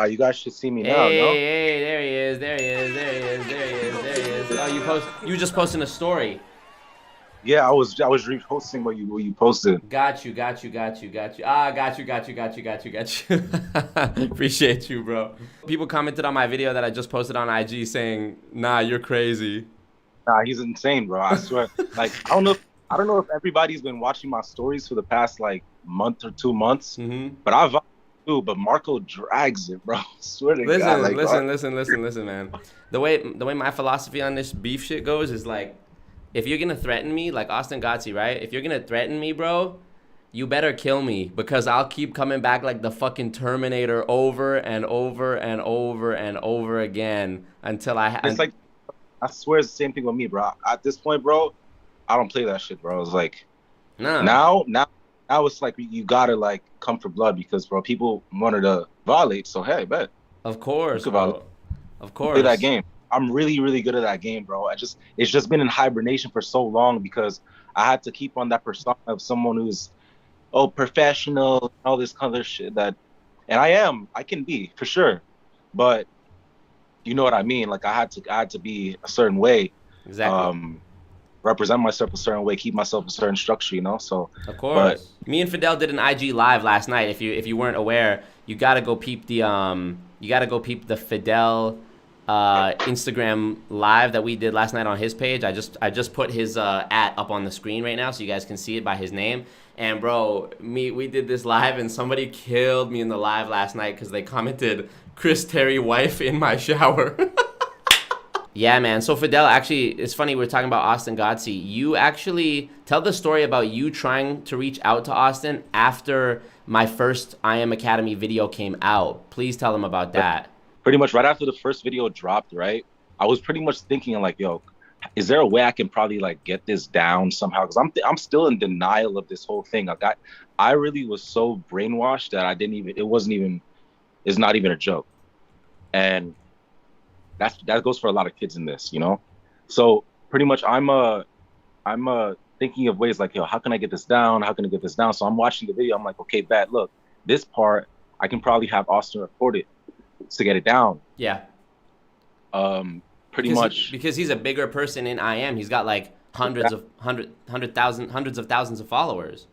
You guys should see me now, Hey, no? hey, there he is, there he is, there he is, there he is, there he is. Oh, you just posting a story. Yeah, I was reposting what you posted. Got you, got you, got you, got you. Ah, got you, got you, got you, got you, got you. Appreciate you, bro. People commented on my video that I just posted on IG saying, "Nah, you're crazy." Nah, he's insane, bro. I swear. Like, I don't know if everybody's been watching my stories for the past like month or 2 months, Mm-hmm. but I've too. But Marco drags it, bro. Swear to God, Listen, like, bro. listen, listen, listen, listen, man. The way my philosophy on this beef shit goes is like, if you're gonna threaten me, like Austin Gotzi, right? If you're gonna threaten me, bro, you better kill me because I'll keep coming back like the fucking Terminator over and over and over and over again until It's like I swear it's the same thing with me, bro. At this point, bro, I don't play that shit, bro. It's like nah. now it's like you gotta like come for blood because bro, people wanted to violate. So hey, bet Of you course, could violate. bro. Of Play that course. game. I'm really, really good at that game, bro. It's just been in hibernation for so long because I had to keep on that persona of someone who's professional, all this kind of shit that, and I can be for sure, but you know what I mean. Like I had to be a certain way, Exactly. um, represent myself a certain way, keep myself a certain structure, you know. So, Of but course. Me and Fidel did an IG live last night. If you weren't aware, you gotta go peep the Fidel Instagram live that we did last night on his page. I just put his at up on the screen right now so you guys can see it by his name. And bro, we did this live and somebody killed me in the live last night because they commented Chris Terry wife in my shower. Yeah, man. So Fidel, actually, it's funny we're talking about Austin Gotzi. You actually tell the story about you trying to reach out to Austin after my first I Am Academy video came out. Please tell them about that. pretty much right after the first video dropped, right, I was pretty much thinking like, yo, is there a way I can probably like get this down somehow? Because I'm still in denial of this whole thing. I really was so brainwashed that I didn't even it wasn't even it's not even a joke, and that goes for a lot of kids in this, you know. So pretty much I'm thinking of ways like, yo, how can I get this down? How can I get this down? So I'm watching the video. I'm like, okay, bet. Look, this part I can probably have Austin record it to get it down. Yeah, Pretty much because he's a bigger person in I Am. He's got like hundreds of thousands of followers.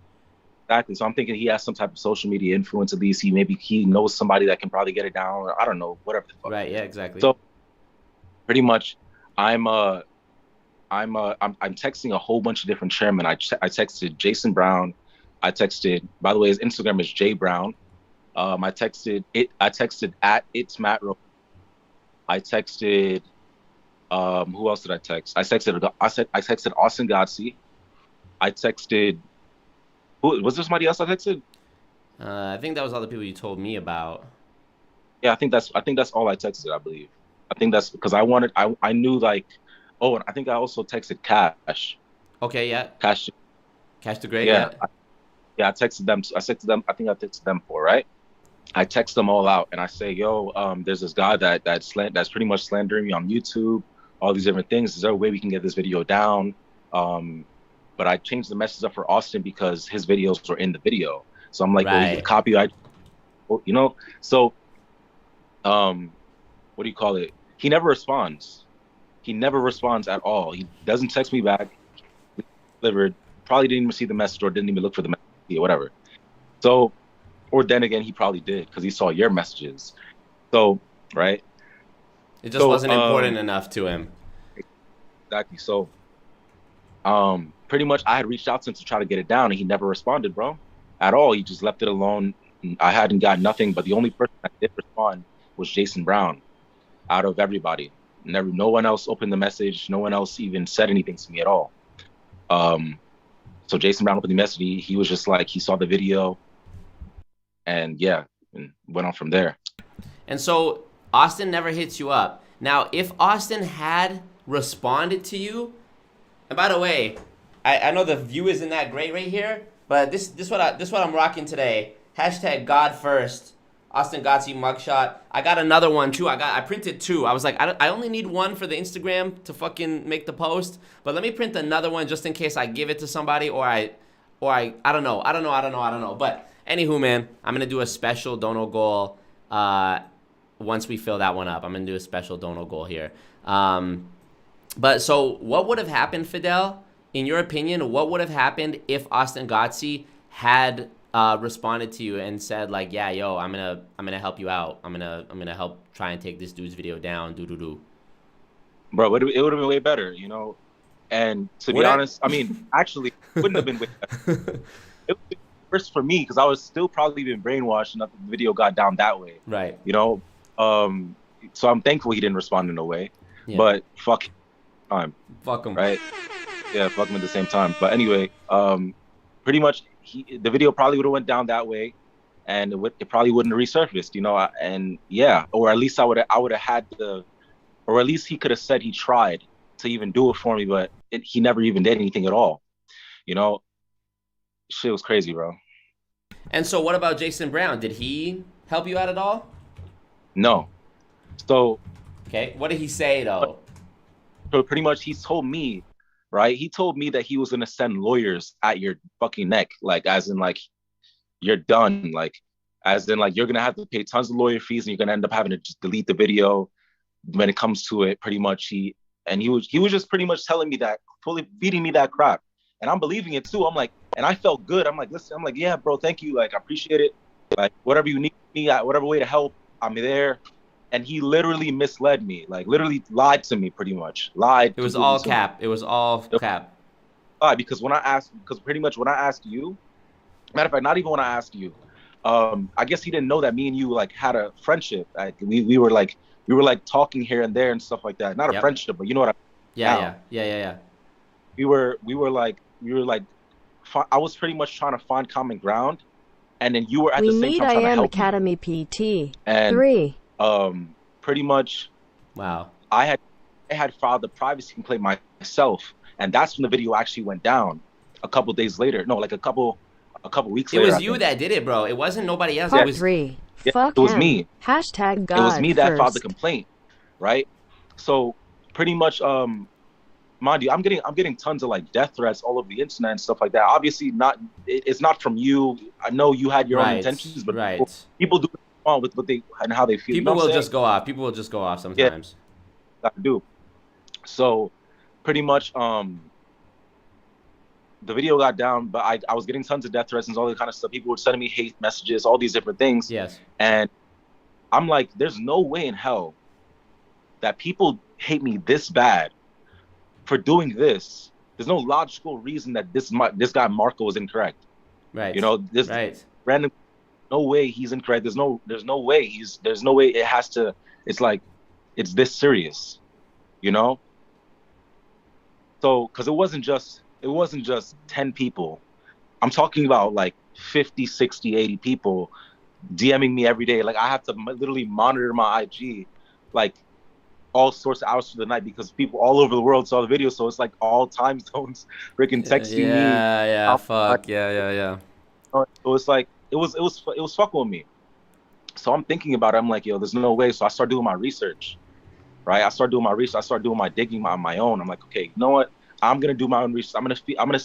exactly. So I'm thinking he has some type of social media influence. At least he knows somebody that can probably get it down. Or I don't know, whatever the fuck. Right? Yeah, exactly. So pretty much, I'm I'm texting a whole bunch of different chairmen. I texted Jason Brown. I texted. By the way, his Instagram is J Brown. I texted it. I texted at it's Matt. I texted. Who else did I text? I texted Austin Godsey. I texted. Who was there? Somebody else I texted? I think that was all the people you told me about. Yeah, I think that's all I texted. I believe. I think that's because I knew like. Oh, and I think I also texted Cash. Okay, yeah. Cash. Catch the Great, Yeah, yeah. yeah. I texted them. I texted them. I think I texted them for right. I text them all out and I say, "Yo, there's this guy that's pretty much slandering me on YouTube, all these different things. Is there a way we can get this video down?" Um, but I changed the message up for Austin because his videos were in the video. So I'm like, "Well, you Right. copy, you know." So, um, what do you call it? He never responds. He never responds at all. He doesn't text me back. Delivered. Probably didn't even see the message or didn't even look for the message or whatever. So, or then again, he probably did because he saw your messages. So, right. It just So, wasn't important enough to him. exactly. So, pretty much I had reached out to him to try to get it down and he never responded, bro, at all. He just left it alone. I hadn't got nothing, but the only person that did respond was Jason Brown out of everybody. No one else opened the message. No one else even said anything to me at all. Um, so Jason Brown opened the message. He was just like, he saw the video and yeah, and went on from there. And so Austin never hits you up. Now, if Austin had responded to you, and by the way, I know the view isn't that great right here, but this what I'm rocking today. Hashtag God first. Austin Gotzi mugshot. I got another one too. I printed two. I was like, I only need one for the Instagram to fucking make the post, but let me print another one just in case I give it to somebody or I don't know. I don't know. But anywho, man, I'm gonna do a special dono goal once we fill that one up. I'm gonna do a special dono goal here. But so what would have happened, Fidel, in your opinion? What would have happened if Austin Gotzi had responded to you and said like, yeah, yo, I'm gonna help you out. I'm gonna help try and take this dude's video down. Bro, it would have been way better, you know. And to be honest, I mean, actually, it wouldn't have been way better. It was worse for me because I was still probably being brainwashed, and the video got down that way. Right. You know. So I'm thankful he didn't respond in a way. Yeah. But fuck him. Fuck him. Right. Yeah, fuck him at the same time. But anyway, pretty much the video probably would have went down that way, and it probably wouldn't have resurfaced, you know. And yeah, or at least I would have had the, or at least he could have said he tried to even do it for me, but he never even did anything at all, you know. Shit was crazy, bro. And so what about Jason Brown? Did he help you out at all? No. So okay, what did he say though? So pretty much he told me, right? He told me that he was gonna send lawyers at your fucking neck, like as in like you're done, like as in like you're gonna have to pay tons of lawyer fees and you're gonna end up having to just delete the video when it comes to it. Pretty much he was just pretty much telling me that, fully feeding me that crap, and I'm believing it too. I'm like, and I felt good. I'm like, listen, I'm like, yeah, bro, thank you, like I appreciate it, like whatever you need me, whatever way to help, I'm there. And he literally misled me, like literally lied to me, pretty much lied. It was all cap. It was all cap. Because pretty much when I asked you, matter of fact, not even when I asked you, I guess he didn't know that me and you like had a friendship. Like we were like talking here and there and stuff like that. Not a friendship, but you know what I mean? Yeah. We were like I was pretty much trying to find common ground, and then you were at the same time trying to help Academy me. PT and 3. Pretty much, wow. I had filed the privacy complaint myself, and that's when the video actually went down. A couple days later, no, like a couple weeks later. It was you that did it, bro. It wasn't nobody else. Part it was 3. Yeah, Fuck it was him. me. Hashtag God It was me that first. filed the complaint, right? So pretty much, mind you, I'm getting tons of like death threats all over the internet and stuff like that. Obviously, it's not from you. I know you had your own intentions, but people do with what they and how they feel. People will just go off. People will just go off sometimes. Yeah, I do. So pretty much, the video got down, but I was getting tons of death threats and all that kind of stuff. People were sending me hate messages, all these different things. Yes. And I'm like, there's no way in hell that people hate me this bad for doing this. There's no logical reason that this guy Marco is incorrect. Right. You know, this random. No way he's incorrect. There's no way there's no way it has to. It's like, it's this serious, you know. So, because it wasn't just 10 people. I'm talking about like 50, 60, 80 people DMing me every day. Like I have to literally monitor my IG, like all sorts of hours through the night because people all over the world saw the video. So it's like all time zones freaking texting me. Yeah. Fuck. Yeah. So it's like it was fucking with me. So I'm thinking about it. I'm like, yo, there's no way. So I start doing my research, right? I start doing my digging on my own. I'm like, okay, you know what? I'm gonna do my own research. I'm gonna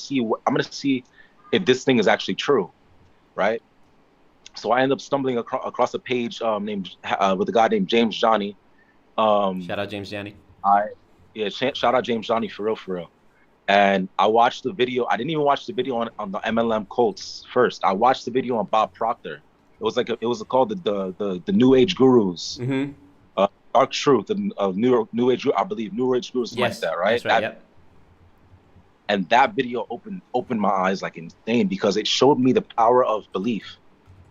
see if this thing is actually true, right? So I end up stumbling across a page named with a guy named James Johnny. Shout out James Johnny. Shout out James Johnny for real. And I watched the video. I didn't even watch the video on the MLM cults first. I watched the video on Bob Proctor. It was called the New Age Gurus. Mm-hmm. Dark Truth, New Age, I believe New Age Gurus, yes, like that, right? That's right. Yep. And that video opened my eyes like insane because it showed me the power of belief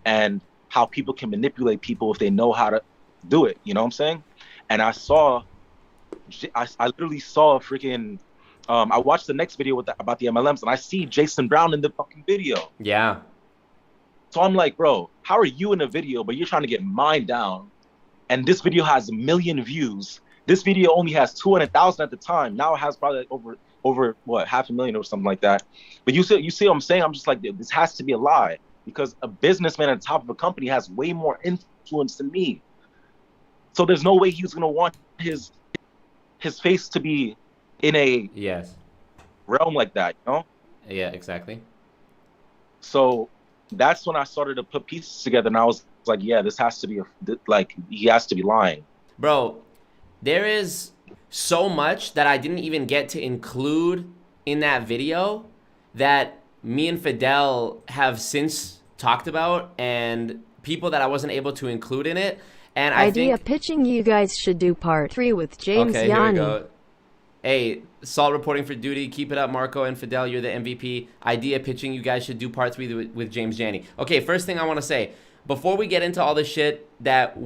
and how people can manipulate people if they know how to do it. You know what I'm saying? And I literally saw freaking. I watched the next video about the MLMs, and I see Jason Brown in the fucking video. Yeah. So I'm like, bro, how are you in a video, but you're trying to get mine down? And this video has 1 million views. This video only has 200,000 at the time. Now it has probably like over what, 500,000 or something like that. But you see what I'm saying? I'm just like, this has to be a lie because a businessman at the top of a company has way more influence than me. So there's no way he's gonna want his face to be in a yes realm like that, you know? Yeah, exactly. So that's when I started to put pieces together, and I was like, yeah, this has to be like he has to be lying. Bro, there is so much that I didn't even get to include in that video that me and Fidel have since talked about, and people that I wasn't able to include in it. And I Idea think, pitching you guys should do part 3 with James okay, here we Yanni. go. Hey, Salt reporting for duty. Keep it up, Marco and Fidel. You're the MVP. Idea pitching. You guys should do part 3 with James Janney. Okay, first thing I want to say, before we get into all the shit that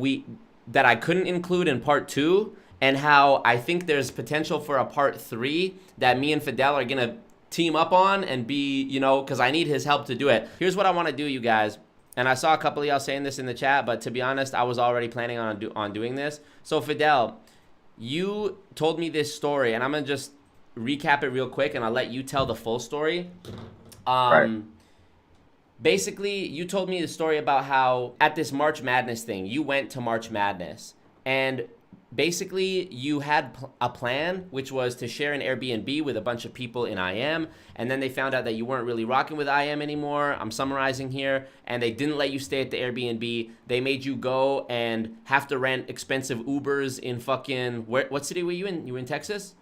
I couldn't include in part 2, and how I think there's potential for a part 3 that me and Fidel are gonna team up on and be, you know, because I need his help to do it. Here's what I want to do, you guys. And I saw a couple of y'all saying this in the chat, but to be honest, I was already planning on doing this. So Fidel, you told me this story, and I'm gonna just recap it real quick, and I'll let you tell the full story. Right. Basically, you told me the story about how at this March Madness thing, you went to March Madness, and basically you had a plan, which was to share an Airbnb with a bunch of people in IM, and then they found out that you weren't really rocking with IM anymore. I'm summarizing here, and they didn't let you stay at the Airbnb. They made you go and have to rent expensive Ubers in fucking what city were you in? You were in Texas?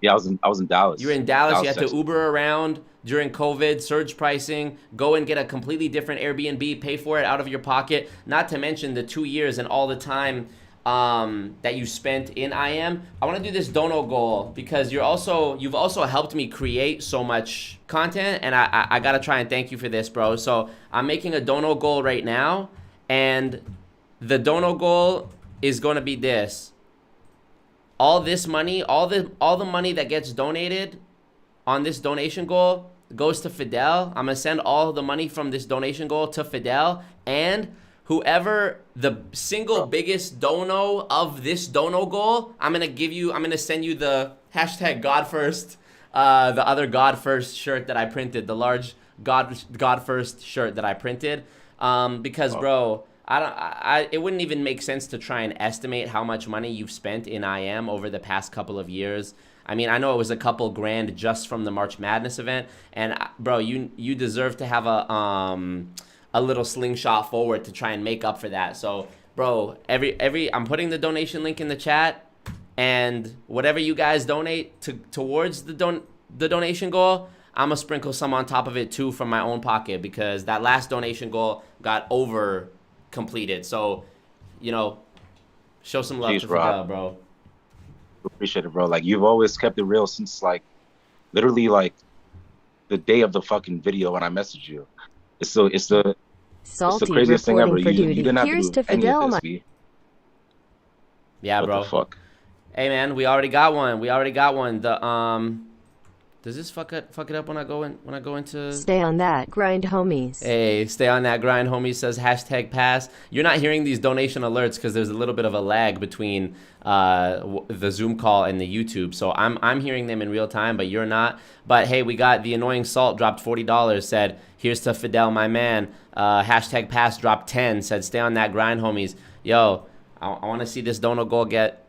Yeah, I was in Dallas. You were in Dallas. You had Texas. to Uber around during COVID, surge pricing, go and get a completely different Airbnb, pay for it out of your pocket. Not to mention the 2 years and all the time that you spent in IM. I want to do this dono goal because you've also helped me create so much content, and I gotta try and thank you for this, bro. So I'm making a dono goal right now, and the dono goal is going to be this. All this money, all the money that gets donated on this donation goal goes to Fidel. I'm gonna send all the money from this donation goal to Fidel, and whoever the single biggest dono of this dono goal, I'm gonna send you the hashtag God First, the other God First shirt that I printed, the large God First shirt that I printed, because bro, it wouldn't even make sense to try and estimate how much money you've spent in IM over the past couple of years. I mean, I know it was a couple grand just from the March Madness event, and bro, you deserve to have a little slingshot forward to try and make up for that. So, bro, I'm putting the donation link in the chat, and whatever you guys donate towards the donation goal, I'm gonna sprinkle some on top of it too from my own pocket, because that last donation goal got over completed. So, you know, show some love to Fidel, bro. Appreciate it, bro. Like, you've always kept it real since, like, literally, like, the day of the fucking video when I messaged you. It's the craziest thing ever. You didn't have Here's to do to any Fidel. of this, B. Yeah, what bro. The fuck? Hey, man, we already got one. The does this fuck it up when I go into? Stay on that grind, homies. Hey, stay on that grind, homies, says hashtag pass. You're not hearing these donation alerts because there's a little bit of a lag between the Zoom call and the YouTube. So I'm hearing them in real time, but you're not. But hey, we got the annoying Salt dropped $40, said here's to Fidel, my man. Hashtag pass dropped 10, said stay on that grind, homies. Yo, I want to see this dono goal get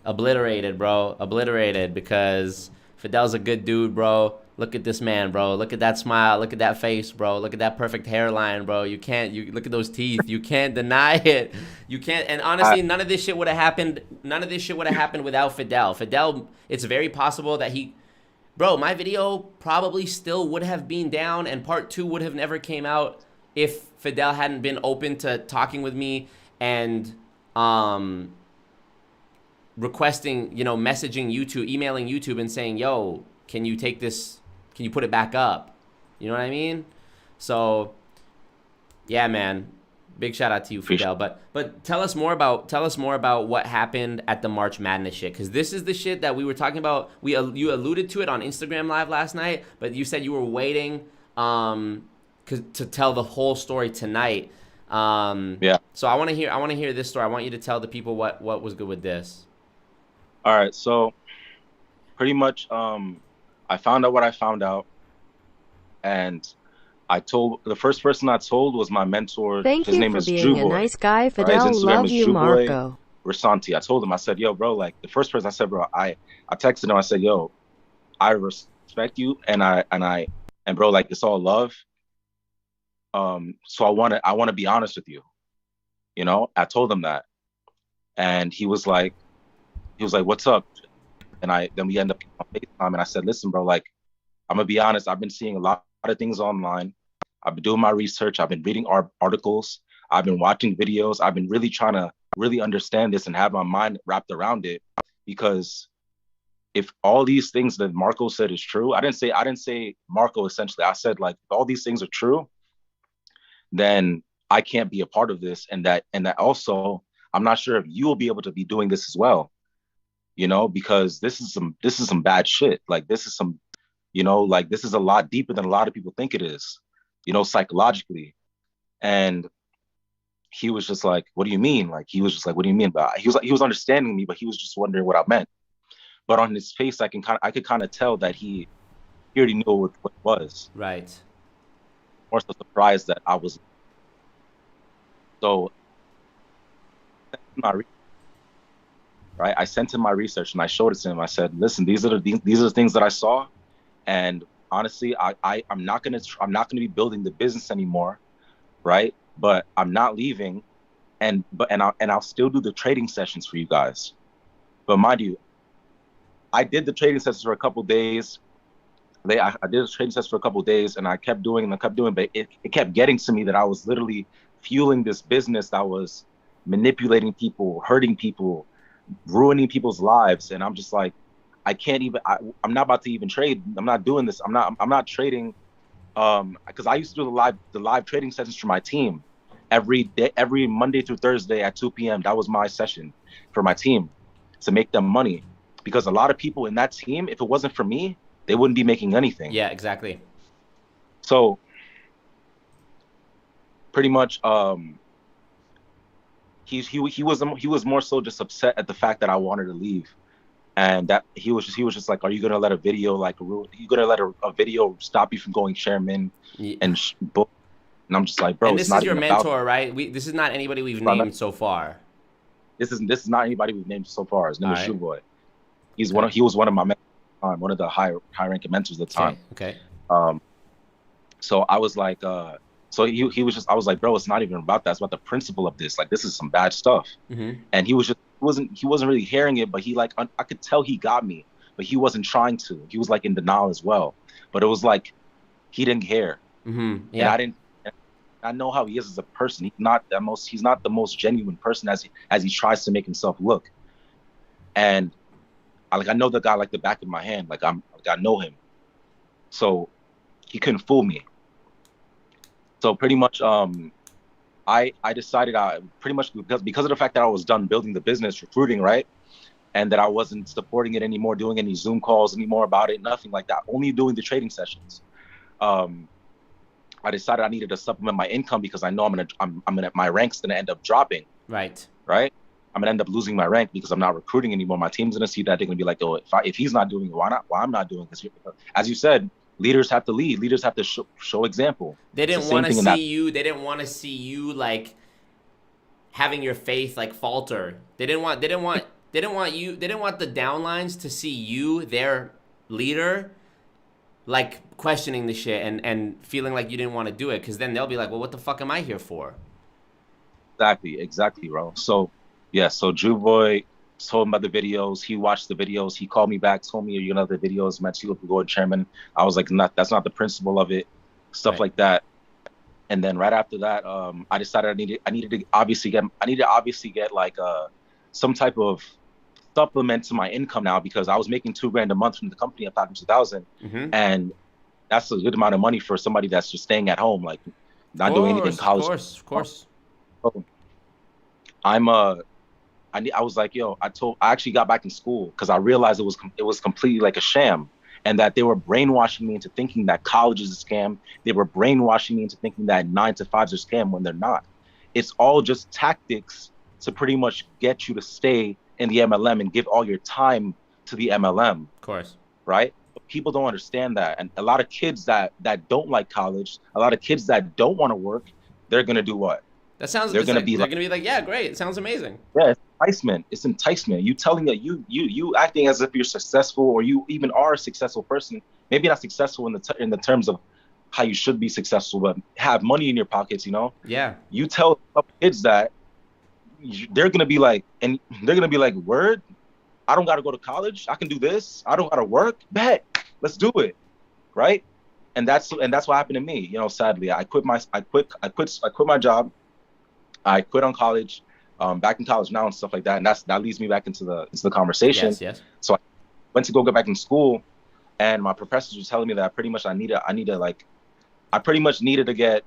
obliterated, bro. Obliterated, because Fidel's a good dude, bro. Look at this man, bro. Look at that smile. Look at that face, bro. Look at that perfect hairline, bro. You look at those teeth. You can't deny it. You can't. And honestly, none of this shit would have happened. None of this shit would have happened without Fidel. Fidel, it's very possible that bro, my video probably still would have been down, and part 2 would have never came out if Fidel hadn't been open to talking with me and requesting, messaging YouTube, emailing YouTube and saying, yo, can you take this, can you put it back up? You know what I mean? So, yeah, man, big shout out to you, Fidel. But tell us more about what happened at the March Madness shit, because this is the shit that we were talking about. You alluded to it on Instagram Live last night, but you said you were waiting to tell the whole story tonight. Yeah. So I want to hear this story. I want you to tell the people what was good with this. All right, so pretty much I found out what I found out, and the first person I told was my mentor. His name is Drew. Thank you for being a nice guy, Fidel. Right? Love you, Marco. Rasanti. I told him, I said, yo, bro, like, the first person I said, bro, I texted him, I said, yo, I respect you, and bro, like, it's all love. So I want to be honest with you. You know, I told him that, and he was like, what's up? And then we end up on FaceTime, and I said, listen, bro, like, I'm gonna be honest. I've been seeing a lot of things online. I've been doing my research. I've been reading articles. I've been watching videos. I've been really trying to really understand this and have my mind wrapped around it. Because if all these things that Marco said is true, I didn't say Marco essentially. I said, like, if all these things are true, then I can't be a part of this. And that also, I'm not sure if you will be able to be doing this as well. You know, because this is some bad shit. Like, this is some, you know, like, this is a lot deeper than a lot of people think it is, you know, psychologically. And he was just like, what do you mean? Like, he was just like, what do you mean? But he was understanding me, but he was just wondering what I meant. But on his face, I could kind of tell that he already knew what it was. Right. More so surprised that I was. So, right, I sent him my research and I showed it to him. I said, listen, these are the things that I saw, and honestly, I'm not gonna be building the business anymore, right? But I'm not leaving, and I'll still do the trading sessions for you guys. But mind you, I did the trading sessions for a couple of days. I did the trading sessions for a couple of days, and I kept doing, but it kept getting to me that I was literally fueling this business that was manipulating people, hurting people, ruining people's lives. And I'm just like, I can't even, I'm not about to even trade. I'm not doing this. I'm not trading. Because I used to do the live trading sessions for my team every day, every Monday through Thursday at 2 p.m. That was my session for my team to make them money. Because a lot of people in that team, if it wasn't for me, they wouldn't be making anything. Yeah, exactly. So pretty much, he was more so just upset at the fact that I wanted to leave, and that he was just like, are you gonna let a video a video stop you from going chairman? Yeah. And I'm just like, bro, and this it's not is your even mentor, right? This is not anybody we've named so far. This is not anybody we've named so far. His name is Shoeboy. He was one of my mentors at the time, one of the high ranking mentors at the time. Okay. So I was like, so he was just, I was like, bro, it's not even about that. It's about the principle of this. Like, this is some bad stuff. Mm-hmm. And he wasn't really hearing it, but he, like, I could tell he got me, but he wasn't trying to. He was like in denial as well. But it was like, he didn't care. Mm-hmm. Yeah. And I know how he is as a person. He's not the most genuine person as he tries to make himself look. And I know the guy like the back of my hand. Like, I know him. So he couldn't fool me. So pretty much, I decided pretty much because of the fact that I was done building the business, recruiting, right? And that I wasn't supporting it anymore, doing any Zoom calls anymore about it, nothing like that, only doing the trading sessions. I decided I needed to supplement my income because I know my rank's gonna end up dropping. Right. I'm gonna end up losing my rank because I'm not recruiting anymore. My team's gonna see that. They're gonna be like, oh, if he's not doing it, why I'm not doing this. As you said, leaders have to lead. Leaders have to show example. They didn't want to see you. They didn't want to see you like having your faith like falter. They didn't want the downlines to see you, their leader, like questioning the shit and feeling like you didn't want to do it, because then they'll be like, well, what the fuck am I here for? Exactly, bro. So yeah, so Drew Boy told him about the videos. He watched the videos. He called me back, told me, you know, the videos meant you to go to chairman. I was like, that's not the principle of it, stuff right. like that. And then right after that, I decided I needed to obviously get like some type of supplement to my income now, because I was making $2,000 a month from the company at 2000, mm-hmm. and that's a good amount of money for somebody that's just staying at home, like not doing anything in college. Of course. I was like, yo, I actually got back in school because I realized it was completely like a sham, and that they were brainwashing me into thinking that college is a scam. They were brainwashing me into thinking that 9 to 5s are a scam when they're not. It's all just tactics to pretty much get you to stay in the MLM and give all your time to the MLM. Of course. Right? But people don't understand that. And a lot of kids that don't like college, a lot of kids that don't want to work, they're going to do what? That sounds. They're going to be like, yeah, great. It sounds amazing. Yeah, it's enticement. You telling that you acting as if you're successful, or you even are a successful person. Maybe not successful in the terms of how you should be successful, but have money in your pockets, you know? Yeah. You tell kids that, they're gonna be like, and they're gonna be like, word, I don't gotta go to college. I can do this. I don't gotta work. Bet, let's do it, right? And that's what happened to me. You know, sadly, I quit my job. I quit on college, back in college now and stuff like that. And that leads me back into the conversation. Yes, yes. So I went to go get back in school, and my professors were telling me that I pretty much needed to get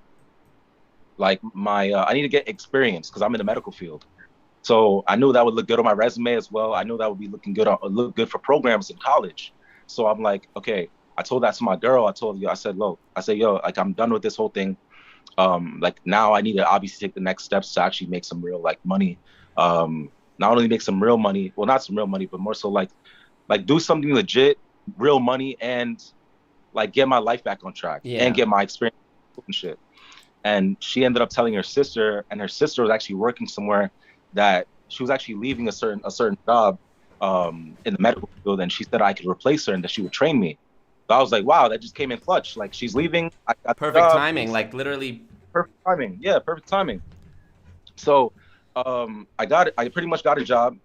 like I need to get experience because I'm in the medical field. So I knew that would look good on my resume as well. I knew that would be look good for programs in college. So I'm like, okay. I told that to my girl. I said, look, yo, like I'm done with this whole thing. Like now I need to obviously take the next steps to actually make some real like money. Not only make some real money, well, not some real money, but more so like do something legit, real money, and like get my life back on track and get my experience and shit. And she ended up telling her sister, and her sister was actually working somewhere that she was actually leaving a certain job in the medical field, and she said I could replace her and that she would train me. So I was like, wow, that just came in clutch. Like she's leaving. I got perfect timing, like literally perfect timing. Yeah, perfect timing. So I pretty much got a job.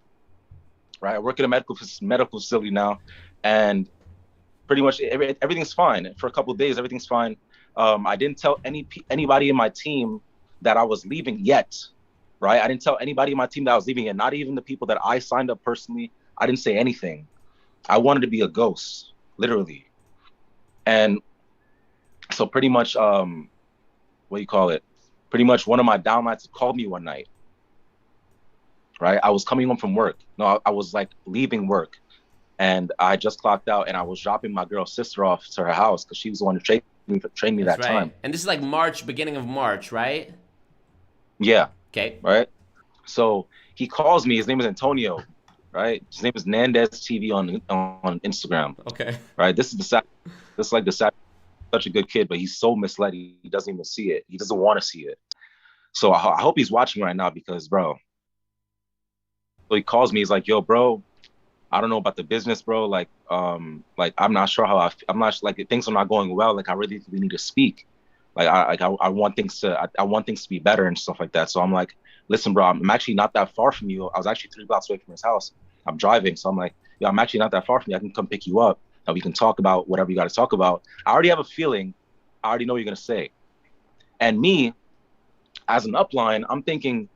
Right, I work at a medical facility now, and pretty much everything's fine. For a couple of days, everything's fine. I didn't tell anybody in my team that I was leaving yet. Right, I didn't tell anybody in my team that I was leaving yet. Not even the people that I signed up personally. I didn't say anything. I wanted to be a ghost, literally. And so pretty much, pretty much one of my downlines called me one night, right? I was coming home from work. No, I was like leaving work, and I just clocked out, and I was dropping my girl's sister off to her house because she was the one who trained me that time. And this is like March, beginning of March, right? Yeah. Okay. Right? So he calls me. His name is Antonio, right? His name is Nandez TV on Instagram. Okay. Right? This is such a good kid, but he's so misled. He doesn't even see it. He doesn't want to see it. So I hope he's watching right now because, bro. So he calls me. He's like, "Yo, bro, I don't know about the business, bro. Like I'm not sure how I'm not like things are not going well. Like I really need to speak. Like I want things to be better and stuff like that. So I'm like, listen, bro, I'm actually not that far from you. I was actually 3 blocks away from his house. I'm driving, so I'm like, yeah, I'm actually not that far from you. I can come pick you up. And we can talk about whatever you got to talk about. I already have a feeling. I already know what you're going to say. And me, as an upline, I'm thinking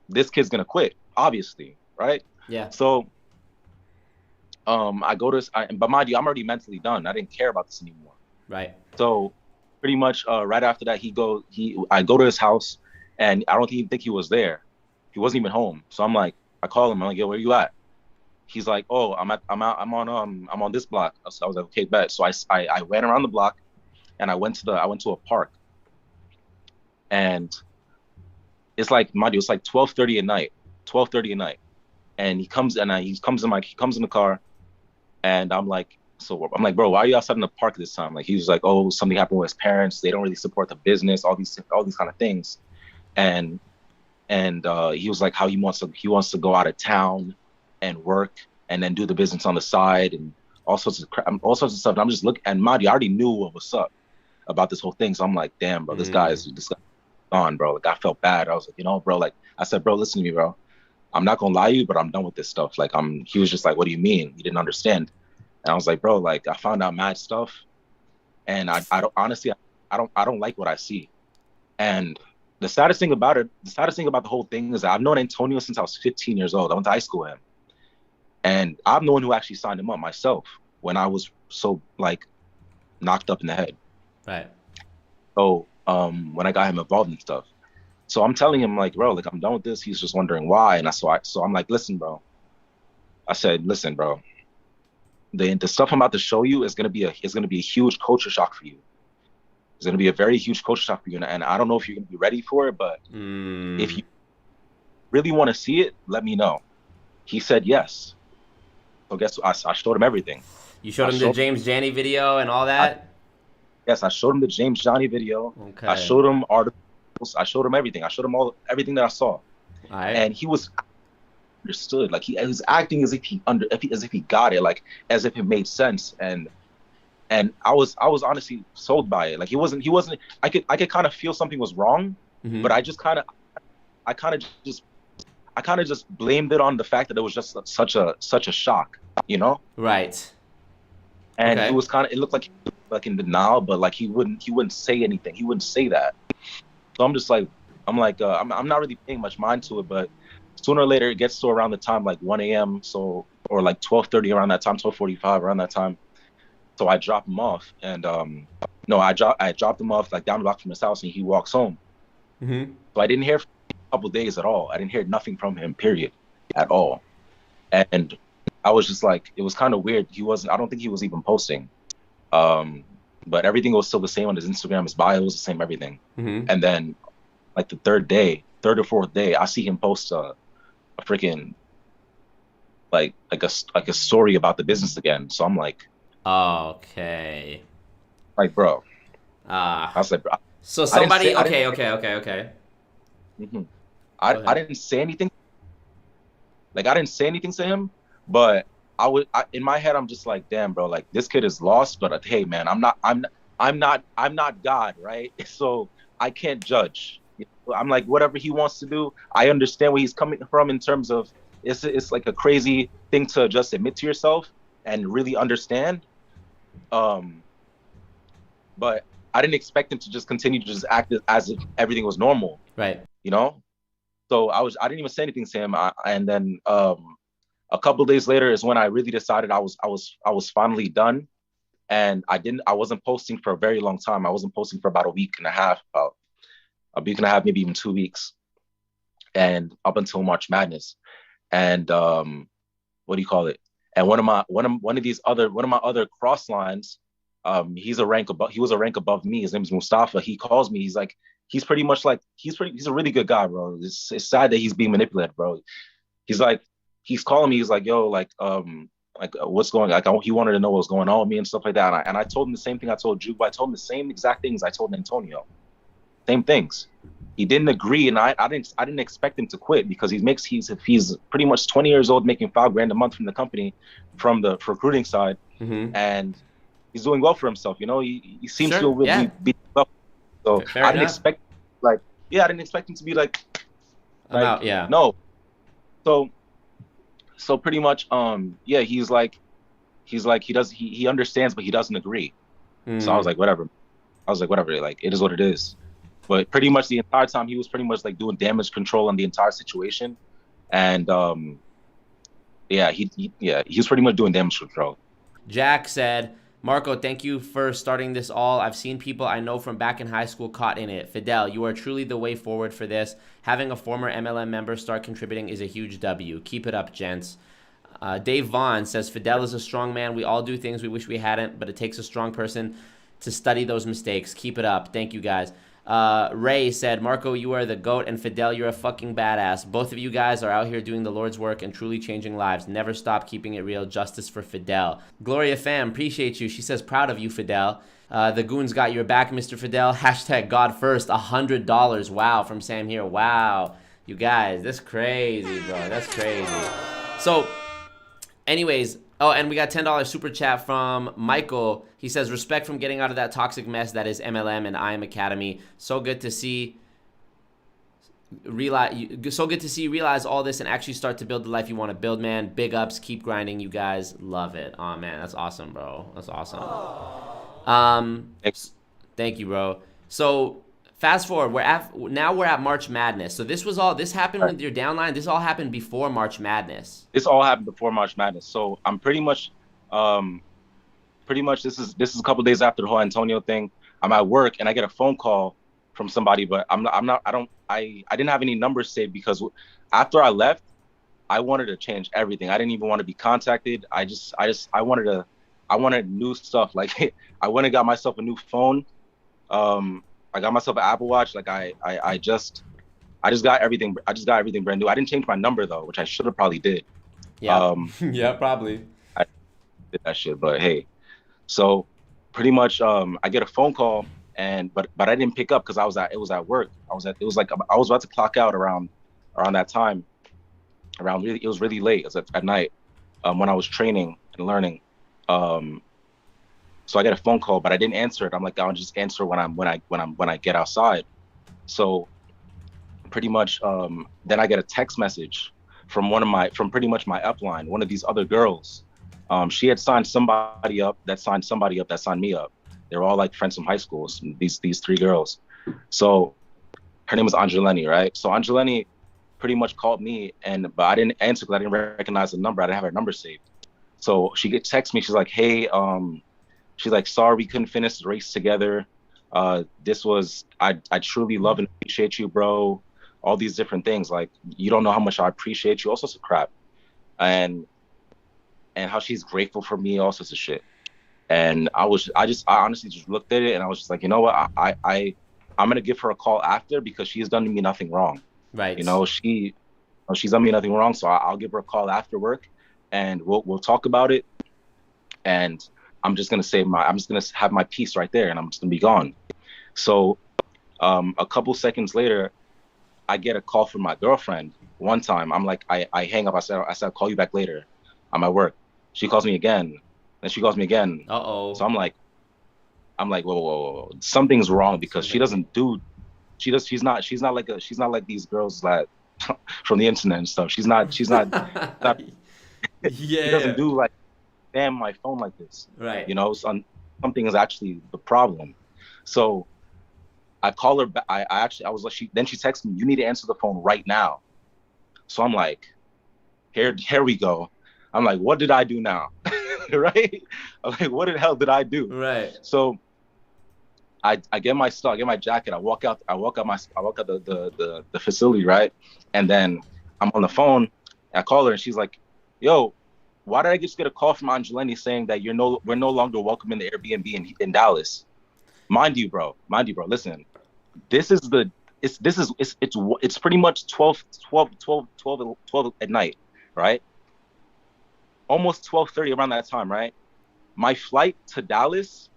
this kid's going to quit, obviously, right? Yeah. So I go to, but mind you, I'm already mentally done. I didn't care about this anymore. Right. So pretty much right after that, I go to his house, and I don't even think he was there. He wasn't even home. So I'm like, I call him. I'm like, yo, where you at? He's like, oh, I'm on this block. So I was like, okay, bet. So I went around the block, and I went to a park, and it's like, mind you, it's like 12:30 at night, and he comes in the car, and I'm like, bro, why are you outside in the park this time? Like, he was like, oh, something happened with his parents. They don't really support the business. All these kind of things, and he was like, how he wants to go out of town and work and then do the business on the side and all sorts of stuff. And I'm just looking, and Madi, I already knew what was up about this whole thing. So I'm like, damn, bro, this guy's gone, bro. Like, I felt bad. I was like, you know, bro, like I said, bro, listen to me, bro. I'm not gonna lie to you, but I'm done with this stuff. Like, he was just like, what do you mean? He didn't understand. And I was like, bro, like I found out mad stuff, and I don't honestly, I don't like what I see. And the saddest thing about the whole thing is that I've known Antonio since I was 15 years old. I went to high school with him. And I'm the one who actually signed him up myself when I was so like knocked up in the head. Right. So when I got him involved in stuff. So I'm telling him like, bro, like I'm done with this. He's just wondering why. And so I'm like, listen, bro. I said, listen, bro. The stuff I'm about to show you is gonna be a huge culture shock for you. It's gonna be a very huge culture shock for you. And I don't know if you're gonna be ready for it, but if you really want to see it, let me know. He said yes. So guess what? I showed him everything. You showed him the James Janney video and all that? Yes, I showed him the James Janney video. Okay. I showed him articles. I showed him everything. I showed him everything that I saw. All right. And he was understood. Like he was acting as if he got it, like as if it made sense. And And I was honestly sold by it. Like he wasn't. I could kind of feel something was wrong, Mm-hmm. but I kind of just I kind of just blamed it on the fact that it was just such a shock, you know. Right. And he Okay. was kind of, it looked like he was like in denial, but like he wouldn't say anything. He wouldn't say that. So I'm just like, I'm not really paying much mind to it, but sooner or later it gets to around the time like 1 a.m. So, or like 12:30, around that time, 12:45 around that time. So I drop him off, and no, I dropped him off like down the block from his house, and he walks home. Mm-hmm. So I didn't hear from him a couple days at all. I didn't hear nothing from him, period, at all. And I was just like, it was kind of weird. I don't think he was even posting. Um, but everything was still the same on his Instagram. His bio was the same, everything. Mm-hmm. And then like the third or fourth day, I see him post a freaking like a story about the business again. So I'm Okay. bro, I Ah. was like, bro, So I didn't say somebody. I didn't Okay. Okay. Okay. Okay. mhm. Go I ahead. didn't say anything. Like I didn't say anything to him, but in my head I'm just like, damn, bro, like this kid is lost. But hey, man, I'm not God, right? So I can't judge. I'm like, whatever he wants to do, I understand where he's coming from in terms of it's like a crazy thing to just admit to yourself and really understand. Um, but I didn't expect him to just continue to just act as if everything was normal, Right. you know? So I didn't even say anything to him. And then a couple of days later is when I really decided I was finally done. And I wasn't posting for a very long time. I wasn't posting for about a week and a half, maybe even 2 weeks, and up until March Madness. And what do you call it? And one of my other cross lines, he was a rank above me. His name is Mustafa. He calls me. He's like, he's pretty much like, he's a really good guy, bro. It's sad that he's being manipulated, bro. He's like, he's calling me. He's like, yo, what's going, like, he wanted to know what was going on with me and stuff like that. And I told him the same thing I told you, but I told him the same exact things I told Antonio. Same things. He didn't agree, and I didn't expect him to quit because he's pretty much 20 years old, making 5 grand a month from the company, from the recruiting side, Mm-hmm. and he's doing well for himself. You know, he seems Sure. to Yeah. be well. So Fair enough. I didn't expect him to be I'm out. Yeah. no. So pretty much, yeah, he understands, but he doesn't agree. So I was Mm. like, whatever. Like, it is what it is. But pretty much the entire time he was pretty much like doing damage control on the entire situation. And yeah, he was pretty much doing damage control. Jack said, Marco, thank you for starting this all. I've seen people I know from back in high school caught in it. Fidel, you are truly the way forward for this. Having a former MLM member start contributing is a huge W. Keep it up, gents. Dave Vaughn says, Fidel is a strong man. We all do things we wish we hadn't, but it takes a strong person to study those mistakes. Keep it up. Thank you, guys. Ray said, Marco, you are the GOAT, and Fidel, you're a fucking badass. Both of you guys are out here doing the Lord's work and truly changing lives. Never stop keeping it real. Justice for Fidel. Gloria Fam, appreciate you. She says, proud of you, Fidel. The goons got your back, Mr. Fidel. Hashtag God first. $100. Wow, from Sam here. Wow. You guys, that's crazy, bro. That's crazy. So, anyways, oh, and we got $10 super chat from Michael. He says, respect from getting out of that toxic mess that is MLM and I Am Academy. So good to see you realize all this and actually start to build the life you want to build, man. Big ups, keep grinding, you guys. Love it. Oh man, that's awesome, bro. That's awesome. Thank you, bro. So fast forward, we're at March Madness. So this happened with your downline. This all happened before March Madness. This all happened before March Madness. So I'm pretty much this is a couple of days after the whole Antonio thing. I'm at work and I get a phone call from somebody, but I didn't have any numbers saved because after I left, I wanted to change everything. I didn't even want to be contacted. I wanted new stuff. Like I went and got myself a new phone. I got myself an Apple Watch. Like I just got everything. I just got everything brand new. I didn't change my number though, which I should have probably did. Yeah. Yeah, probably. I did that shit, but hey. So pretty much, I get a phone call, but I didn't pick up because it was at work. I was about to clock out around that time. It was really late. It was at night when I was training and learning. So I get a phone call, but I didn't answer it. I'm like, I'll just answer when I get outside. So pretty much, then I get a text message from from pretty much my upline, one of these other girls. She had signed somebody up that signed somebody up that signed me up. They were all like friends from high school. These three girls. So her name was Angelini, right? So Angelini pretty much called me, but I didn't answer because I didn't recognize the number. I didn't have her number saved. So she texts me. She's like, "Hey, she's like, sorry we couldn't finish the race together. This was I truly love and appreciate you, bro. All these different things. Like, you don't know how much I appreciate you. All sorts of crap, and how she's grateful for me, all sorts of shit." And I honestly just looked at it and I was just like, you know what, I'm gonna give her a call after because she's done me nothing wrong. Right. You know, she's done me nothing wrong, so I'll give her a call after work, and we'll talk about it. And I'm just gonna have my piece right there, and I'm just gonna be gone. So, a couple seconds later, I get a call from my girlfriend. One time, I'm like, I hang up. I said, I'll call you back later. I'm at work. She calls me again. Then she calls me again. Uh-oh. So I'm like, whoa. Something's wrong because she's not like these girls that from the internet and stuff. She's not Yeah. She doesn't do like spam my phone like this. Right. You know, something is actually the problem. So I call her back. I was like, then she texts me, "You need to answer the phone right now." So I'm like, here we go. I'm like, what did I do now? Right? I'm like, what the hell did I do? Right. So I get my stuff, I get my jacket, I walk out the facility, right? And then I'm on the phone, I call her and she's like, "Yo, why did I just get a call from Angelini saying that we're no longer welcome in the Airbnb in Dallas?" Mind you, bro, listen, it's pretty much 12 at night, right? Almost 12:30 around that time, right? My flight to Dallas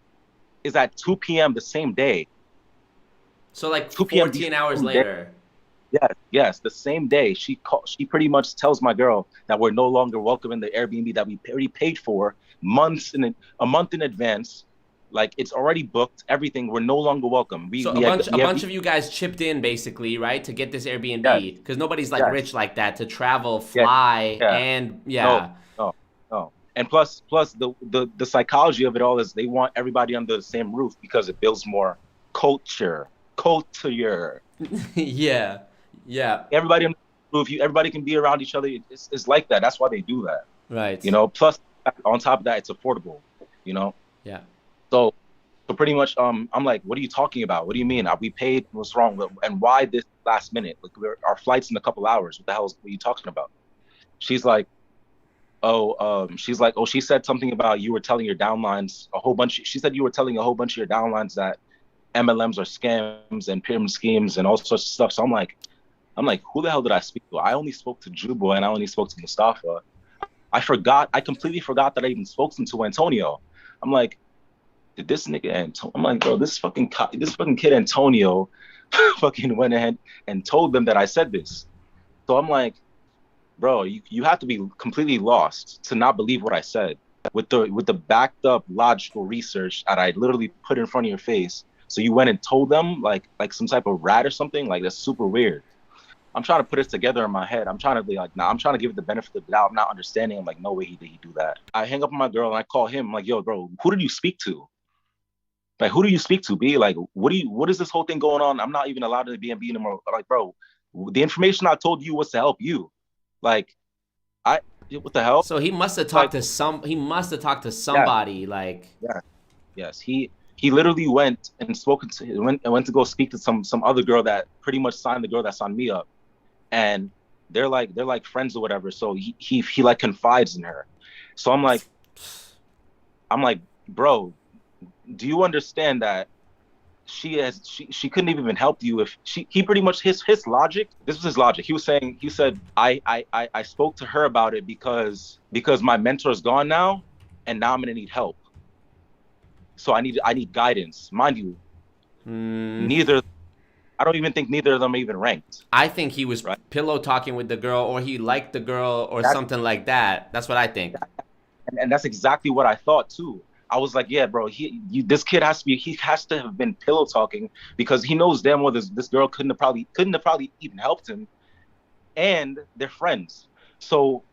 is at 2 p.m. the same day. So like 2 p.m. 14 hours later. Yes, the same day. She pretty much tells my girl that we're no longer welcome in the Airbnb that we already paid for a month in advance. Like, it's already booked, everything. We're no longer welcome. A bunch of you guys chipped in basically, right, to get this Airbnb because nobody's like rich like that to travel, fly, and No. And plus the psychology of it all is they want everybody under the same roof because it builds more culture. Yeah. Everybody on the roof, everybody can be around each other. It's like that. That's why they do that. Right. You know, plus on top of that, it's affordable, you know? Yeah. So pretty much, I'm like, what are you talking about? What do you mean? We paid, what's wrong? And why this last minute? Like, our flight's in a couple hours. What the hell are you talking about? She's like, she said something about you were telling your downlines she said you were telling a whole bunch of your downlines that MLMs are scams and pyramid schemes and all sorts of stuff. So I'm like, who the hell did I speak to? I only spoke to Jubo and I only spoke to Mustafa. I completely forgot that I even spoke to Antonio. I'm like, did this nigga Antonio? I'm like, bro, this fucking kid Antonio fucking went ahead and told them that I said this. So I'm like, bro, you have to be completely lost to not believe what I said with the backed up logical research that I literally put in front of your face. So you went and told them like some type of rat or something? Like, that's super weird. I'm trying to put it together in my head. I'm trying to be like, nah, I'm trying to give it the benefit of the doubt. I'm not understanding. I'm like, no way he do that. I hang up on my girl and I call him. I'm like, yo, bro, who did you speak to? Like, who do you speak to, B? Like, what is this whole thing going on? I'm not even allowed in the B&B anymore. Like, bro, the information I told you was to help you. Like, what the hell? So he must have talked to somebody. Yeah. Like, yes, he literally went to go speak to some other girl that pretty much signed the girl that signed me up, and they're like friends or whatever. So he like confides in her. So I'm like, bro, do you understand that she couldn't even help you if he pretty much his logic, this was his logic. He said I spoke to her about it because my mentor's gone now and now I'm gonna need help. So I need guidance. Mind you, I don't even think neither of them are even ranked. I think he was pillow talking with the girl, or he liked the girl, or something like that. That's what I think. And that's exactly what I thought too. I was like, yeah, bro, this kid he has to have been pillow talking because he knows damn well this girl couldn't have probably even helped him, and they're friends. So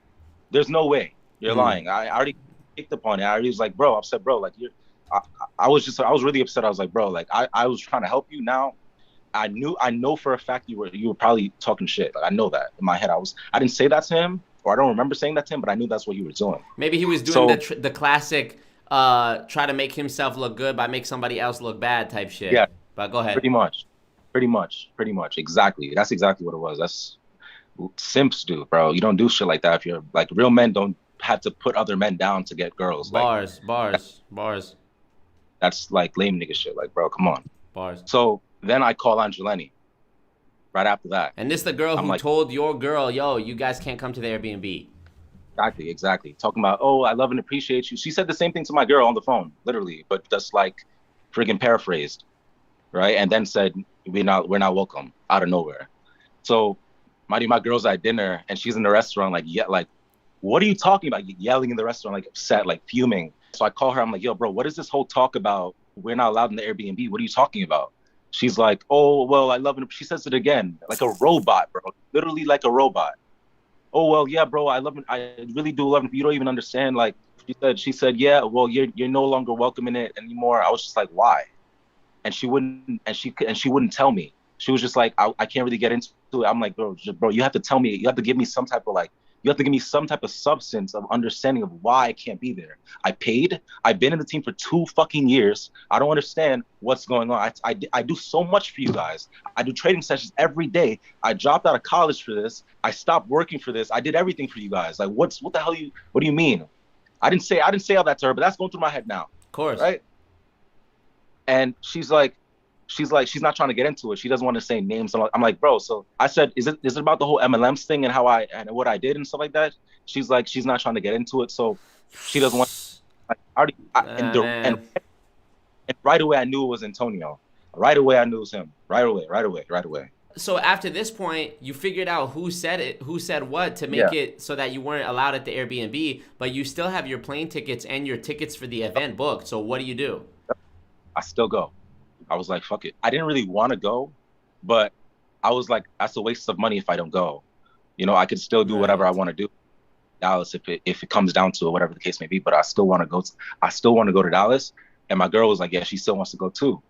there's no way you're lying. I already picked up on it. I already was like, bro, I said, bro, like I, I was really upset. I was like, bro, like I was trying to help you. Now I know for a fact you were probably talking shit. Like I know that in my head. I didn't say that to him, or I don't remember saying that to him, but I knew that's what he was doing. Maybe he was doing the classic try to make himself look good by make somebody else look bad type shit. Yeah, but go ahead. Pretty much. Exactly. That's exactly what it was. That's simps do, bro. You don't do shit like that. If you're like, real men don't have to put other men down to get girls. Bars. That's like lame nigga shit. Like, bro, come on. Bars. So then I call Angelini right after that. And this is the girl who told your girl, yo, you guys can't come to the Airbnb. Exactly. Talking about, oh, I love and appreciate you. She said the same thing to my girl on the phone, literally, but just like friggin' paraphrased, right? And then said, we're not welcome, out of nowhere. So my girl's at dinner and she's in the restaurant, like, yeah, like, what are you talking about? Yelling in the restaurant, like upset, like fuming. So I call her, I'm like, yo, bro, what is this whole talk about? We're not allowed in the Airbnb. What are you talking about? She's like, oh, well, I love it. She says it again, like a robot, bro, literally like a robot. Oh, well, yeah, bro, I love it. I really do love it. You don't even understand. Like she said, yeah, well, you're no longer welcome in it anymore. I was just like, why? And she wouldn't tell me. She was just like, I can't really get into it. I'm like, bro, you have to tell me. You have to give me some type of substance of understanding of why I can't be there. I paid. I've been in the team for 2 fucking years. I don't understand what's going on. I do so much for you guys. I do trading sessions every day. I dropped out of college for this. I stopped working for this. I did everything for you guys. Like, what the hell what do you mean? I didn't say all that to her, but that's going through my head now. Of course. Right? And she's not trying to get into it. She doesn't want to say names. I'm like, bro. So I said, is it about the whole MLMs thing and what I did and stuff like that? She's like, she's not trying to get into it. So she doesn't want. And right away I knew it was Antonio. Right away I knew it was him. Right away. So after this point, you figured out who said what to make it so that you weren't allowed at the Airbnb, but you still have your plane tickets and your tickets for the event booked. So what do? I still go. I was like, fuck it. I didn't really want to go, but I was like, that's a waste of money if I don't go. You know, I could still do whatever I want to do. Dallas, if it comes down to it, whatever the case may be, but I still want to go. I still want to go to Dallas. And my girl was like, yeah, she still wants to go too.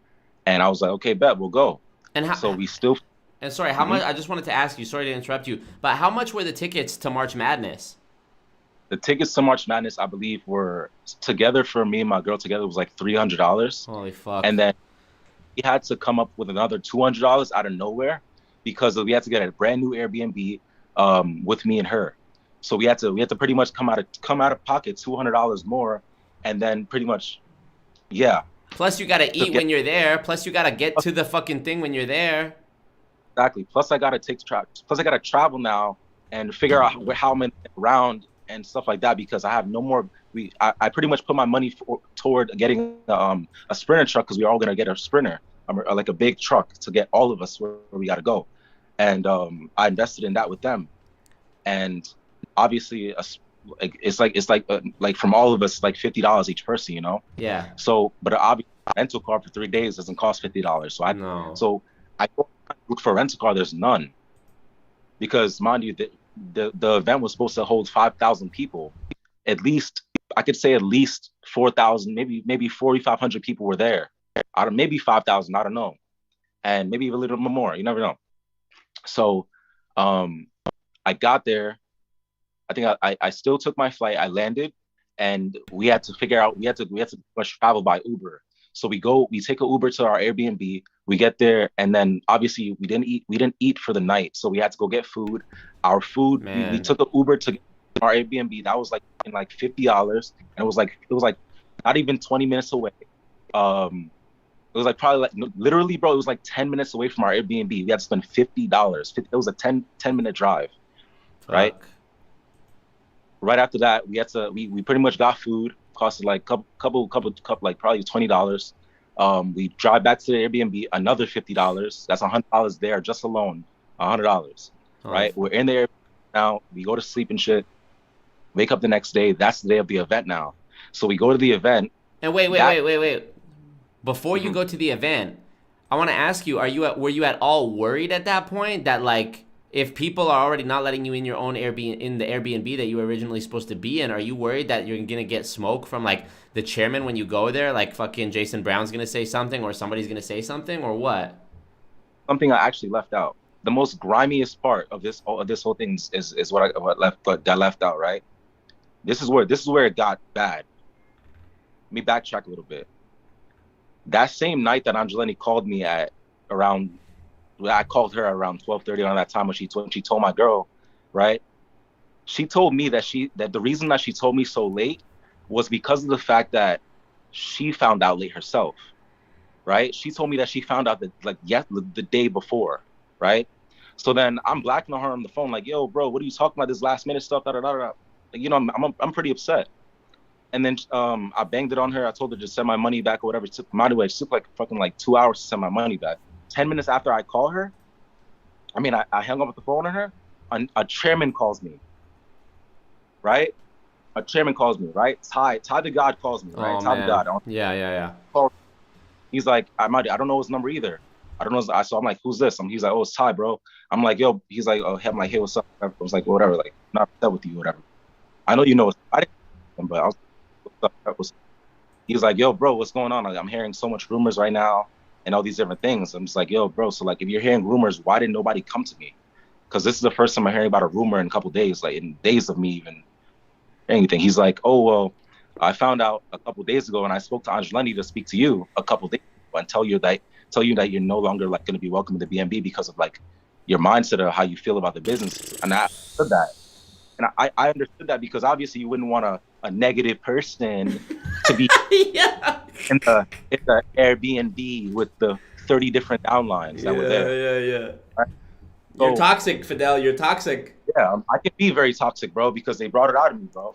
And I was like, okay, bet, we'll go. And so we still. And sorry, how much? I just wanted to ask you. Sorry to interrupt you, but how much were the tickets to March Madness? The tickets to March Madness, I believe, were together for me and my girl together was like $300. Holy fuck! And then we had to come up with another $200 out of nowhere because we had to get a brand new Airbnb with me and her. So we had to pretty much come out of pocket $200 more, and then pretty much, yeah. Plus you gotta eat when you're there. Plus you gotta get to the fucking thing when you're there. Exactly. Plus I gotta travel now and figure out how I'm around and stuff like that because I have no more. I pretty much put my money toward getting a Sprinter truck because we are all gonna get a Sprinter, like a big truck to get all of us where we gotta go, and I invested in that with them, and obviously it's like from all of us like $50 each person, you know. Yeah. So, but obviously rental car for 3 days doesn't cost $50. So I go look for a rental car. There's none because, mind you, the event was supposed to hold 5,000 people. At least I could say at least 4,000, maybe 4,500 people were there. Maybe 5,000, I don't know, and maybe a little bit more. You never know. So, I got there. I think I still took my flight. I landed, and we had to figure out we had to travel by Uber. So we take an Uber to our Airbnb. We get there, and then obviously we didn't eat for the night, so we had to go get food. Our food, we took an Uber to our Airbnb. That was like $50, and it was like not even 20 minutes away. It was like probably like literally, bro. It was like 10 minutes away from our Airbnb. We had to spend $50. It was a 10-minute drive, right? Right after that, we pretty much got food. Costed like couple like probably $20. We drive back to the Airbnb, another $50. That's $100 there just alone, $100. Right? We're in there now. We go to sleep and shit. Wake up the next day. That's the day of the event now. So we go to the event. And wait. Before you go to the event, I want to ask you: were you at all worried at that point that like if people are already not letting you in your own Airbnb in the Airbnb that you were originally supposed to be in? Are you worried that you're gonna get smoke from like the chairman when you go there? Like fucking Jason Brown's gonna say something or somebody's gonna say something or what? Something I actually left out. The most grimiest part of this whole thing is what got left out. Right. This is where it got bad. Let me backtrack a little bit. That same night that Angelini called me at around, I called her around 12:30 on that time when she told my girl, right? She told me that the reason that she told me so late was because of the fact that she found out late herself, right? She told me that she found out that the day before, right? So then I'm blacking her on the phone like, yo, bro, what are you talking about? This last minute stuff, da da da da. Like, you know, I'm pretty upset. And then I banged it on her. I told her to send my money back or whatever. It took, by the way, it took like fucking like 2 hours to send my money back. 10 minutes after I call her, I hung up the phone on her. A chairman calls me, right? A chairman calls me, right? Ty the God calls me, right? Oh, Ty man. the God. Yeah. He's like, I don't know his number either. I don't know. So I'm like, who's this? He's like, oh, it's Ty, bro. I'm like, yo. He's like, oh, I'm like, hey, what's up? I was like, whatever. Like, I'm not upset with you, whatever. I know you know. I didn't know him, but I was. He was like, yo, bro, what's going on? Like, I'm hearing so much rumors right now and all these different things. I'm just like, yo, bro, so like if you're hearing rumors, why didn't nobody come to me? Because this is the first time I'm hearing about a rumor in a couple of days, like in days of me even anything. He's like, oh, well, I found out a couple of days ago and I spoke to Angelini to speak to you a couple of days ago and tell you that you're no longer like going to be welcome to the BNB because of like your mindset or how you feel about the business. And I understood that. And I understood that because obviously you wouldn't want a negative person to be Yeah. in the Airbnb with the 30 different downlines that were there. Yeah. Right? You're So, toxic, Fidel. You're toxic. yeah, I can be very toxic, bro, because they brought it out of me, bro.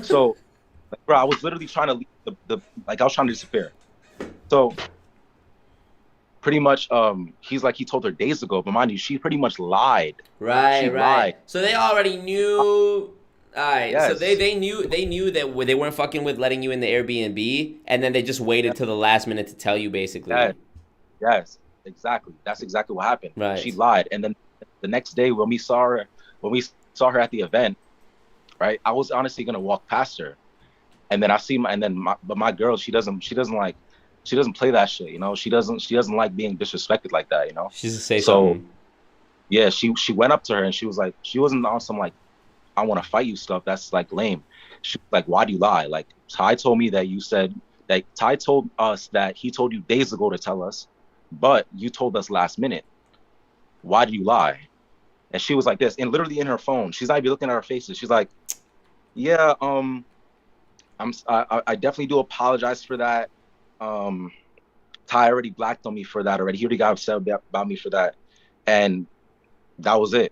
So, like, bro, I was literally trying to leave I was trying to disappear. So, pretty much, he told her days ago, but mind you, she pretty much lied. Right. Lied. So they already knew. All right. Yes. So they knew that they weren't fucking with letting you in the Airbnb, and then they just waited till the last minute to tell you, basically. Yes, exactly. That's exactly what happened. Right. She lied, and then the next day when we saw her at the event, right? I was honestly gonna walk past her, and then my girl, she doesn't play that shit, you know. She doesn't like being disrespected like that, you know. She's to say something. Yeah, she went up to her and she was like, she wasn't on some like, I want to fight you stuff. That's like lame. She was like, why do you lie? Like Ty told me that you said that Ty told us that he told you days ago to tell us, but you told us last minute. Why do you lie? And she was like this, and literally in her phone, she's not even looking at our faces. She's like, yeah, I definitely do apologize for that. Ty already blacked on me for that already. He already got upset about me for that, and that was it.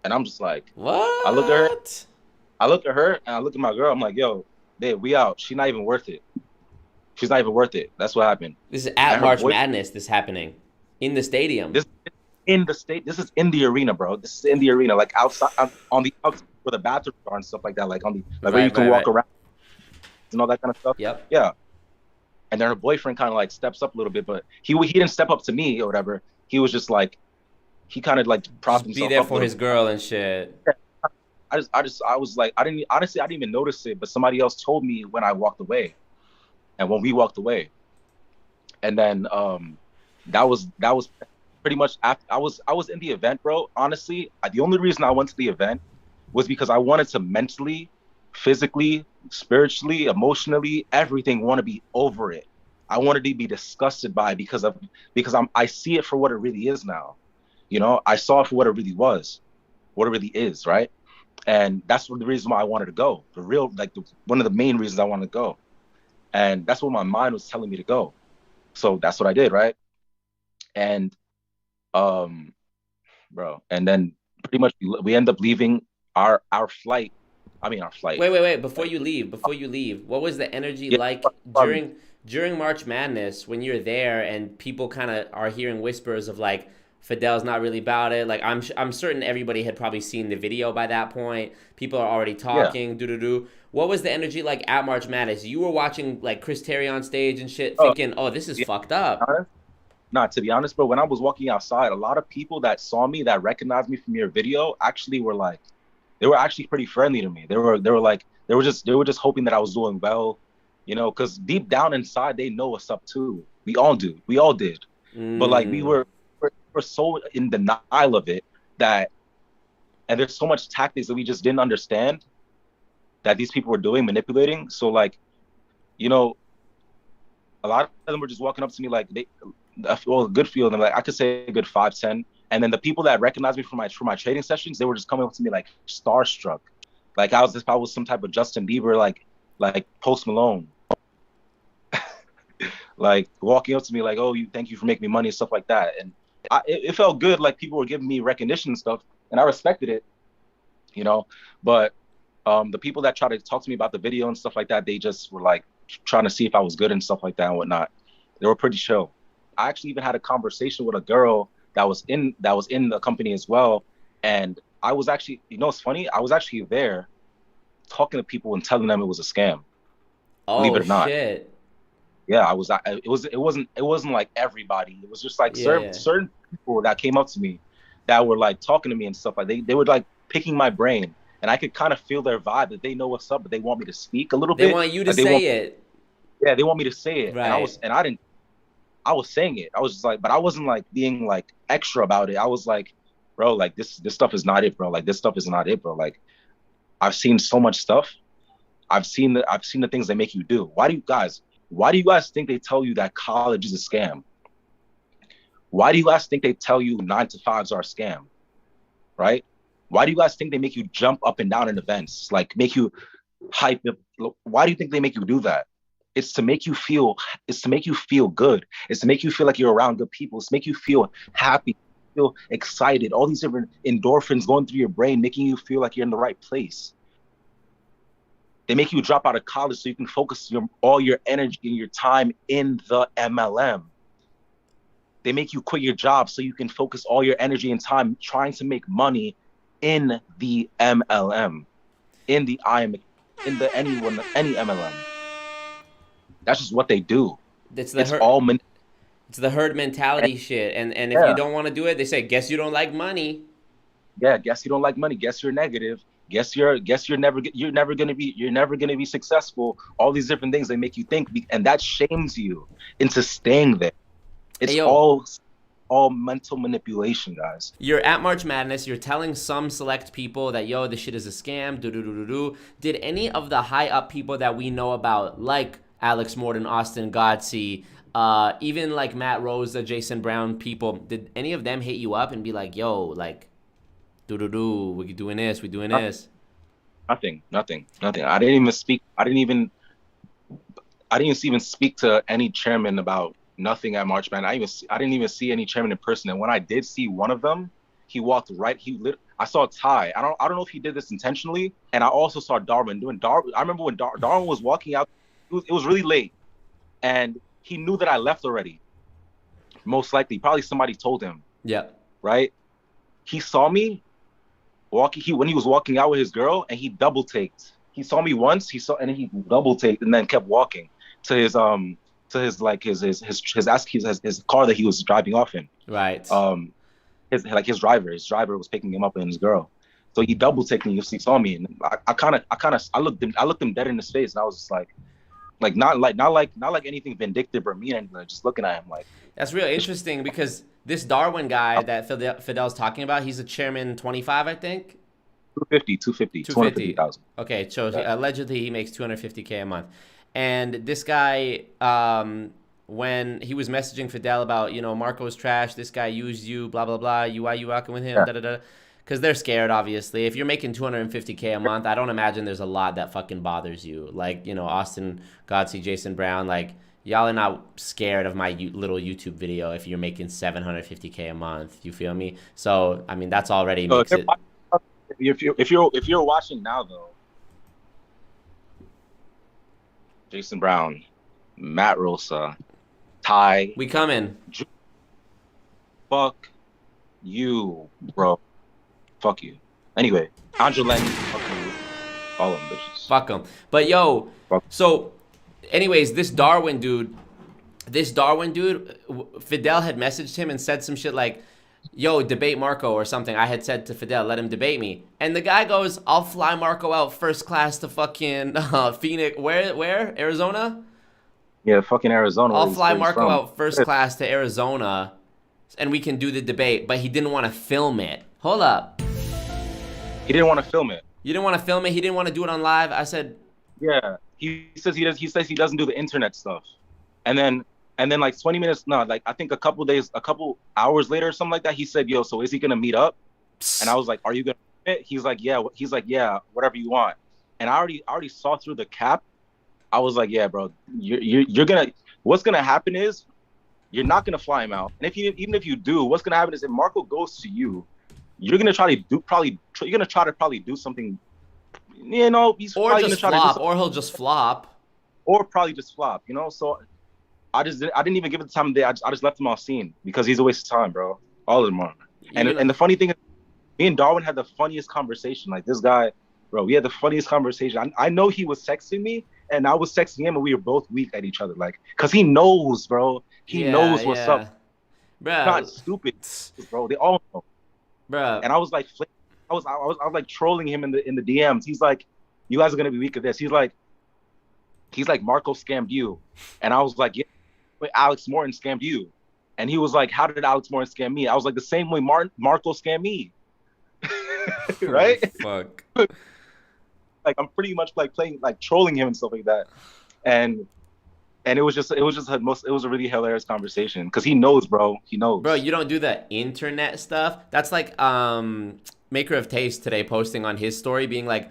And I'm just like, what? I look at her, and I look at my girl. I'm like, yo, babe, we out. She's not even worth it. She's not even worth it. That's what happened. This is at March Madness. This happening in the stadium. This is in the arena, bro. This is in the arena, like outside on the outside where the bathrooms are and stuff like that, like on the where you can walk around and all that kind of stuff. Yep. Yeah. And then her boyfriend kind of like steps up a little bit, but he didn't step up to me or whatever. He was just like, he kind of like propped himself up. Be there for his girl and shit. Yeah. I was like, I didn't even notice it, but somebody else told me when I walked away, and when we walked away, and then that was pretty much after I was in the event, bro. Honestly, the only reason I went to the event was because I wanted to mentally, physically, spiritually, emotionally, everything, want to be over it. I wanted to be disgusted by it because I see it for what it really is now. You know, I saw it for what it really was, what it really is, right? And that's the reason why I wanted to go. One of the main reasons I wanted to go. And that's what my mind was telling me to go. So that's what I did, right? And bro, and then pretty much we end up leaving our flight. Wait. Before you leave, what was the energy like during March Madness when you're there and people kind of are hearing whispers of like Fidel's not really about it. Like I'm certain everybody had probably seen the video by that point. People are already Yeah. talking. Do. What was the energy like at March Madness? You were watching like Chris Terry on stage and shit, Oh, thinking, "Oh, this is yeah. fucked up." Not to be honest, bro. When I was walking outside, a lot of people that saw me, that recognized me from your video, actually were like, they were actually pretty friendly to me. They were like, they were just hoping that I was doing well, because deep down inside they know what's up too. We all do. We all did. But like Mm. we're so in denial of it that, and there's so much tactics that we just didn't understand that these people were doing, manipulating. So like, you know, a lot of them were just walking up to me like well, a good few of them, like I could say a good 5, 10. And then the people that recognized me from my trading sessions, they were just coming up to me like starstruck, like if I was some type of Justin Bieber, like Post Malone, like walking up to me like, oh, thank you for making me money and stuff like that. And it felt good, like people were giving me recognition and stuff, and I respected it, you know. But the people that try to talk to me about the video and stuff like that, they just were like trying to see if I was good and stuff like that and whatnot. They were pretty chill. I actually even had a conversation with a girl that was in the company as well, and I was actually, it's funny, I was actually there talking to people and telling them it was a scam. Believe Oh it or not. shit. Yeah, I was. It wasn't like everybody. It was just like Yeah, certain yeah. certain people that came up to me, that were like talking to me and stuff, like they were like picking my brain, and I could kind of feel their vibe, that they know what's up, but they want me to speak a little They bit. want you to Like they want, say it. yeah, they want me to say it, and Right. I didn't. I was saying it. I was just like, but I wasn't like being like extra about it. I was like, bro, like this stuff is not it, bro. Like this stuff is not it, bro. Like I've seen so much stuff. I've seen the things they make you do. Why do you guys think they tell you that college is a scam? Why do you guys think they tell you 9 to 5s are a scam? Right? Why do you guys think they make you jump up and down in events? Like make you hype up? Why do you think they make you do that? It's to make you feel it's to make you feel good. It's to make you feel like you're around good people. It's to make you feel happy, feel excited. All these different endorphins going through your brain, making you feel like you're in the right place. They make you drop out of college so you can focus all your energy and your time in the MLM. They make you quit your job so you can focus all your energy and time trying to make money in the MLM, in the IM, in the any MLM. That's just what they do. It's the It's herd. all It's the herd and mentality shit. And if you yeah, don't want to do it, they say, "Guess you don't like money." yeah. Guess you don't like money. Guess you're negative. Guess you're never gonna be successful. All these different things they make you think, and that shames you into staying there. Hey It's yo, all mental manipulation, guys. you're at March Madness. You're telling some select people that yo, this shit is a scam. Do do do do do. Did any of the high up people that we know about, like Alex Morton, Austin Godsey, even like Matt Rose, the Jason Brown people, did any of them hit you up and be like, yo, like, do do do, we doing this, we doing this? Nothing, nothing, nothing. I didn't even speak. I didn't even speak to any chairman about nothing at March Man. I didn't even see any chairman in person. And when I did see one of them, he walked right. I saw Ty. I don't know if he did this intentionally. And I also saw Darwin doing Darwin. I remember when Darwin was walking out. It was really late, and he knew that I left already. Most likely, probably somebody told him. Yeah. Right? He saw me walking. When he was walking out with his girl, and he double taked. He saw me once. And he double taked, and then kept walking to his like his car that he was driving off in. Right. His driver was picking him up and his girl. So he double taked me. He saw me, and I looked him dead in his face, and I was just like not like anything vindictive or mean, anything. Just looking at him like, That's real interesting because this Darwin guy that Fidel's talking about, he's a chairman 25, I think. 250, 250. 250,000. Okay, so Yeah. allegedly he makes 250K a month. And this guy, when he was messaging Fidel about, Marco's trash, this guy used you, blah, blah, blah, why you rocking with him, Yeah. da, da, da. Because they're scared, obviously. If you're making 250K a month, I don't imagine there's a lot that fucking bothers you. Like, Austin Godsey, Jason Brown, like, y'all are not scared of my little YouTube video if you're making 750K a month. You feel me? So, I mean, that's already So makes it. if you're watching now though, Jason Brown, Matt Rosa, Ty, We coming. Buck, You, bro. Fuck you. Anyway, Angela Lenny, fuck you. All them bitches. Fuck them. But yo, Fuck. so anyways, this Darwin dude, Fidel had messaged him and said some shit like, yo, debate Marco or something. I had said to Fidel, let him debate me. And the guy goes, I'll fly Marco out first class to fucking Phoenix. Where? Arizona? Yeah, fucking Arizona. I'll fly Marco out first class to Arizona and we can do the debate. But he didn't want to film it. Hold up. He didn't want to film it. You didn't want to film it? He didn't want to do it on live? I said... Yeah. He says he doesn't do the internet stuff. And then like 20 minutes, no, like I think a couple hours later or something like that, he said, yo, so is he gonna meet up? And I was like, are you gonna meet? He's like, yeah, whatever you want. And I already saw through the cap. I was like, yeah, bro, you're gonna, what's gonna happen is you're not gonna fly him out. And even if you do, what's gonna happen is if Marco goes to you, you're gonna try to probably do something, you know, he's or probably just gonna try flop, to do or he'll just flop, or probably just flop, you know. So I didn't even give it the time of day. I just left him off scene because he's a waste of time, bro. All of them are. And the funny thing is, me and Darwin had the funniest conversation. Like this guy, bro, we had the funniest conversation. I know he was texting me and I was texting him and we were both weak at each other. Like, cause he knows, bro. He knows what's up. Bro. Not stupid, bro. They all know. Bro. And I was like, I was like trolling him in the DMs. He's like, you guys are gonna be weak at this. He's like, Marco scammed you. And I was like, yeah, but Alex Morton scammed you. And he was like, how did Alex Morton scam me? I was like, the same way Marco scammed me. Right? Oh, fuck. Like I'm pretty much like playing, like trolling him and stuff like that. And it was a really hilarious conversation because he knows, bro. He knows. Bro, you don't do the internet stuff. That's like Maker of Taste today posting on his story being like,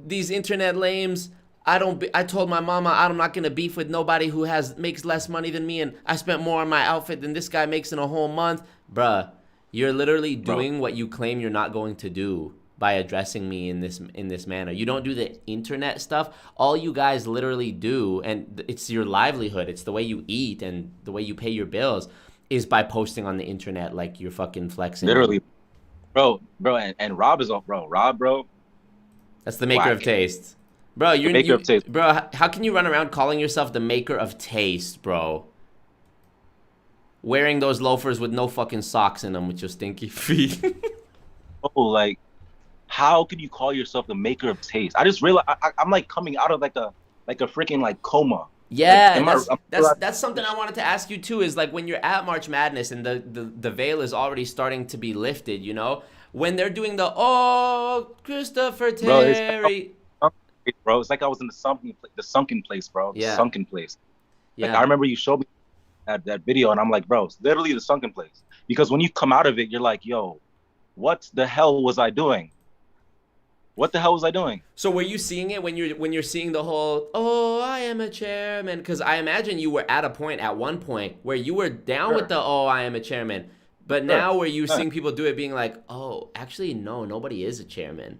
these internet lames, I told my mama I'm not gonna beef with nobody who makes less money than me, and I spent more on my outfit than this guy makes in a whole month. Bruh, you're literally doing what you claim you're not going to do by addressing me in this manner. You don't do the internet stuff. All you guys literally do, and it's your livelihood, it's the way you eat and the way you pay your bills, is by posting on the internet like you're fucking flexing. Literally, bro, and Rob is off, bro. Rob, bro. That's the Maker of Taste. Bro, bro, how can you run around calling yourself the Maker of Taste, bro? Wearing those loafers with no fucking socks in them with your stinky feet. Oh, like, how can you call yourself the Maker of Taste? I just realized I'm like coming out of like a freaking like coma. Yeah, like, that's something I wanted to ask you too. Is like when you're at March Madness and the veil is already starting to be lifted, you know, when they're doing the Christopher Terry. Bro, it's like I was in the sunken place, bro. Yeah. The sunken place. Like, Yeah. I remember you showed me that video, and I'm like, bro, it's literally the sunken place. Because when you come out of it, you're like, yo, what the hell was I doing? What the hell was I doing? So were you seeing it when you're seeing the whole I am a chairman? Because I imagine you were at one point where you were down with the I am a chairman, but now where you seeing people do it, being like, actually no, nobody is a chairman.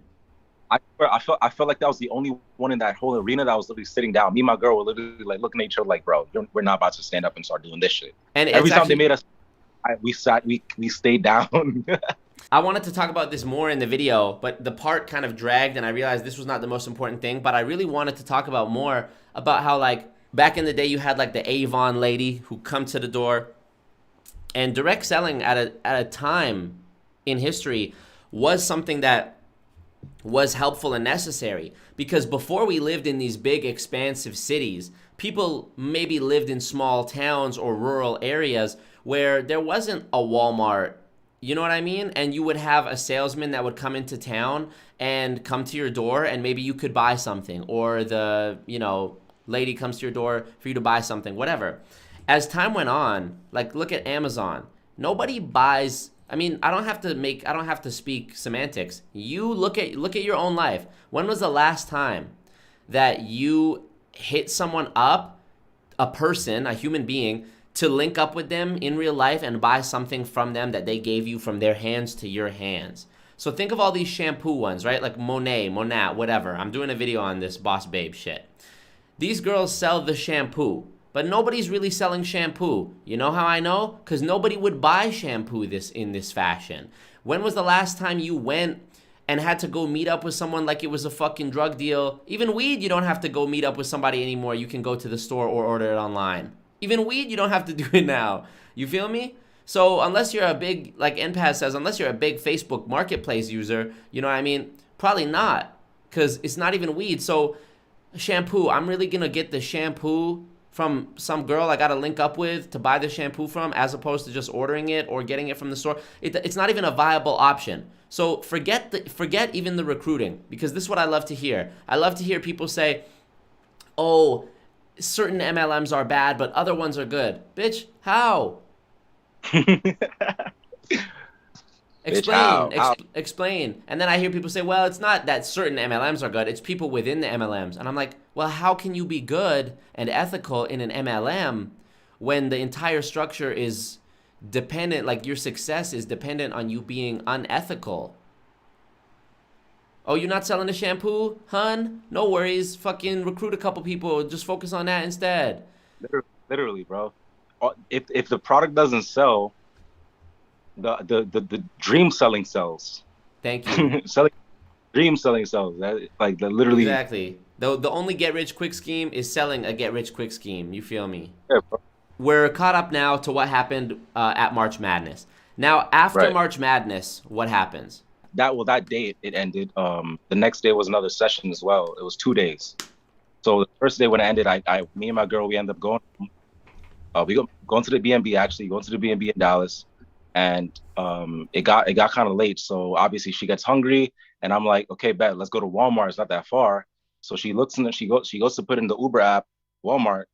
I felt like that was the only one in that whole arena that was literally sitting down. Me and my girl were literally like looking at each other like, bro, we're not about to stand up and start doing this shit. And every time they made us, we stayed down. I wanted to talk about this more in the video, but the part kind of dragged and I realized this was not the most important thing, but I really wanted to talk about more about how like back in the day you had like the Avon lady who come to the door, and direct selling at a time in history was something that was helpful and necessary, because before we lived in these big expansive cities, people maybe lived in small towns or rural areas where there wasn't a Walmart, you know what I mean? And you would have a salesman that would come into town and come to your door and maybe you could buy something, or the, lady comes to your door for you to buy something, whatever. As time went on, like look at Amazon. Nobody buys. I mean, I don't have to speak semantics. You look at your own life. When was the last time that you hit someone up, a person, a human being, to link up with them in real life and buy something from them that they gave you from their hands to your hands? So think of all these shampoo ones, right? Like Monat, whatever. I'm doing a video on this Boss Babe shit. These girls sell the shampoo. But nobody's really selling shampoo. You know how I know? Because nobody would buy shampoo in this fashion. When was the last time you went and had to go meet up with someone like it was a fucking drug deal? Even weed, you don't have to go meet up with somebody anymore. You can go to the store or order it online. Even weed, you don't have to do it now. You feel me? So unless you're a big, like NPAS says, unless you're a big Facebook marketplace user, you know what I mean? Probably not, because it's not even weed. So shampoo, I'm really going to get the shampoo from some girl I got to link up with to buy the shampoo from, as opposed to just ordering it or getting it from the store. It's not even a viable option. So forget even the recruiting, because this is what I love to hear. I love to hear people say, oh, certain MLMs are bad, but other ones are good. Bitch, how? Explain. Explain. And then I hear people say, well, it's not that certain MLMs are good, it's people within the MLMs. And I'm like, well, how can you be good and ethical in an MLM when the entire structure is dependent, like your success is dependent on you being unethical? Oh, you're not selling the shampoo, hun? No worries. Fucking recruit a couple people. Just focus on that instead. Literally, bro. If the product doesn't sell, the dream selling sells. Thank you. Dream selling sells. Like literally. Exactly. The only get rich quick scheme is selling a get rich quick scheme. You feel me? Yeah, bro. We're caught up now to what happened at March Madness. Now, after March Madness, what happens? That day it ended. The next day was another session as well. It was 2 days. So the first day when it ended, me and my girl, we ended up going. Going to the B&B, actually going to the B&B in Dallas, and it got kind of late. So obviously she gets hungry, and I'm like, okay, bet, let's go to Walmart. It's not that far. So she looks and she goes to put in the Uber app, Walmart,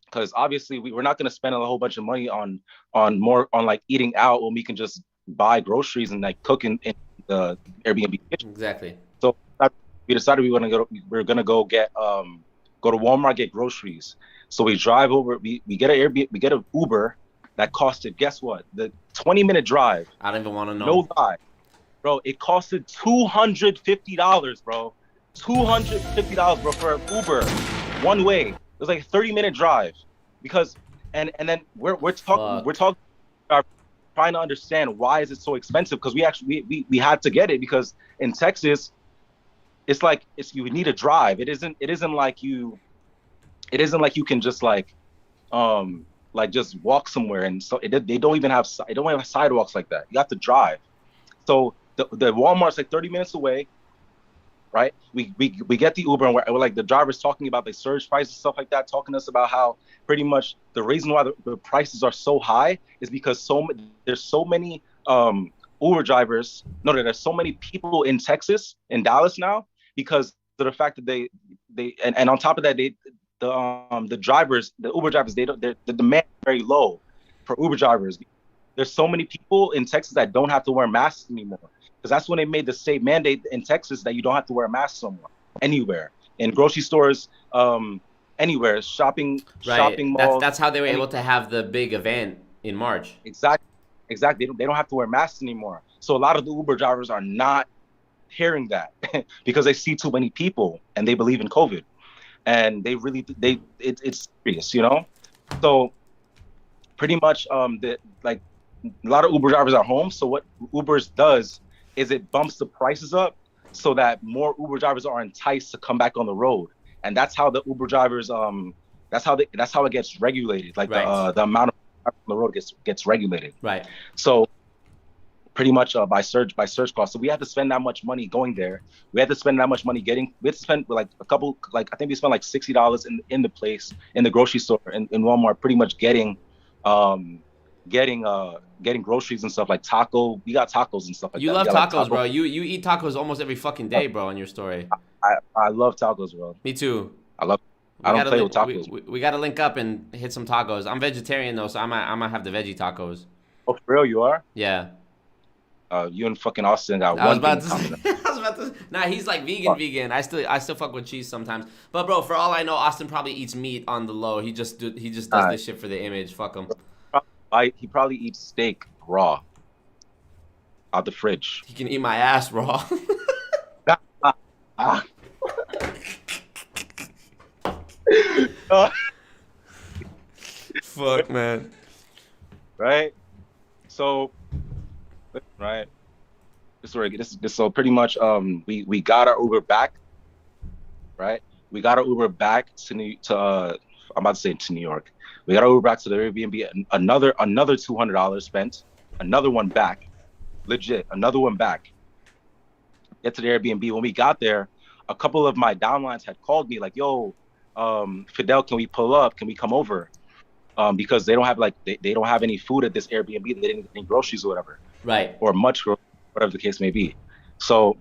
because obviously we're not going to spend a whole bunch of money on like eating out when we can just buy groceries and like cook in the Airbnb kitchen. Exactly. So we decided we're gonna go to Walmart, get groceries. So we drive over, we get an Airbnb, we get an Uber that costed, guess what? The 20-minute drive. I don't even want to know. No lie. Bro, it costed $250, bro. $250, bro, for an Uber, one way. It was like a 30-minute drive. Because, and then we're talking, trying to understand why is it so expensive, because we had to get it because in Texas, it's like you need a drive. It isn't like you can just like just walk somewhere, and so they don't have sidewalks like that. You have to drive. So the Walmart's like 30 minutes away, right? We get the Uber, and we're like, the driver's talking about the surge prices, stuff like that, talking to us about how pretty much the reason why the prices are so high is because there's so many Uber drivers. No, there's so many people in Texas, in Dallas now, because of the fact that they and on top of that, the Uber drivers, the demand is very low for Uber drivers. There's so many people in Texas that don't have to wear masks anymore, because that's when they made the state mandate in Texas that you don't have to wear masks anywhere, in grocery stores, anywhere, shopping malls. That's how they were able to have the big event in March. Exactly. They don't have to wear masks anymore. So a lot of the Uber drivers are not hearing that because they see too many people and they believe in COVID, and it's serious, you know. So pretty much, a lot of Uber drivers are home. So what Uber's does is it bumps the prices up so that more Uber drivers are enticed to come back on the road, and that's how the Uber drivers that's how it gets regulated. Like the amount of on the road gets regulated. Right. So pretty much by search cost. So we had to spend that much money going there. We had to spend that much money we had to spend like I think we spent like $60 in the place, in the grocery store in Walmart, pretty much getting groceries and stuff, like we got tacos and stuff like that. You love tacos, bro. You eat tacos almost every fucking day, bro, on your story. I love tacos, bro. Me too. I don't play with tacos. We gotta link up and hit some tacos. I'm vegetarian though, so I might have the veggie tacos. Oh, for real, you are? Yeah. You and fucking Austin got one thing in common. Nah, he's like vegan. I still fuck with cheese sometimes. But bro, for all I know, Austin probably eats meat on the low. He just does this shit for the image. Fuck him. He probably eats steak raw out the fridge. He can eat my ass raw. Fuck, man. Right? So, right. So pretty much we got our Uber back, right? We got our Uber back I'm about to say to New York. We got our Uber back to the Airbnb. Another $200 spent. Another one back. Legit. Another one back. Get to the Airbnb. When we got there, a couple of my downlines had called me like, "Yo, Fidel, can we pull up? Can we come over?" Because they don't have they don't have any food at this Airbnb. They didn't get any groceries or whatever, Right. or much, whatever the case may be. So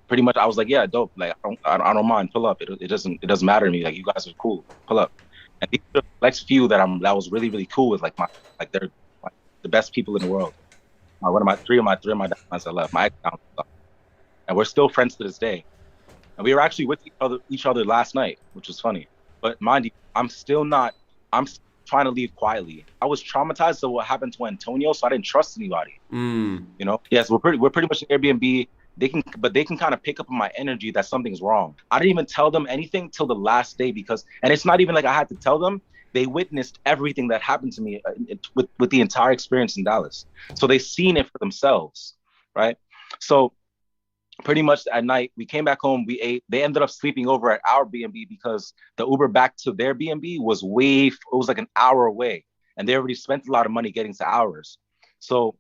pretty much, I was like, "Yeah, dope. Like, I don't mind. Pull up. It doesn't matter to me. Like, you guys are cool. Pull up." And these are the next few that that was really really cool with. They're like the best people in the world. Three of my downlines that left. My ex, and we're still friends to this day. And we were actually with each other last night, which was funny. But mind you, I'm trying to leave quietly. I was traumatized of what happened to Antonio, so I didn't trust anybody. You know? Yes, we're pretty much an Airbnb. They can kind of pick up on my energy that something's wrong. I didn't even tell them anything till the last day and it's not even like I had to tell them. They witnessed everything that happened to me with the entire experience in Dallas. So they seen it for themselves, right? So pretty much at night, we came back home, we ate. They ended up sleeping over at our B&B because the Uber back to their B&B was it was like an hour away. And they already spent a lot of money getting to ours. So,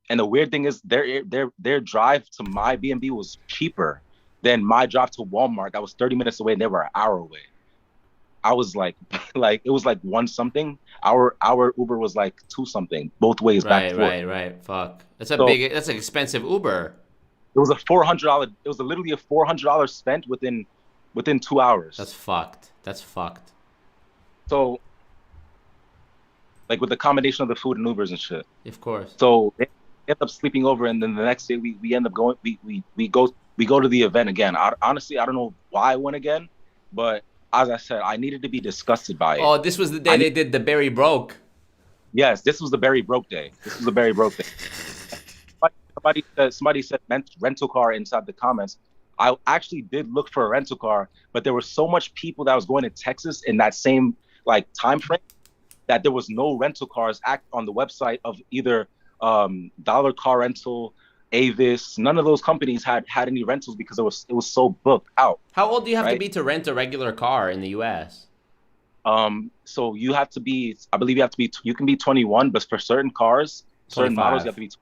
and the weird thing is their drive to my B&B was cheaper than my drive to Walmart. That was 30 minutes away and they were an hour away. I was like, it was like one something. Our Uber was like two something, both ways back and forth. Right. Fuck. That's an expensive Uber. It was $400. It was literally a $400 spent within 2 hours. That's fucked. So, like with the combination of the food and Ubers and shit. Of course. So they end up sleeping over, and then the next day we end up going. We go to the event again. Honestly, I don't know why I went again, but as I said, I needed to be disgusted by it. Oh, this was the day they did the Berry Broke. Yes, this was the Berry Broke day. Somebody said rental car inside the comments. I actually did look for a rental car, but there was so much people that was going to Texas in that same like time frame that there was no rental cars on the website of either Dollar Car Rental, Avis. None of those companies had any rentals because it was so booked out. How old do you have to be to rent a regular car in the U.S.? So you have to be, I believe you can be 21, but for certain cars, 25. Certain models, you have to be 20.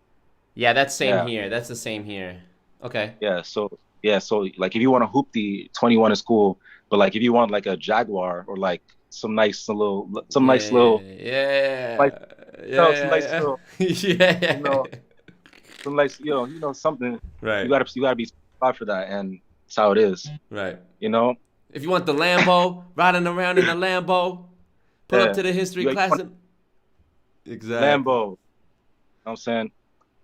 Yeah, that's same here. That's the same here. Okay. So like if you want a hoopty, 21 is cool, but like if you want like a Jaguar or like some nice little some nice little something, right, you gotta be smart for that, and that's how it is, right? You know, if you want the Lambo, riding around in a Lambo, pull up to the history class. Exactly. Lambo. You know what I'm saying?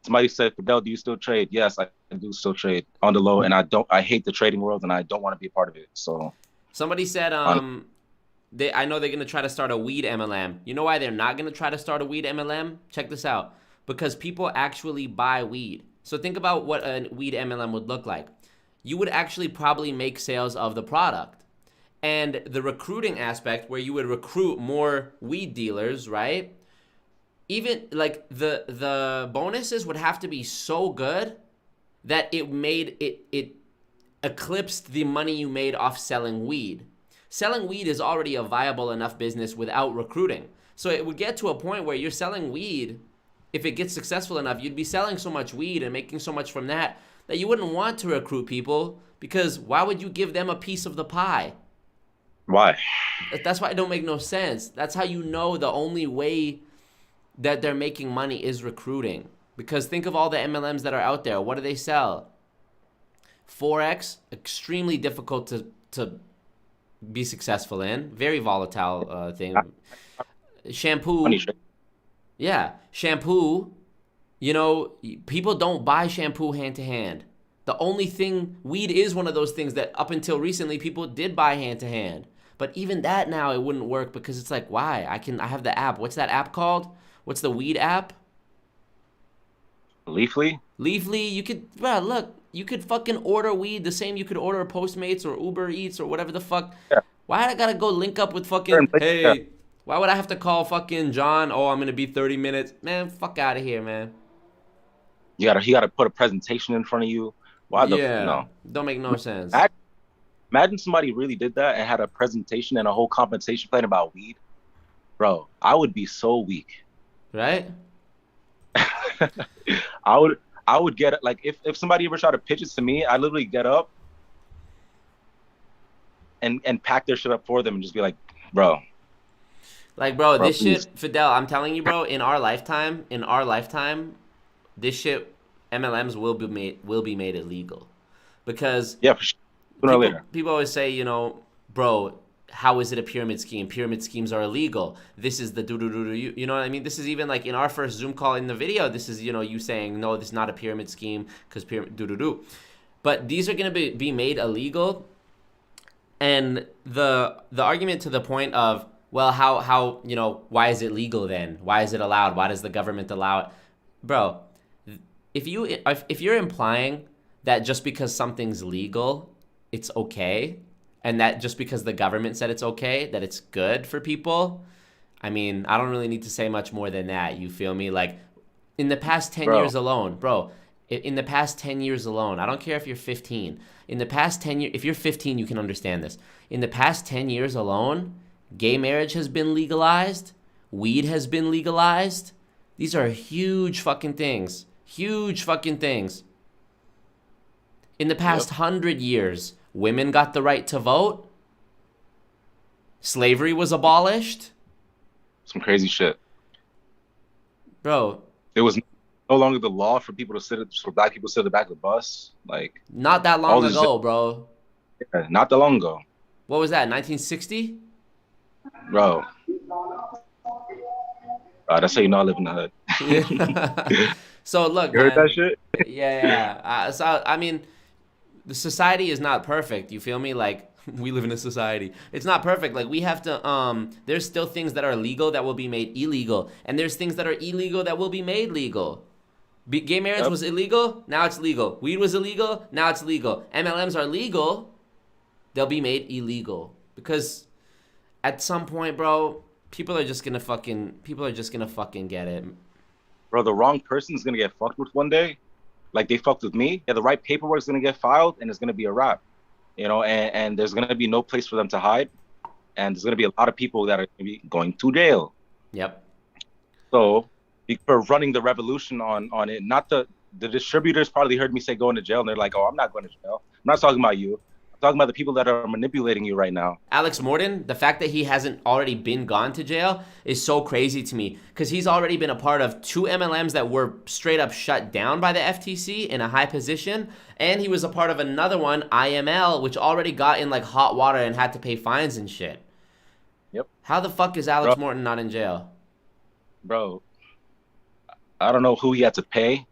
Somebody said, Fidel, do you still trade? Yes, I do still trade on the low, and I hate the trading world, and I don't want to be a part of it. So somebody said I know they're gonna try to start a weed MLM. You know why they're not gonna try to start a weed MLM? Check this out. Because people actually buy weed. So think about what a weed MLM would look like. You would actually probably make sales of the product. And the recruiting aspect where you would recruit more weed dealers, right? Even like the bonuses would have to be so good that it eclipsed the money you made off selling weed. Selling weed is already a viable enough business without recruiting. So it would get to a point where you're selling weed. If it gets successful enough, you'd be selling so much weed and making so much from that you wouldn't want to recruit people, because why would you give them a piece of the pie? Why? That's why it don't make no sense. That's how you know the only way that they're making money is recruiting. Because think of all the MLMs that are out there. What do they sell? Forex, extremely difficult to be successful in. Very volatile thing. Shampoo. Yeah, shampoo. You know, people don't buy shampoo hand to hand. The only thing, weed is one of those things that up until recently people did buy hand to hand. But even that now it wouldn't work, because it's like, why? I have the app. What's that app called? What's the weed app? Leafly? Leafly, you could fucking order weed the same you could order Postmates or Uber Eats or whatever the fuck. Yeah. Why I gotta go link up with fucking, hey, Why would I have to call fucking John? Oh, I'm gonna be 30 minutes. Man, fuck out of here, man. He gotta put a presentation in front of you. Why the Yeah, no? don't make no sense. Imagine somebody really did that and had a presentation and a whole compensation plan about weed. Bro, I would be so weak. Right? I would get it. Like if somebody ever tried to pitch it to me, I literally get up and pack their shit up for them and just be like, bro. Like, bro, this please. shit, Fidel, I'm telling you, bro, in our lifetime, this shit, MLMs will be made illegal. Because Yeah, for sure. People always say, you know, bro, how is it a pyramid scheme? Pyramid schemes are illegal. This is the do-do-do-do. You know what I mean? This is even like in our first Zoom call in the video, this is, you know, you saying, no, this is not a pyramid scheme because pyramid do-do-do. But these are going to be made illegal. And the argument to the point of, well, how you know, why is it legal then? Why is it allowed? Why does the government allow it? Bro, if you're implying that just because something's legal, it's okay, and that just because the government said it's okay, that it's good for people, I mean, I don't really need to say much more than that. You feel me? Like, in the past 10 years alone, bro, in the past 10 years alone, I don't care if you're 15. In the past 10 years, if you're 15, you can understand this. In the past 10 years alone, gay marriage has been legalized. Weed has been legalized. These are huge fucking things. Huge fucking things. In the past 100 years, women got the right to vote. Slavery was abolished. Some crazy shit. Bro. It was no longer the law for black people to sit at the back of the bus. Like, not that long ago, bro. Yeah, not that long ago. What was that, 1960? Bro. That's how you know I live in the hood. Yeah. So look, you heard that shit? Yeah. So I mean, the society is not perfect. You feel me? Like, we live in a society. It's not perfect. Like, we have to. There's still things that are legal that will be made illegal, and there's things that are illegal that will be made legal. Gay marriage was illegal. Now it's legal. Weed was illegal. Now it's legal. MLMs are legal. They'll be made illegal because at some point, bro, people are just gonna fucking get it. Bro, the wrong person's gonna get fucked with one day, like they fucked with me. Yeah, the right paperwork's gonna get filed, and it's gonna be a wrap, you know. And there's gonna be no place for them to hide, and there's gonna be a lot of people that are gonna be going to jail. Yep. So for running the revolution on it, not the distributors probably heard me say going to jail, and they're like, oh, I'm not going to jail. I'm not talking about you. Talking about the people that are manipulating you right now. Alex Morton, the fact that he hasn't already been gone to jail is so crazy to me because he's already been a part of 2 MLMs that were straight up shut down by the FTC in a high position, and he was a part of another one, IML, which already got in like hot water and had to pay fines and shit. Yep. How the fuck is Alex Morton not in jail? Bro, I don't know who he had to pay,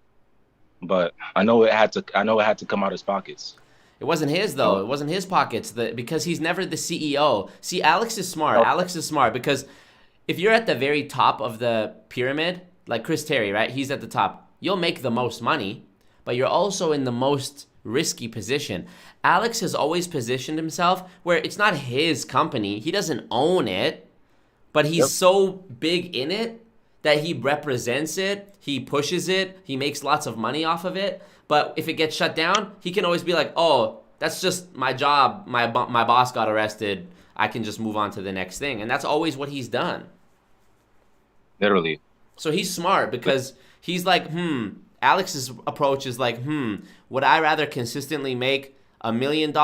but I know it had to come out of his pockets. It wasn't his, though. It wasn't his pockets because he's never the CEO. See, Alex is smart. Alex is smart because if you're at the very top of the pyramid, like Chris Terry, right? He's at the top. You'll make the most money, but you're also in the most risky position. Alex has always positioned himself where it's not his company. He doesn't own it, but he's so big in it that he represents it, he pushes it, he makes lots of money off of it. But if it gets shut down, he can always be like, oh, that's just my job. My boss got arrested. I can just move on to the next thing. And that's always what he's done. Literally. So he's smart because he's like, Alex's approach is like, would I rather consistently make $1 million,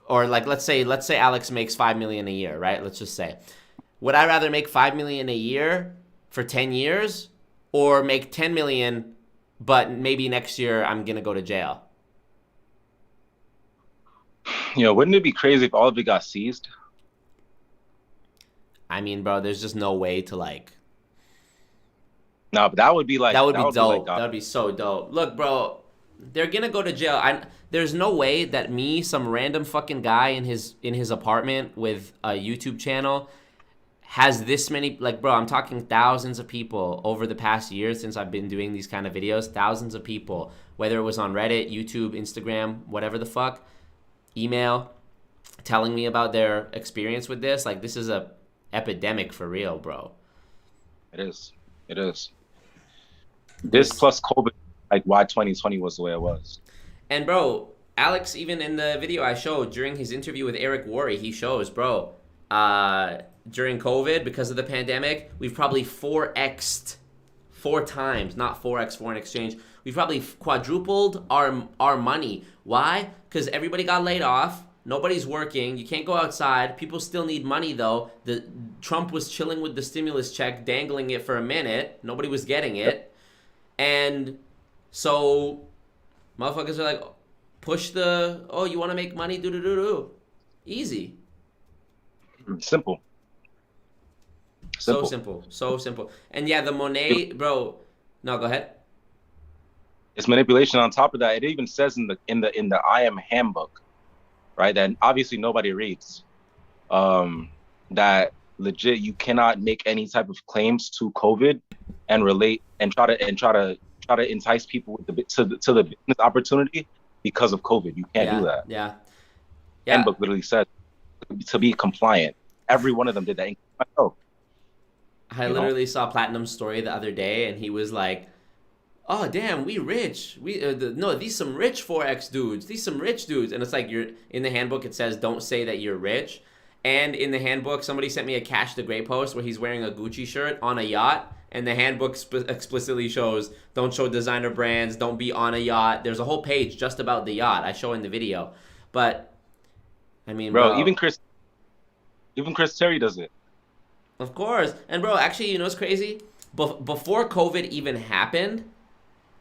or like, let's say Alex makes $5 million a year, right? Let's just say, would I rather make $5 million a year for 10 years or make $10 million, but maybe next year I'm going to go to jail? You know, wouldn't it be crazy if all of it got seized? I mean, bro, there's just no way to like. No, but that would be like. That would be dope. That would be so dope. Look, bro, they're going to go to jail. There's no way that me, some random fucking guy in his apartment with a YouTube channel, has this many, like, bro, I'm talking thousands of people over the past year since I've been doing these kind of videos, thousands of people, whether it was on Reddit, YouTube, Instagram, whatever the fuck, email, telling me about their experience with this. Like, this is a epidemic for real, bro. It is. It is. This There's plus COVID, like why 2020 was the way it was. And bro, Alex, even in the video I showed during his interview with Eric Worre, he shows, bro, during COVID, because of the pandemic, we've probably 4x'd 4 times, not 4x foreign exchange. We've probably quadrupled our money. Why? Because everybody got laid off. Nobody's working. You can't go outside. People still need money though. Trump was chilling with the stimulus check, dangling it for a minute. Nobody was getting it. And so motherfuckers are like, push the, oh, you want to make money? Do. Easy. Simple. So simple. So simple. And yeah, the Monet, bro. No, go ahead. It's manipulation. On top of that, it even says in the IM handbook, right, that obviously nobody reads, that legit you cannot make any type of claims to COVID and relate and try to entice people with to the business opportunity because of COVID. You can't do that. Yeah. Handbook literally said to be compliant. Every one of them did that. I literally saw Platinum's story the other day, and he was like, "Oh damn, we rich. These some rich Forex dudes. These some rich dudes." And it's like, you're in the handbook. It says don't say that you're rich. And in the handbook, somebody sent me a Cash the Gray post where he's wearing a Gucci shirt on a yacht. And the handbook explicitly shows don't show designer brands, don't be on a yacht. There's a whole page just about the yacht. I show in the video. But I mean, bro, even Chris Terry does it. Of course. And bro, actually, you know what's crazy? Before COVID even happened,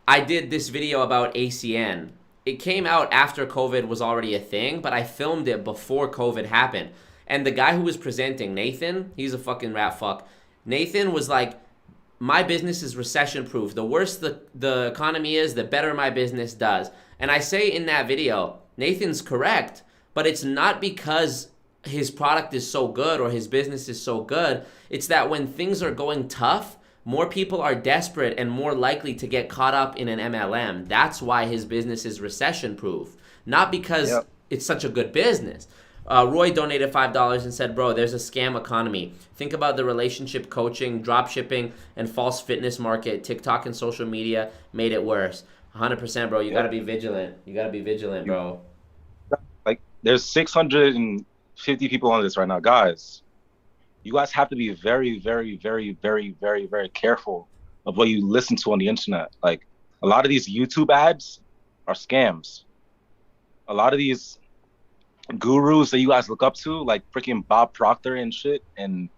I did this video about ACN. It came out after COVID was already a thing, but I filmed it before COVID happened. And the guy who was presenting, Nathan, he's a fucking rat fuck. Nathan was like, my business is recession proof. The worse the economy is, the better my business does. And I say in that video, Nathan's correct, but it's not because his product is so good or his business is so good. It's that when things are going tough, more people are desperate and more likely to get caught up in an MLM. That's why his business is recession proof, not because it's such a good business. Roy donated $5 and said, bro, there's a scam economy. Think about the relationship coaching, drop shipping, and false fitness market. TikTok and social media made it worse. 100%, bro. You got to be vigilant. You got to be vigilant, bro. Like, there's 650 people on this right now. Guys, you guys have to be very, very, very, very, very, very careful of what you listen to on the internet. Like, a lot of these YouTube ads are scams. A lot of these gurus that you guys look up to, like freaking Bob Proctor and shit, and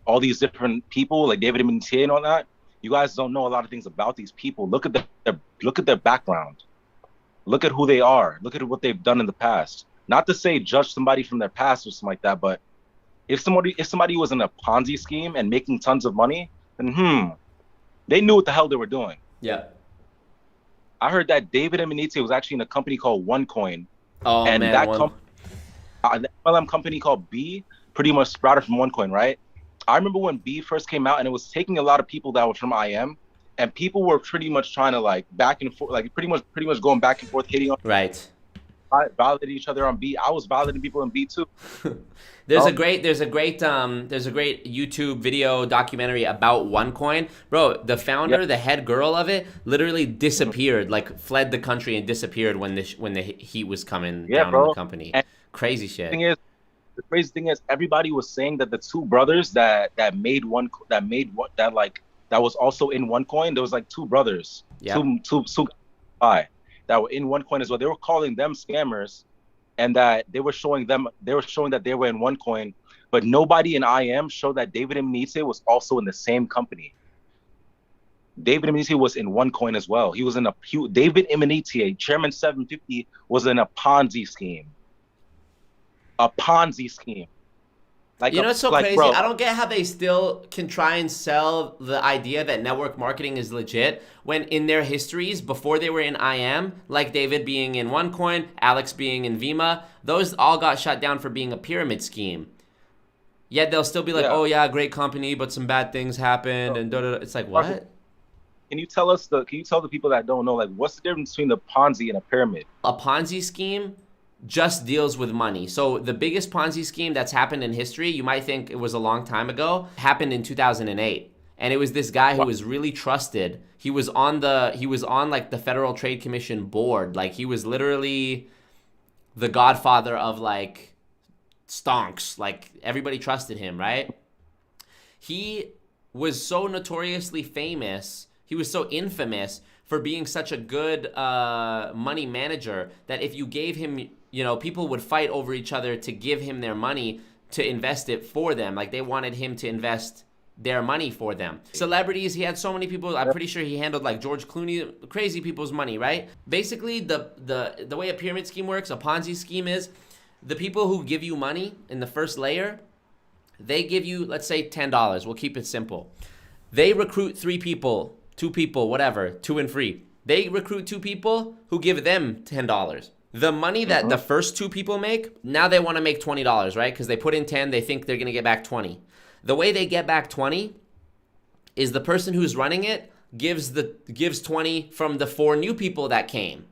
all these different people like David Immunity and all that, you guys don't know a lot of things about these people. Look at their background. Look at who they are. Look at what they've done in the past. Not to say judge somebody from their past or something like that, but if somebody was in a Ponzi scheme and making tons of money, then they knew what the hell they were doing. Yeah. I heard that David Immunity was actually in a company called OneCoin. Oh, and man, that the MLM company called B pretty much sprouted from OneCoin, right? I remember when B first came out, and it was taking a lot of people that were from IM, and people were pretty much trying to like back and forth, like pretty much going back and forth, hitting on validating each other on B. I was validating people on B too. There's a great YouTube video documentary about OneCoin, bro. The founder, the head girl of it, literally disappeared, like fled the country and disappeared when the heat was coming down on the company. And crazy shit. The crazy thing is, everybody was saying that the two brothers that was also in OneCoin. There was like two brothers, two guys that were in OneCoin as well. They were calling them scammers, and that they were showing that they were in OneCoin, but nobody in IM showed that David Immunity was also in the same company. David Immunity was in OneCoin as well. He was in David Immunity, Chairman 750, was in a Ponzi scheme. A Ponzi scheme. Like, you know, it's so crazy. Bro, I don't get how they still can try and sell the idea that network marketing is legit when in their histories, before they were in IM, like David being in OneCoin, Alex being in Vima, those all got shut down for being a pyramid scheme. Yet they'll still be like, oh yeah, great company, but some bad things happened, and da-da-da. It's like, what? Can you tell the people that don't know, like, what's the difference between the Ponzi and a pyramid? A Ponzi scheme, just deals with money. So the biggest Ponzi scheme that's happened in history, you might think it was a long time ago, happened in 2008. And it was this guy who was really trusted. He was on like the Federal Trade Commission board. Like he was literally the godfather of like stonks. Like everybody trusted him, right? He was so notoriously famous. He was so infamous for being such a good money manager that if you gave him, you know, people would fight over each other to give him their money to invest it for them. Like they wanted him to invest their money for them. Celebrities, he had so many people. I'm pretty sure he handled like George Clooney, crazy people's money, right? Basically, the way a pyramid scheme works, a Ponzi scheme is the people who give you money in the first layer, they give you, let's say $10. We'll keep it simple. They recruit 3 people, 2 people, whatever, 2 and free. They recruit 2 people who give them $10. The money that the first 2 people make, now they want to make $20, right? Because they put in 10, they think they're going to get back 20. The way they get back 20 is the person who's running it gives 20 from the 4 new people that came.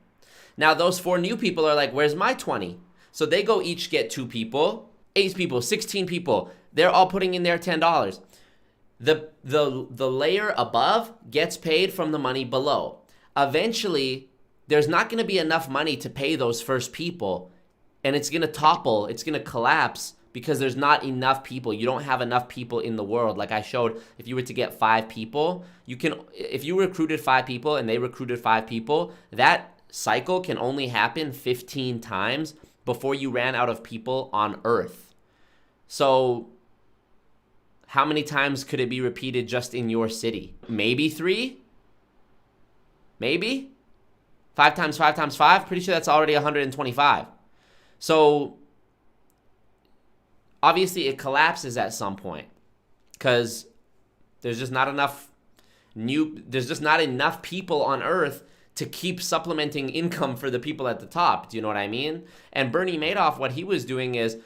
Now those 4 new people are like, where's my 20? So they go each get 2 people, 8 people, 16 people. They're all putting in their $10. The layer above gets paid from the money below. Eventually, there's not going to be enough money to pay those first people, and it's going to topple, it's going to collapse because there's not enough people. You don't have enough people in the world. Like I showed, if you were to get 5 people, if you recruited 5 people and they recruited 5 people, that cycle can only happen 15 times before you ran out of people on Earth. So how many times could it be repeated just in your city? Maybe 3? Maybe? 5 times 5 times 5? Pretty sure that's already 125. So obviously it collapses at some point because there's just not enough people on Earth to keep supplementing income for the people at the top. Do you know what I mean? And Bernie Madoff, what he was doing is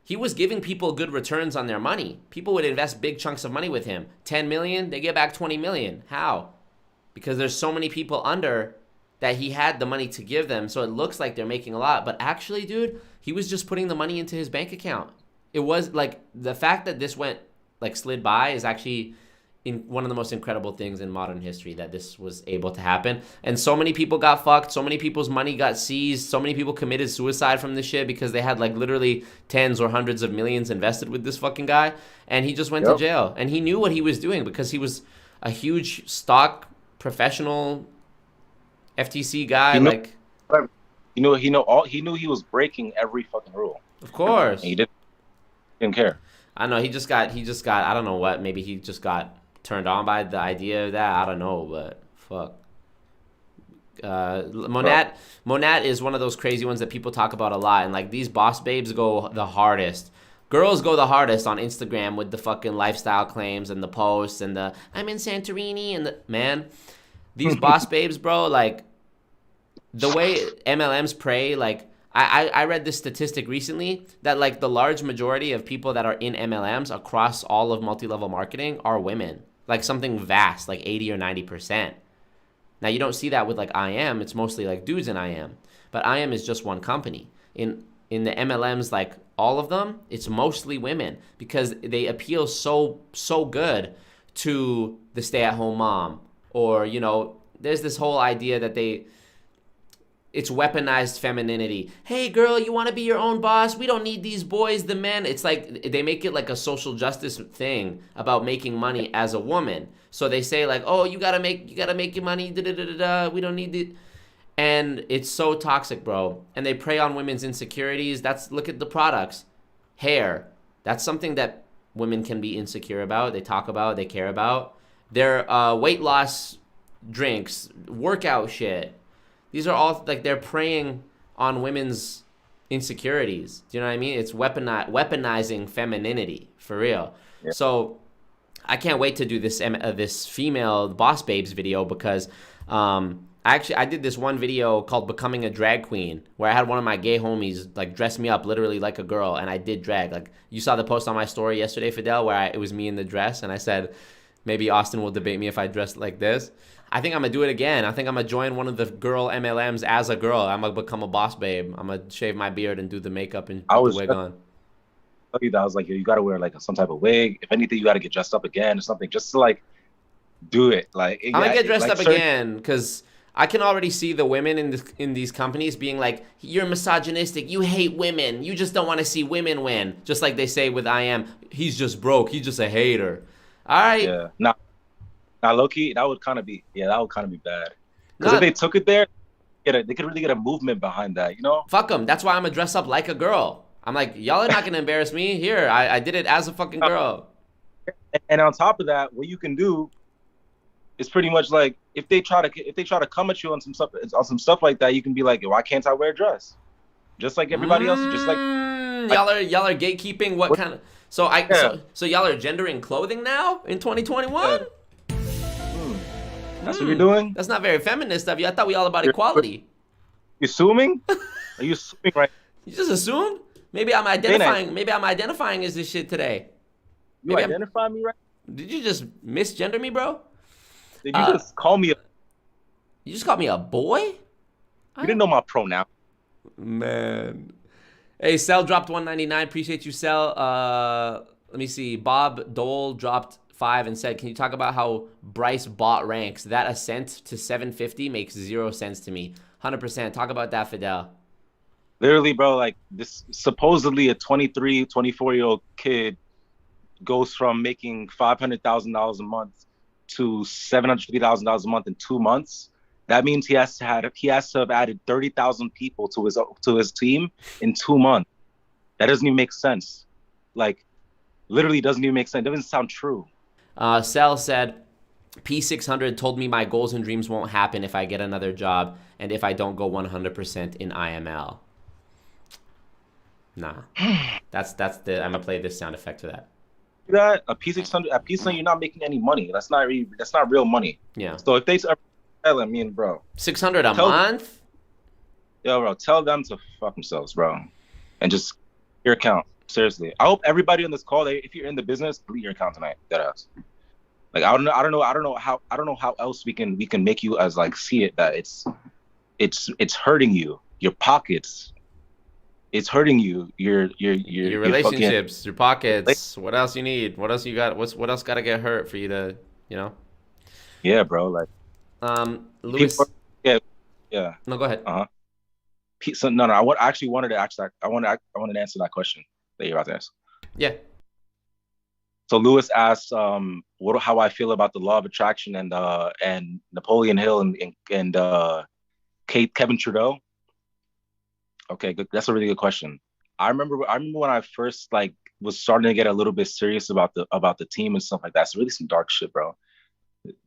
he was giving people good returns on their money. People would invest big chunks of money with him. 10 million, they get back 20 million. How? Because there's so many people under that he had the money to give them, so it looks like they're making a lot. But actually, dude, he was just putting the money into his bank account. It was like the fact that this slid by is actually one of the most incredible things in modern history, that this was able to happen. And so many people got fucked. So many people's money got seized. So many people committed suicide from this shit because they had like literally tens or hundreds of millions invested with this fucking guy. And he just went to jail. And he knew what he was doing because he was a huge stock professional FTC guy. He knew he was breaking every fucking rule. Of course. And he didn't care. I know he just got I don't know what, maybe he just got turned on by the idea of that. I don't know, but fuck. Monat is one of those crazy ones that people talk about a lot, and like these boss babes go the hardest. Girls go the hardest on Instagram with the fucking lifestyle claims and the posts and the I'm in Santorini and man, these boss babes, bro, like the way MLMs prey, like I read this statistic recently that like the large majority of people that are in MLMs across all of multi-level marketing are women. Like something vast, like 80 or 90%. Now you don't see that with like IM, it's mostly like dudes in IM. But IM is just one company. In the MLMs, like all of them, it's mostly women because they appeal so good to the stay-at-home mom. Or, you know, there's this whole idea that it's weaponized femininity. Hey girl, you want to be your own boss? We don't need these boys, the men. It's like they make it like a social justice thing about making money as a woman. So they say like, oh, you gotta make your money. Da, da, da, da, da. We don't need it. And it's so toxic, bro. And they prey on women's insecurities. Look at the products. Hair. That's something that women can be insecure about. They talk about. They care about. Their weight loss drinks, workout shit. These are all like they're preying on women's insecurities. Do you know what I mean? It's weaponizing femininity for real. Yeah. So I can't wait to do this female boss babes video because I did this one video called Becoming a Drag Queen where I had one of my gay homies like dress me up literally like a girl, and I did drag. Like you saw the post on my story yesterday, Fidel, where it was me in the dress, and I said maybe Austin will debate me if I dress like this. I think I'm gonna do it again. I think I'm gonna join one of the girl MLMs as a girl. I'm gonna become a boss babe. I'm gonna shave my beard and do the makeup and put the wig on. Tell you that I was like, you got to wear like some type of wig. If anything, you got to get dressed up again or something, just to like do it. Like I'm gonna get dressed up again because I can already see the women in these companies being like, "You're misogynistic. You hate women. You just don't want to see women win." Just like they say with IM, he's just broke. He's just a hater. All right. Yeah. Now low key, that would kind of be bad. Because if they took it there, they could really get a movement behind that. You know? Fuck them. That's why I'm gonna dress up like a girl. I'm like, y'all are not gonna embarrass me. Here, I did it as a fucking girl. And on top of that, what you can do is pretty much like if they try to come at you on some stuff like that, you can be like, why can't I wear a dress? Just like everybody else. Just like y'all are gatekeeping. What kind of? So y'all are gendering clothing now in 2021. That's what you're doing. That's not very feminist of you. I thought we all about equality. You assuming? Are you assuming right? You just assumed? Maybe I'm identifying. Maybe I'm identifying as this shit today. You identify me right? Did you just misgender me, bro? Did you just call me? You just called me a boy? You didn't know my pronoun. Man. Hey, Cell dropped 199. Appreciate you, Cell. Let me see. Bob Dole dropped 5 and said, "Can you talk about how Bryce bought ranks? That ascent to 750 makes 0 sense to me." 100%. Talk about that, Fidel. Literally, bro, like this supposedly a 23, 24-year-old kid goes from making $500,000 a month to $750,000 a month in 2 months. That means he has to have added 30,000 people to his team in 2 months. That doesn't even make sense. Like, literally doesn't even make sense. It doesn't sound true. Cell said, P600 told me my goals and dreams won't happen if I get another job and if I don't go 100% in IML. Nah, that's the. I'm gonna play this sound effect for that. That a P600, you're not making any money. That's not real money. Yeah. So if they tell me, bro, 600 a month. Yo, bro, tell them to fuck themselves, bro, and just your account. Seriously, I hope everybody on this call, if you're in the business, delete your account tonight. That ass. Like I don't know how else we can make you as like see it that it's hurting you, your pockets. It's hurting you. Your relationships, your pockets. What else you need? What else you got? What else got to get hurt for you to, you know? Yeah, bro. Like, Louis. Yeah. No, go ahead. So no. I wanted to answer that question that you're about to ask. Yeah. So Louis asked, how I feel about the law of attraction and Napoleon Hill and Kevin Trudeau. Okay, good. That's a really good question. I remember when I first like was starting to get a little bit serious about the team and stuff like that. It's really some dark shit, bro.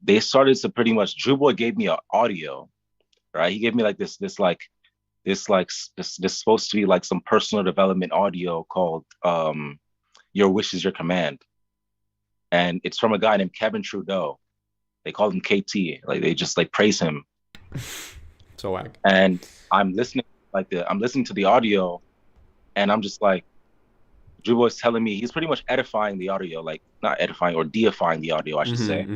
They started to pretty much. Drew Boy gave me an audio, right? He gave me like this supposed to be like some personal development audio called "Your Wish Is Your Command," and it's from a guy named Kevin Trudeau. They call him KT. Like they just like praise him. So whack. And I'm listening. I'm listening to the audio, and I'm just like, Drew Boy's telling me he's pretty much edifying the audio, like not edifying or deifying the audio, I should say.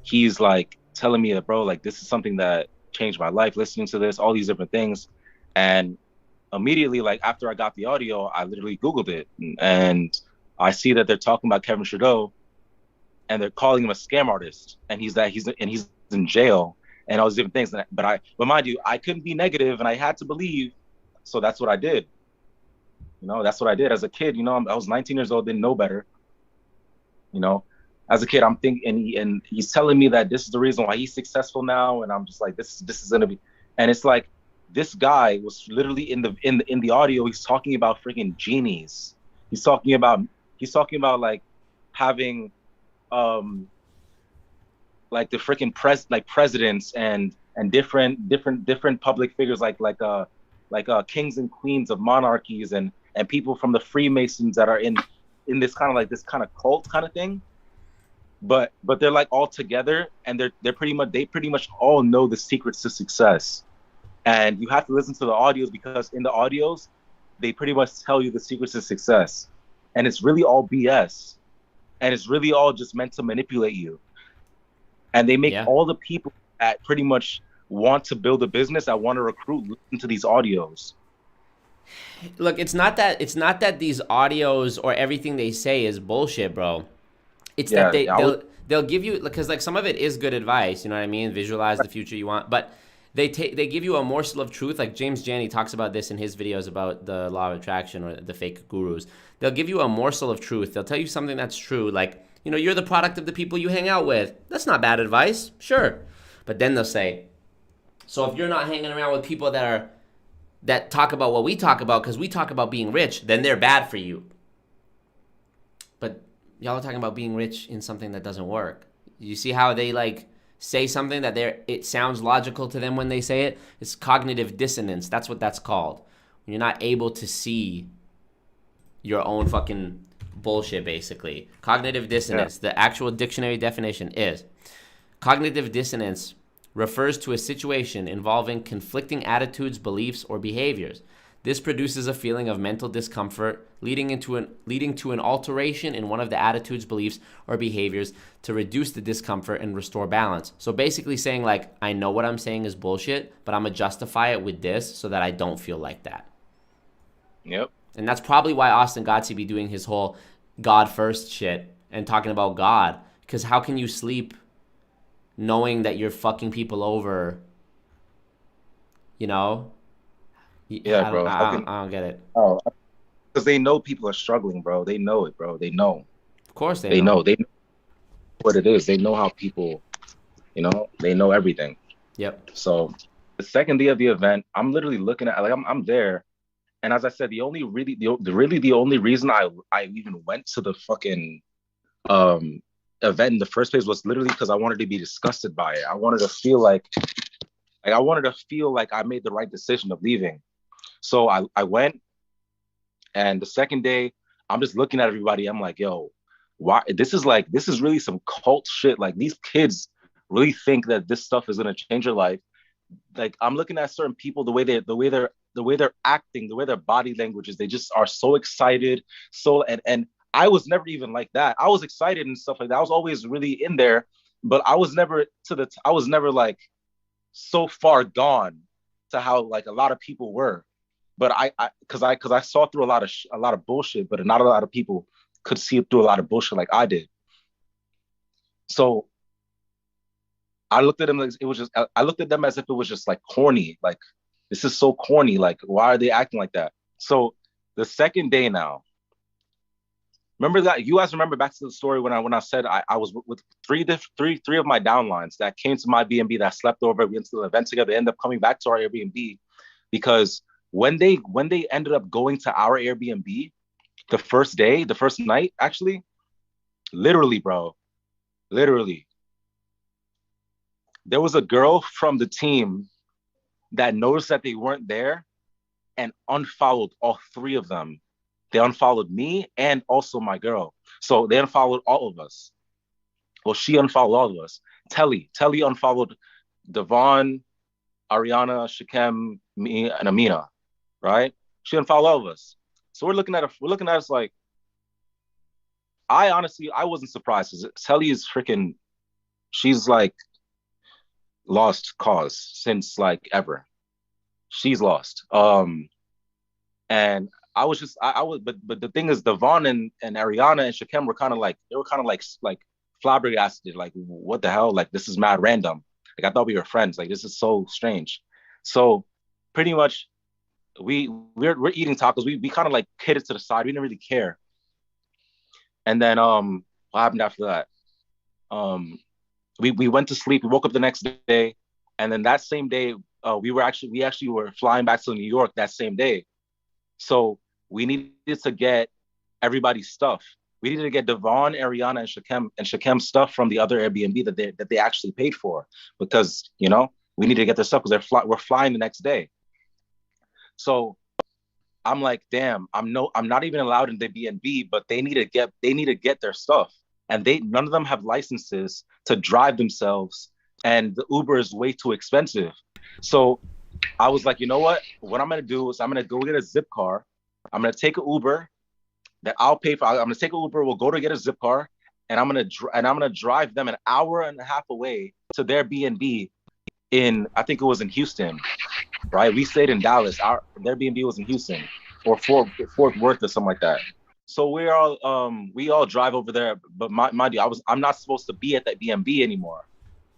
He's like telling me that, bro, like this is something that changed my life. Listening to this, all these different things, and immediately, like after I got the audio, I literally Googled it, and I see that they're talking about Kevin Trudeau, and they're calling him a scam artist, and he's in jail. And all these different things, but mind you, I couldn't be negative, and I had to believe, so that's what I did. You know, that's what I did as a kid. You know, I was 19 years old, didn't know better. You know, as a kid, I'm thinking, and he's telling me that this is the reason why he's successful now, and I'm just like, this is gonna be, and it's like, this guy was literally in the audio. He's talking about freaking genies. He's talking about like having, like the freaking presidents and different public figures like kings and queens of monarchies and people from the Freemasons that are in this kind of cult kind of thing, but they're like all together, and they pretty much all know the secrets to success. And you have to listen to the audios, because in the audios they pretty much tell you the secrets to success, and it's really all BS, and it's really all just meant to manipulate you. and they make Yeah. all the people that pretty much want to build a business, that want to recruit, listen to these audios. Look, it's not that these audios or everything they say is bullshit, bro. It's that they'll give you, because like some of it is good advice, you know what I mean? Visualize the future you want, but they give you a morsel of truth. Like James Janney talks about this in his videos about the law of attraction or the fake gurus. They'll give you a morsel of truth. They'll tell you something that's true, like, you know, you're the product of the people you hang out with. That's not bad advice, sure. But then they'll say, so if you're not hanging around with people that talk about what we talk about, because we talk about being rich, then they're bad for you. But y'all are talking about being rich in something that doesn't work. You see how they like say something that it sounds logical to them when they say it? It's cognitive dissonance. That's what that's called. When you're not able to see your own fucking bullshit, basically. Cognitive dissonance, the actual dictionary definition is, cognitive dissonance refers to a situation involving conflicting attitudes, beliefs, or behaviors. This produces a feeling of mental discomfort, leading to an alteration in one of the attitudes, beliefs, or behaviors to reduce the discomfort and restore balance. So basically saying like, I know what I'm saying is bullshit, but I'm gonna justify it with this so that I don't feel like that. Yep. And that's probably why Austin Gotzi be doing his whole God first shit and talking about God. Because how can you sleep knowing that you're fucking people over, you know? Yeah, bro. I don't get it. Oh, because they know people are struggling, bro. They know it, bro. They know. Of course they know. They know what it is. They know how people, you know, they know everything. Yep. So the second day of the event, I'm literally looking at, like, I'm there. And as I said, the only reason I even went to the fucking event in the first place was literally because I wanted to be disgusted by it. I wanted to feel like I made the right decision of leaving. So I went, and the second day, I'm just looking at everybody. I'm like, yo, why? This is really some cult shit. Like, these kids really think that this stuff is gonna change your life. Like, I'm looking at certain people, the way they're acting, the way their body language is. They just are so excited. And I was never even like that. I was excited and stuff like that. I was always really in there, but I was never like so far gone to how like a lot of people were. But because I saw through a lot of bullshit, but not a lot of people could see through a lot of bullshit like I did. So I looked at them like I looked at them as if it was just like corny. Like, this is so corny. Like, why are they acting like that? So the second day now, remember that, you guys remember back to the story when I said I was with three of my downlines that came to my B&B, that slept over. We went to the event together. They ended up coming back to our Airbnb because when they ended up going to our Airbnb the first night, actually, literally, bro, there was a girl from the team that noticed that they weren't there and unfollowed all three of them. They unfollowed me and also my girl. So they unfollowed all of us. Well, she unfollowed all of us. Telly unfollowed Devon, Ariana, Shakem, me, and Amina, right? She unfollowed all of us. So we're looking at us like, I wasn't surprised because Telly is freaking, she's like lost cause since like ever. She's lost. And I was just, but the thing is, Devon and Ariana and Shakem were kind of like flabbergasted, like, what the hell? Like, this is mad random. Like, I thought we were friends. Like, this is so strange. So pretty much we're eating tacos. We kind of like hid it to the side. We didn't really care. And then what happened after that? We went to sleep. We woke up the next day, and then that same day, we actually were flying back to New York that same day. So we needed to get everybody's stuff. We needed to get Devon, Ariana, and Shakem stuff from the other Airbnb that they actually paid for, because, you know, we needed to get their stuff because we're flying the next day. So I'm like, damn, I'm not even allowed in the B&B, but they need to get their stuff, and none of them have licenses to drive themselves, and the Uber is way too expensive. So I was like, you know what? What I'm gonna do is I'm gonna go get a zip car. I'm gonna take an Uber that I'll pay for. I'm gonna take an Uber. We'll go to get a zip car, and I'm gonna drive them an hour and a half away to their B&B in, I think it was in Houston, right? We stayed in Dallas. Their B&B was in Houston or Fort Worth or something like that. So we all drive over there, but mind you, I'm not supposed to be at that B&B anymore.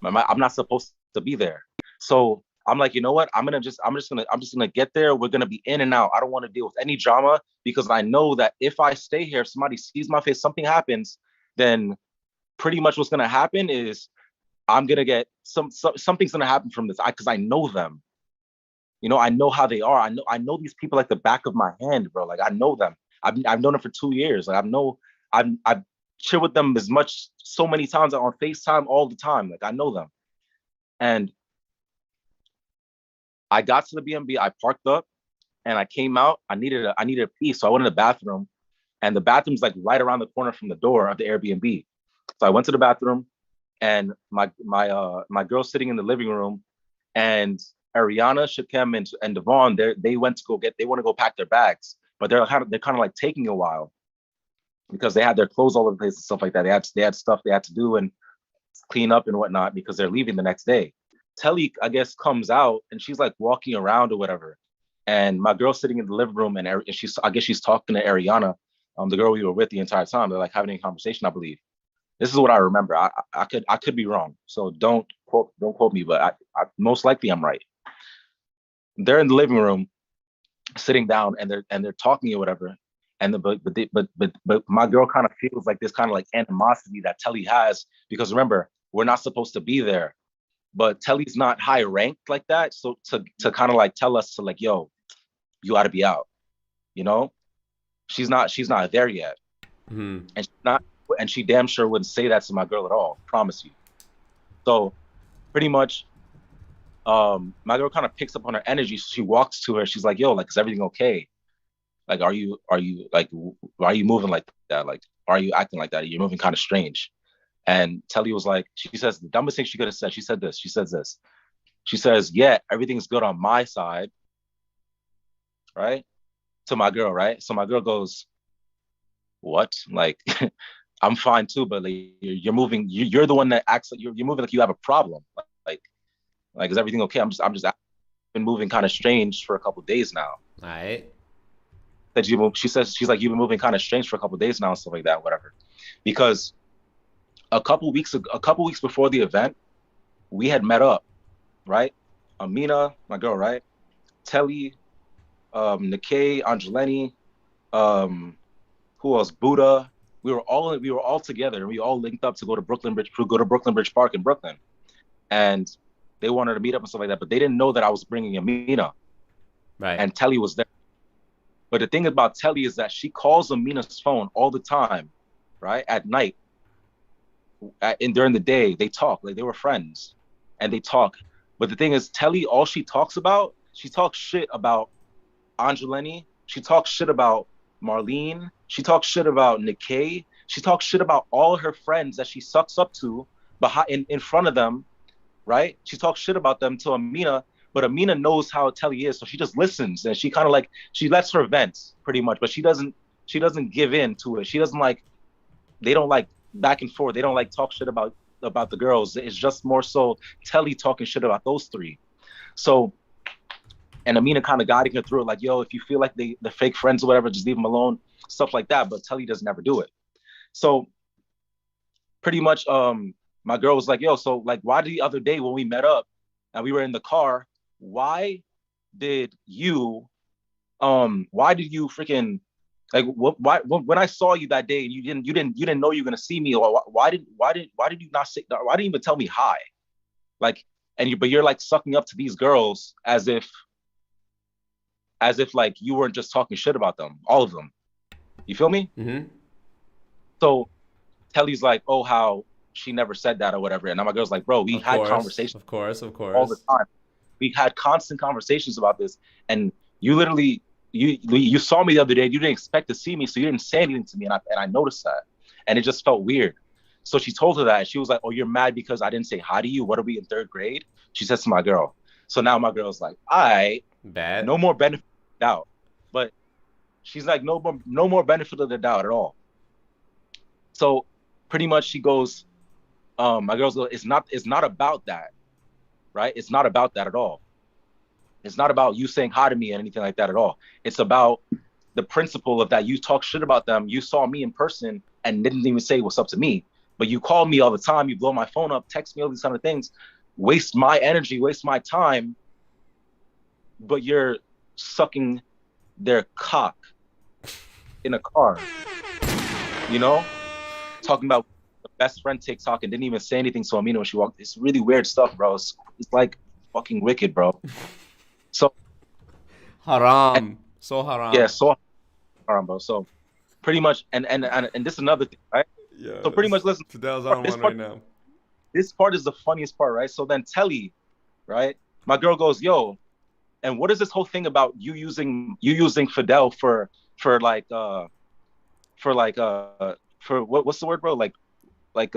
I'm not supposed to be there. So I'm like, you know what? I'm just gonna get there. We're gonna be in and out. I don't want to deal with any drama because I know that if I stay here, if somebody sees my face, something happens, then pretty much what's gonna happen is I'm gonna get something's gonna happen from this. Because I know them. You know, I know how they are. I know these people like the back of my hand, bro. Like I know them. I've known them for 2 years. Like I've chill with them as much so many times on FaceTime all the time. Like I know them. And I got to the B&B, I parked up and I came out. I needed a pee. So I went in the bathroom and the bathroom's like right around the corner from the door of the Airbnb. So I went to the bathroom and my girl's sitting in the living room and Ariana, Shakem, and Devon, they want to go pack their bags, but they're kind of like taking a while because they had their clothes all over the place and stuff like that. They had stuff they had to do and clean up and whatnot because they're leaving the next day. Telly, I guess, comes out and she's like walking around or whatever. And my girl's sitting in the living room and I guess she's talking to Ariana, the girl we were with the entire time. They're like having a conversation, I believe. This is what I remember. I could be wrong, so don't quote me, but I most likely I'm right. They're in the living room, sitting down, and they're talking or whatever. And but my girl kind of feels like this kind of like animosity that Telly has because remember we're not supposed to be there, but Telly's not high ranked like that. So to kind of like tell us to like, yo, you got to be out, you know, she's not there yet, and she damn sure wouldn't say that to my girl at all. Promise you. So pretty much, my girl kind of picks up on her energy. She walks to her. She's like, yo, like, is everything okay? Like, are you like, why are you moving like that? Like, why are you acting like that? You're moving kind of strange. And Telly was like, she says the dumbest thing she could have said. She said this. She says this. She says, yeah, everything's good on my side, right? To my girl, right? So my girl goes, what? Like, I'm fine too, but like, you're moving. You're the one that acts like you're moving like you have a problem. Like, is everything okay? I'm just been moving kind of strange for a couple of days now. All right. She's like, you've been moving kind of strange for a couple of days now and stuff like that, whatever. Because a couple weeks before the event, we had met up, right? Amina, my girl, right? Telly, Nikkei, Angelini, who else? Buddha. We were all together and we all linked up to go to Brooklyn Bridge Park in Brooklyn. And they wanted to meet up and stuff like that, but they didn't know that I was bringing Amina. Right. And Telly was there. But the thing about Telly is that she calls Amina's phone all the time, right? At night. And during the day, they talk. Like they were friends. And they talk. But the thing is, Telly, all she talks shit about Angelini. She talks shit about Marlene. She talks shit about Nikkei. She talks shit about all her friends that she sucks up to in front of them, right? She talks shit about them to Amina, but Amina knows how Telly is, so she just listens and she kind of like she lets her vent pretty much, but she doesn't give in to it. She doesn't like they don't like back and forth. They don't like talk shit about the girls. It's just more so Telly talking shit about those three. So, and Amina kind of guiding her through it, like, yo, if you feel like they're fake friends or whatever, just leave them alone, stuff like that. But Telly doesn't ever do it. So pretty much, my girl was like, yo, so like, why the other day when we met up and we were in the car, why did you freaking like why when I saw you that day and you didn't know you were gonna see me, or why did you not say, why didn't you even tell me hi? Like, but you're like sucking up to these girls as if like you weren't just talking shit about them, all of them. You feel me? Mm-hmm. So Telly's like, oh, how she never said that or whatever. And now my girl's like, bro, we had conversations. Of course. All the time. We had constant conversations about this. And you literally, you saw me the other day. You didn't expect to see me, so you didn't say anything to me. And I noticed that. And it just felt weird. So she told her that. She was like, oh, you're mad because I didn't say hi to you? What are we in third grade? She says to my girl. So now my girl's like, bad. No more benefit of the doubt. But she's like, no more benefit of the doubt at all. So pretty much she goes, my girls go, it's not about that, right? It's not about that at all. It's not about you saying hi to me and anything like that at all. It's about the principle of that you talk shit about them. You saw me in person and didn't even say what's up to me, but you call me all the time. You blow my phone up, text me all these kind of things, waste my energy, waste my time, but you're sucking their cock in a car, you know? Talking about the best friend TikTok and didn't even say anything to Amina when she walked. It's really weird stuff, bro. It's like fucking wicked, bro. So haram. So haram. Yeah, so haram, bro. So pretty much, and this is another thing, right? Yeah. So pretty much, listen. Fidel's on one right now. This part is the funniest part, right? So then Telly, right? My girl goes, yo, and what is this whole thing about you using Fidel for what's the word, bro? Like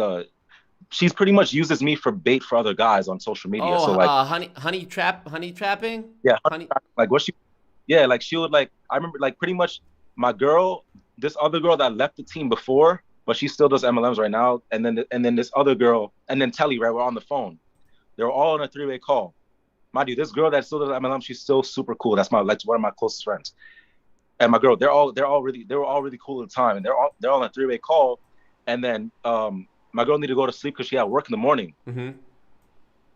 she's pretty much uses me for bait for other guys on social media. Oh, so like honey trapping? Yeah, honey. Like what she, yeah, like she would like. I remember like pretty much my girl, this other girl that left the team before, but she still does MLMs right now. And then this other girl, and then Telly, right? We're on the phone. They're all on a 3-way call. Mind you, this girl that still does MLM, she's still super cool. That's one of my closest friends. And my girl, they were all really cool at the time, and they're all on a 3-way call. And then my girl needed to go to sleep because she had work in the morning. Mm-hmm.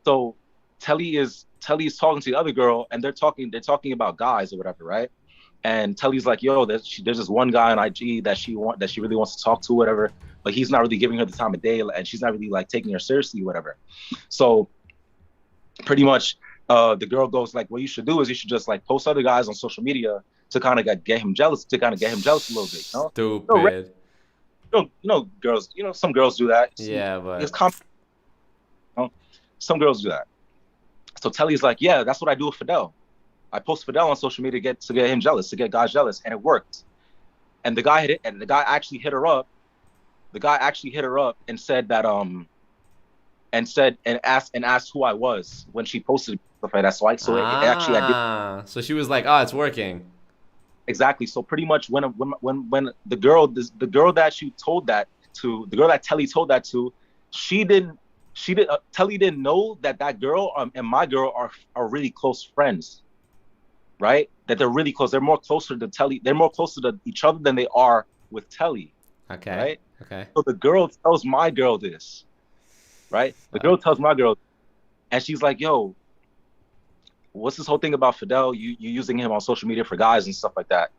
So Telly is talking to the other girl, and they're talking about guys or whatever, right? And Telly's like, yo, there's this one guy on IG that she really wants to talk to, whatever, but he's not really giving her the time of day, and she's not really like taking her seriously, whatever. So pretty much the girl goes like, what you should do is you should just like post other guys on social media to kind of get him jealous a little bit, you know? Stupid. You know, girls, some girls do that. Yeah, but it's some girls do that. So Telly's like, yeah, that's what I do with Fidel. I post Fidel on social media to get him jealous, to get guys jealous, and it worked. And the guy actually hit her up. The guy actually hit her up and said that and asked who I was when she posted stuff like that. So I did. So she was like, oh, it's working. Exactly. So pretty much when the girl that she told that to, the girl that Telly told that to, Telly didn't know that girl and my girl are really close friends, right? That they're really close. They're more closer to Telly. They're more closer to each other than they are with Telly. Okay. Right. Okay. So the girl tells my girl this, right? The girl tells my girl, and she's like, yo, what's this whole thing about Fidel? You using him on social media for guys and stuff like that.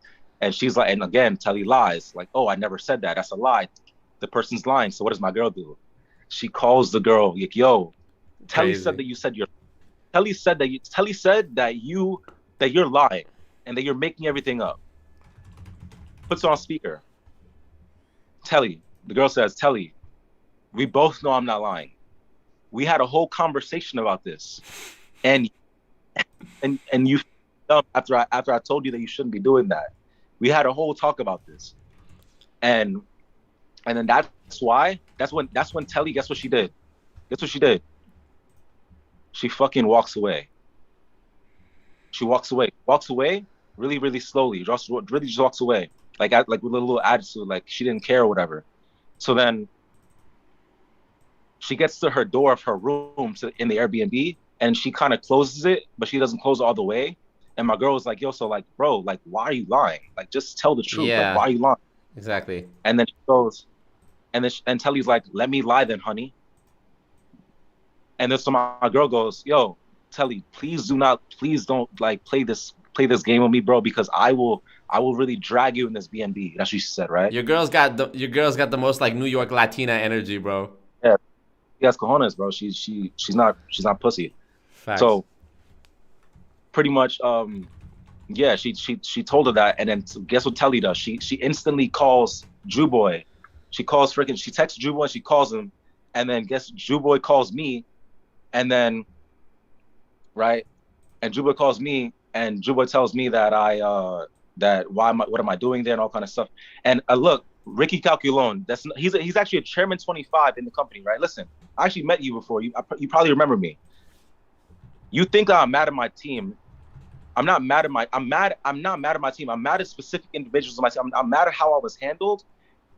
And she's like, and again, Telly lies. Like, oh, I never said that. That's a lie. The person's lying. So what does my girl do? She calls the girl, like, yo, Telly said that you said you're. Telly said that you're lying and that you're making everything up. Puts it on speaker. Telly, the girl says, Telly, we both know I'm not lying. We had a whole conversation about this, and you after I told you that you shouldn't be doing that. We had a whole talk about this, and then that's when Telly, guess what she did? Guess what she did? She fucking walks away. She walks away really, really slowly. Just walks away, like with a little attitude, like she didn't care or whatever. So then she gets to her door of her room in the Airbnb, and she kind of closes it, but she doesn't close it all the way. And my girl was like, yo, so like, bro, like, why are you lying? Like, just tell the truth. Yeah. Like, why are you lying? Exactly. And then she goes, and Telly's like, let me lie then, honey. And then so my girl goes, yo, Telly, please don't like play this game with me, bro, because I will really drag you in this BNB. That's what she said, right? Your girl's got the most like New York Latina energy, bro. Yeah, she has cojones, bro. She's not pussy. Facts. So pretty much, yeah, she told her that, and then guess what Telly does? She instantly calls Drew Boy. She texts Drew Boy, she calls him, and then guess Drew Boy calls me, and then right, and Drew Boy calls me, and Drew Boy tells me that what am I doing there and all kind of stuff. And look, Ricky Calculone, he's actually a chairman 25 in the company, right? Listen, I actually met you before. You probably remember me. You think I'm mad at my team? I'm not mad at my team. I'm mad at specific individuals on my team. I'm mad at how I was handled,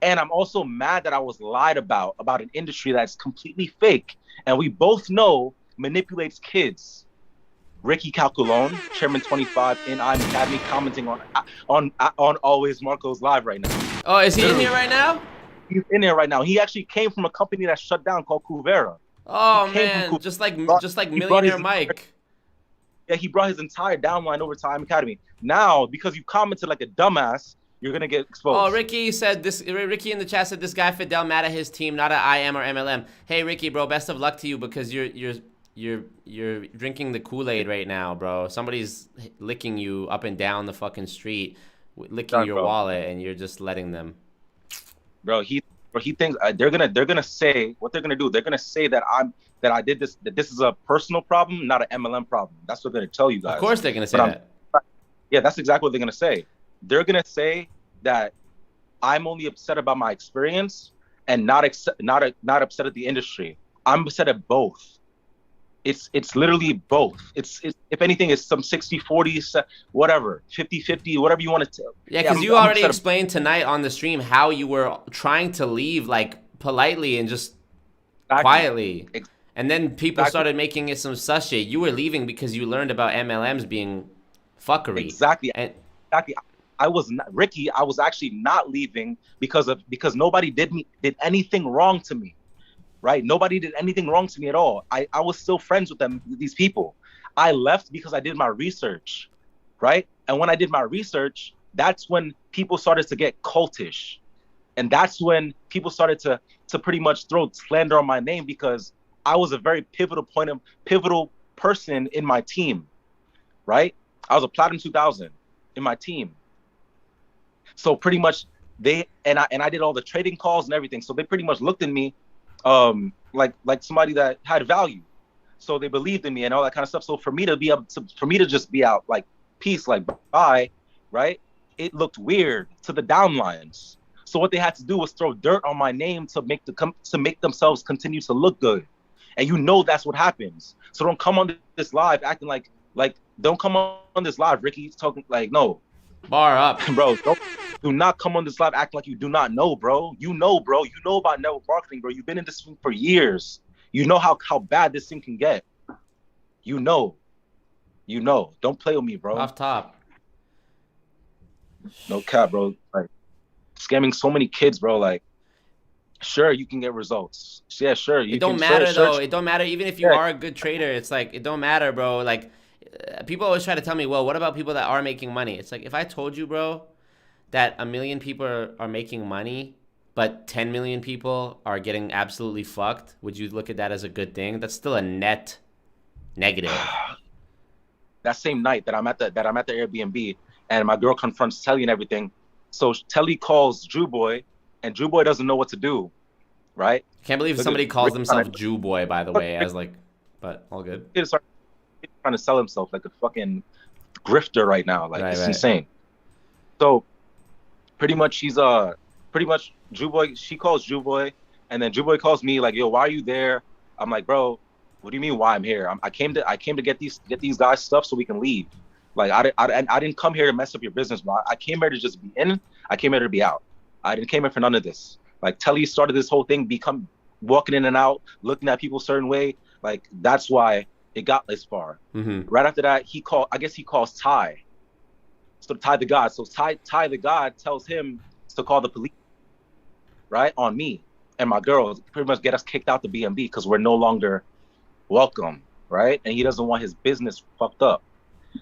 And I'm also mad that I was lied about an industry that's completely fake. And we both know manipulates kids. Ricky Calculone, Chairman 25 in I'm Academy, commenting on Always Marco's live right now. Oh, is he in here right now? He's in there right now. He actually came from a company that shut down called Kuvera. Oh man, just like Millionaire Mike. Yeah, he brought his entire downline over to I'm Academy. Now, because you commented like a dumbass, you're gonna get exposed. Oh, Ricky said this. Ricky in the chat said this guy Fidel mad at his team, not at IM or MLM. Hey, Ricky, bro, best of luck to you because you're drinking the Kool-Aid right now, bro. Somebody's licking you up and down the fucking street, licking your wallet, and you're just letting them. Bro, he thinks they're gonna say what they're gonna do. They're gonna say that I did this. That this is a personal problem, not an MLM problem. That's what they're gonna tell you guys. Of course, they're gonna say that. Yeah, that's exactly what they're gonna say. They're gonna say that I'm only upset about my experience and not upset at the industry. I'm upset at both. It's literally both. It's if anything, it's some 60-40, whatever, 50-50, whatever you want to tell. Yeah, because you already explained tonight on the stream how you were trying to leave like politely and just quietly. And then people started making it some sus shit. You were leaving because you learned about MLMs being fuckery. Exactly. I was not, Ricky. I was actually not leaving because nobody did anything wrong to me. Right? Nobody did anything wrong to me at all. I was still friends with these people. I left because I did my research, right? And when I did my research, that's when people started to get cultish. And that's when people started to pretty much throw slander on my name because I was a very pivotal person in my team, right? I was a Platinum 2000 in my team. So pretty much I did all the trading calls and everything. So they pretty much looked at me like somebody that had value, so they believed in me and all that kind of stuff. So for me to just be out like peace, like bye, right? It looked weird to the downlines. So what they had to do was throw dirt on my name to make themselves continue to look good, and you know that's what happens. So don't come on this live acting like don't come on this live, Ricky, talking like no. Bar up, bro. Do not come on this live acting like you do not know, bro. You know, bro. You know about network marketing, bro. You've been in this thing for years. You know how bad this thing can get. You know. Don't play with me, bro. Off top. No cap, bro. Like scamming so many kids, bro. Like, sure, you can get results. Yeah, sure. It don't matter though. It don't matter even if you are a good trader. It's like it don't matter, bro. Like. People always try to tell me, well, what about people that are making money? It's like, if I told you, bro, that 1 million people are making money, but 10 million people are getting absolutely fucked, would you look at that as a good thing? That's still a net negative. That same night that I'm at the Airbnb and my girl confronts Telly and everything. So Telly calls Jew Boy, and Jew Boy doesn't know what to do, right? Can't believe somebody calls themselves Jew Boy, by the way, as like, but all good. He's trying to sell himself like a fucking grifter right now. Like it's insane. So pretty much Jew Boy, she calls Jew Boy, and then Jew Boy calls me like, yo, why are you there? I'm like, bro, what do you mean why I'm here? I came to get these guys stuff so we can leave. Like I didn't come here to mess up your business, bro. I came here to just be in. I came here to be out. I didn't came here for none of this. Like Telly started this whole thing, walking in and out, looking at people a certain way. Like that's why it got this far. Mm-hmm. Right after that, he calls Ty. So Ty the God. So Ty the God tells him to call the police, right, on me and my girls, pretty much get us kicked out the BNB because we're no longer welcome, right? And he doesn't want his business fucked up.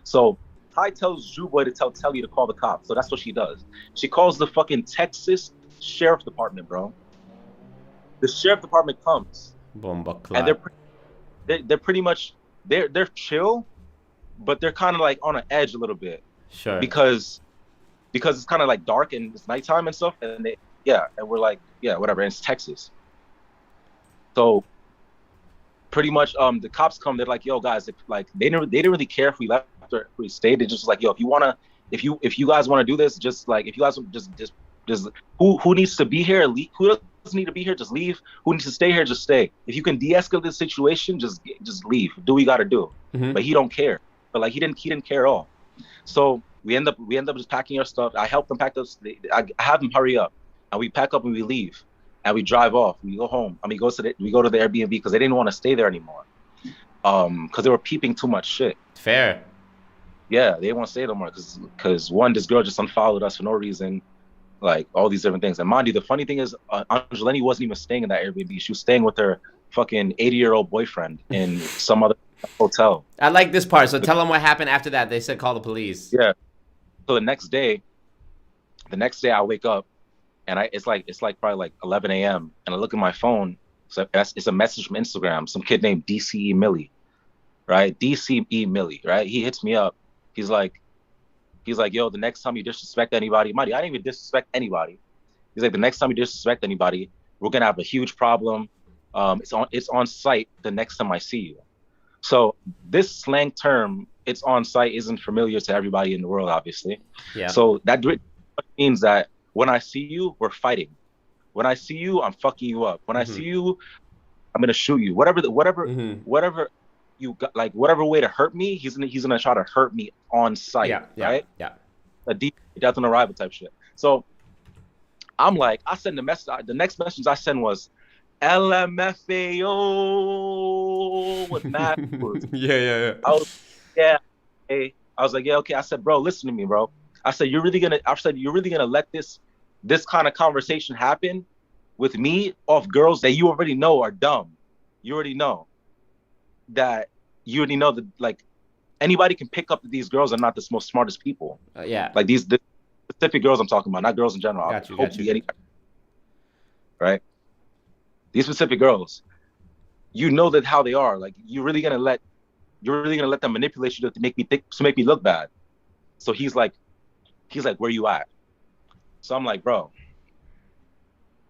So Ty tells Jew Boy to tell Telly to call the cops. So that's what she does. She calls the fucking Texas Sheriff Department, bro. The Sheriff Department comes. And they're pretty much they're chill, but they're kind of like on an edge a little bit. Sure. Because it's kind of like dark and it's nighttime and stuff, and and we're like, yeah, whatever. And it's Texas. So pretty much the cops come, they're like, yo guys, they didn't really care if we left or if we stayed. They just like, yo, if you guys want to do this, just like, if you guys just who needs to be here, leave. Who doesn't need to be here, just leave. Who needs to stay here, just stay. If you can de-escalate the situation, just leave. Do what you got to do. Mm-hmm. But he don't care. But like he didn't care at all. So we end up just packing our stuff. I help them pack those. I have them hurry up. and we pack up and we leave, and we drive off. We go home. I mean, we go to the Airbnb because they didn't want to stay there anymore. Because they were peeping too much shit. Fair. Yeah, they didn't want to stay no more because one, this girl just unfollowed us for no reason, like all these different things. And mind you, the funny thing is, Angelini wasn't even staying in that Airbnb. She was staying with her fucking 80-year-old boyfriend in some other hotel. I like this part. So tell them what happened after that. They said call the police. Yeah. So the next day I wake up, and it's like probably like 11 a.m. and I look at my phone. So it's a message from Instagram. Some kid named DCE Millie, right? DCE Millie, right? He hits me up. He's like, yo, the next time you disrespect anybody, Marty, I didn't even disrespect anybody. He's like, the next time you disrespect anybody, we're gonna have a huge problem. It's on site the next time I see you. So this slang term, it's on site, isn't familiar to everybody in the world, obviously. Yeah. So that means that when I see you, we're fighting. When I see you, I'm fucking you up. When I see you, I'm gonna shoot you. Whatever you got, like whatever way to hurt me, he's gonna try to hurt me on site. Right? Yeah. A deep death on arrival type shit. So I'm like, I send the message. The next message I send was LMFAO with math. yeah. I was like, yeah, okay. I said, bro, listen to me, bro. I said, you're really gonna let this kind of conversation happen with me off girls that you already know are dumb. You already know that like anybody can pick up that these girls are not the most smartest people. Yeah. Like these specific girls I'm talking about, not girls in general. Got you. Right? These specific girls, you know that how they are. Like you're really gonna let them manipulate you to make me look bad. So he's like, where you at? So I'm like, bro,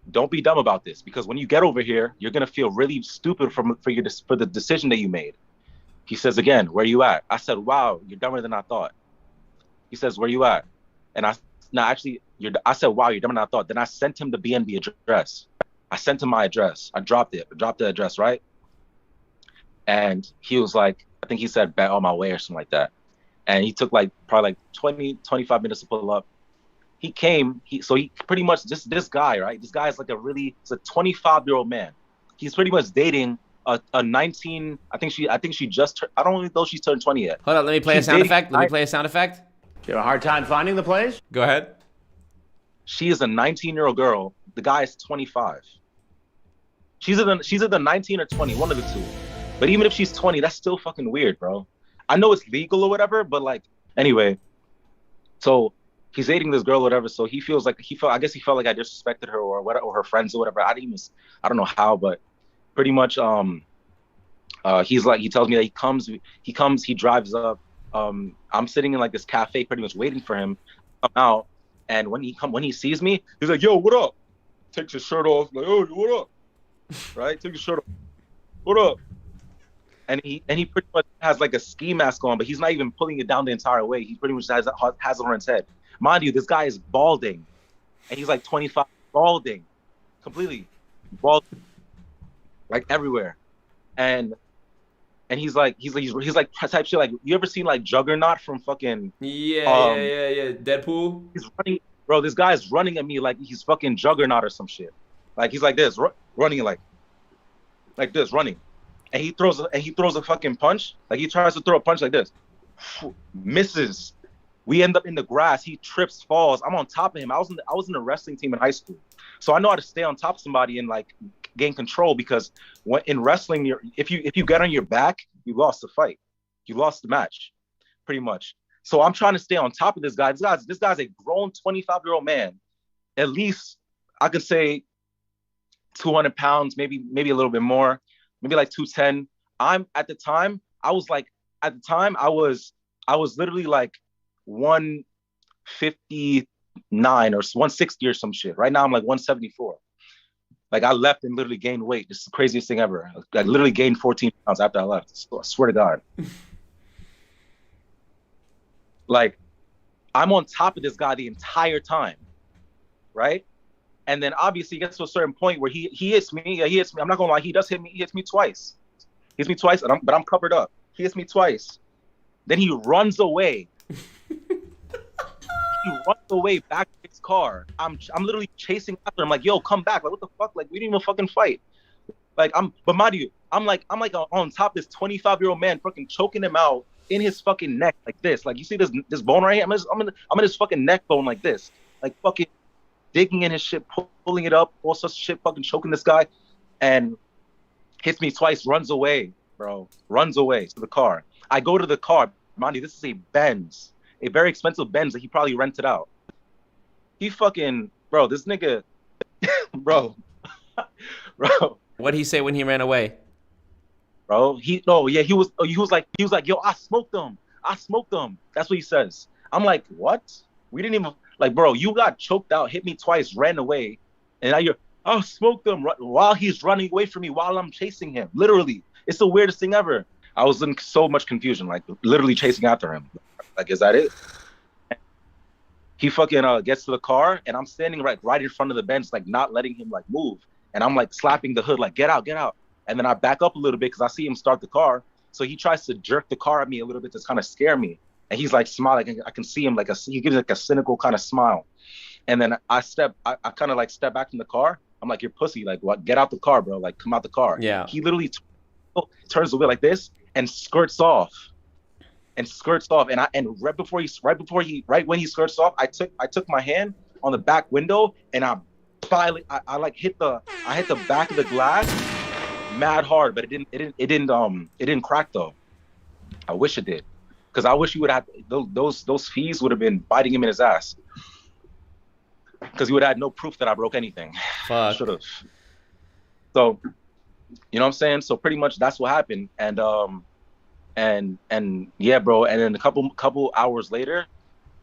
don't be dumb about this, because when you get over here, you're gonna feel really stupid for the decision that you made. He says again, where you at? I said, wow, you're dumber than I thought. He says, where you at? And I said, wow, you're dumber than I thought. Then I sent him the BNB address. I sent him my address. I dropped the address, right? And he was like, I think he said, bet on my way or something like that. And he took probably 20, 25 minutes to pull up. He came, so he pretty much, this guy, right? This guy is like it's a 25-year-old man. He's pretty much dating a 19, I think she just, I don't even know she's turned 20 yet. Hold on, let me play a sound effect. You have a hard time finding the place? Go ahead. She is a 19-year-old girl. The guy is 25. She's either 19 or 20, one of the two. But even if she's 20, that's still fucking weird, bro. I know it's legal or whatever, but like, anyway. So he's dating this girl or whatever. So he felt like I disrespected her or her friends or whatever. I don't know how, but pretty much, he tells me that he drives up. I'm sitting in like this cafe, pretty much waiting for him to come out. And when he sees me, he's like, yo, what up? Takes his shirt off, like, oh, what up? Right? Take his shirt off. What up? And he pretty much has like a ski mask on, but he's not even pulling it down the entire way. He pretty much has it on his head. Mind you, this guy is balding, and he's like 25, balding, completely balding, like everywhere. And he's like type shit like, you ever seen like Juggernaut from fucking Deadpool? He's running, bro. This guy is running at me like he's fucking Juggernaut or some shit. Like he's like this, running like this, running. And he throws a fucking punch. Like he tries to throw a punch like this. Misses. We end up in the grass. He trips, falls. I'm on top of him. I was in a wrestling team in high school. So I know how to stay on top of somebody and like gain control, because when in wrestling, if you get on your back, you lost the fight. You lost the match, pretty much. So I'm trying to stay on top of this guy. This guy's a grown 25-year-old man. At least I could say 200 pounds, maybe a little bit more. Maybe like 210. I was literally like 159 or 160 or some shit. Right now I'm like 174. Like I left and literally gained weight. This is the craziest thing ever. I literally gained 14 pounds after I left. I swear to God. Like I'm on top of this guy the entire time, right? And then obviously he gets to a certain point where he hits me. Yeah, he hits me. I'm not gonna lie, he does hit me. He hits me twice. But I'm covered up. He hits me twice. Then he runs away. He he runs away back to his car. I'm literally chasing after him, like, yo, come back. Like, what the fuck? Like, we didn't even fucking fight. Like, but mind you, I'm like on top of this 25-year-old man, fucking choking him out in his fucking neck like this. Like, you see this bone right here? I'm in his fucking neck bone like this. Like, fucking digging in his shit, pulling it up, all sorts of shit, fucking choking this guy, and hits me twice, runs away, bro. Runs away to the car. I go to the car. Mind you, this is a Benz, a very expensive Benz that he probably rented out. He fucking, bro, this nigga, bro. What'd he say when he ran away? Bro, he was like, yo, I smoked them. That's what he says. I'm like, what? We didn't even, like, bro, you got choked out, hit me twice, ran away, and now I smoked them while he's running away from me while I'm chasing him. Literally, it's the weirdest thing ever. I was in so much confusion, like literally chasing after him. Like, is that it? He fucking gets to the car, and I'm standing right in front of the bench, like not letting him like move. And I'm like slapping the hood, like, get out. And then I back up a little bit because I see him start the car. So he tries to jerk the car at me a little bit to kind of scare me. And he's like smiling. I can see him he gives like a cynical kind of smile. And then I kind of like step back from the car. I'm like, you're pussy. Like, what? Get out the car, bro. Like, come out the car. Yeah. He literally turns the wheel like this and skirts off. And right when he skirts off, I took my hand on the back window and I hit the back of the glass mad hard, but it didn't crack though. I wish it did, because I wish you would have those fees would have been biting him in his ass, because he would have had no proof that I broke anything. Fuck. Should have. So, you know what I'm saying? So pretty much that's what happened, and yeah, bro. And then a couple hours later,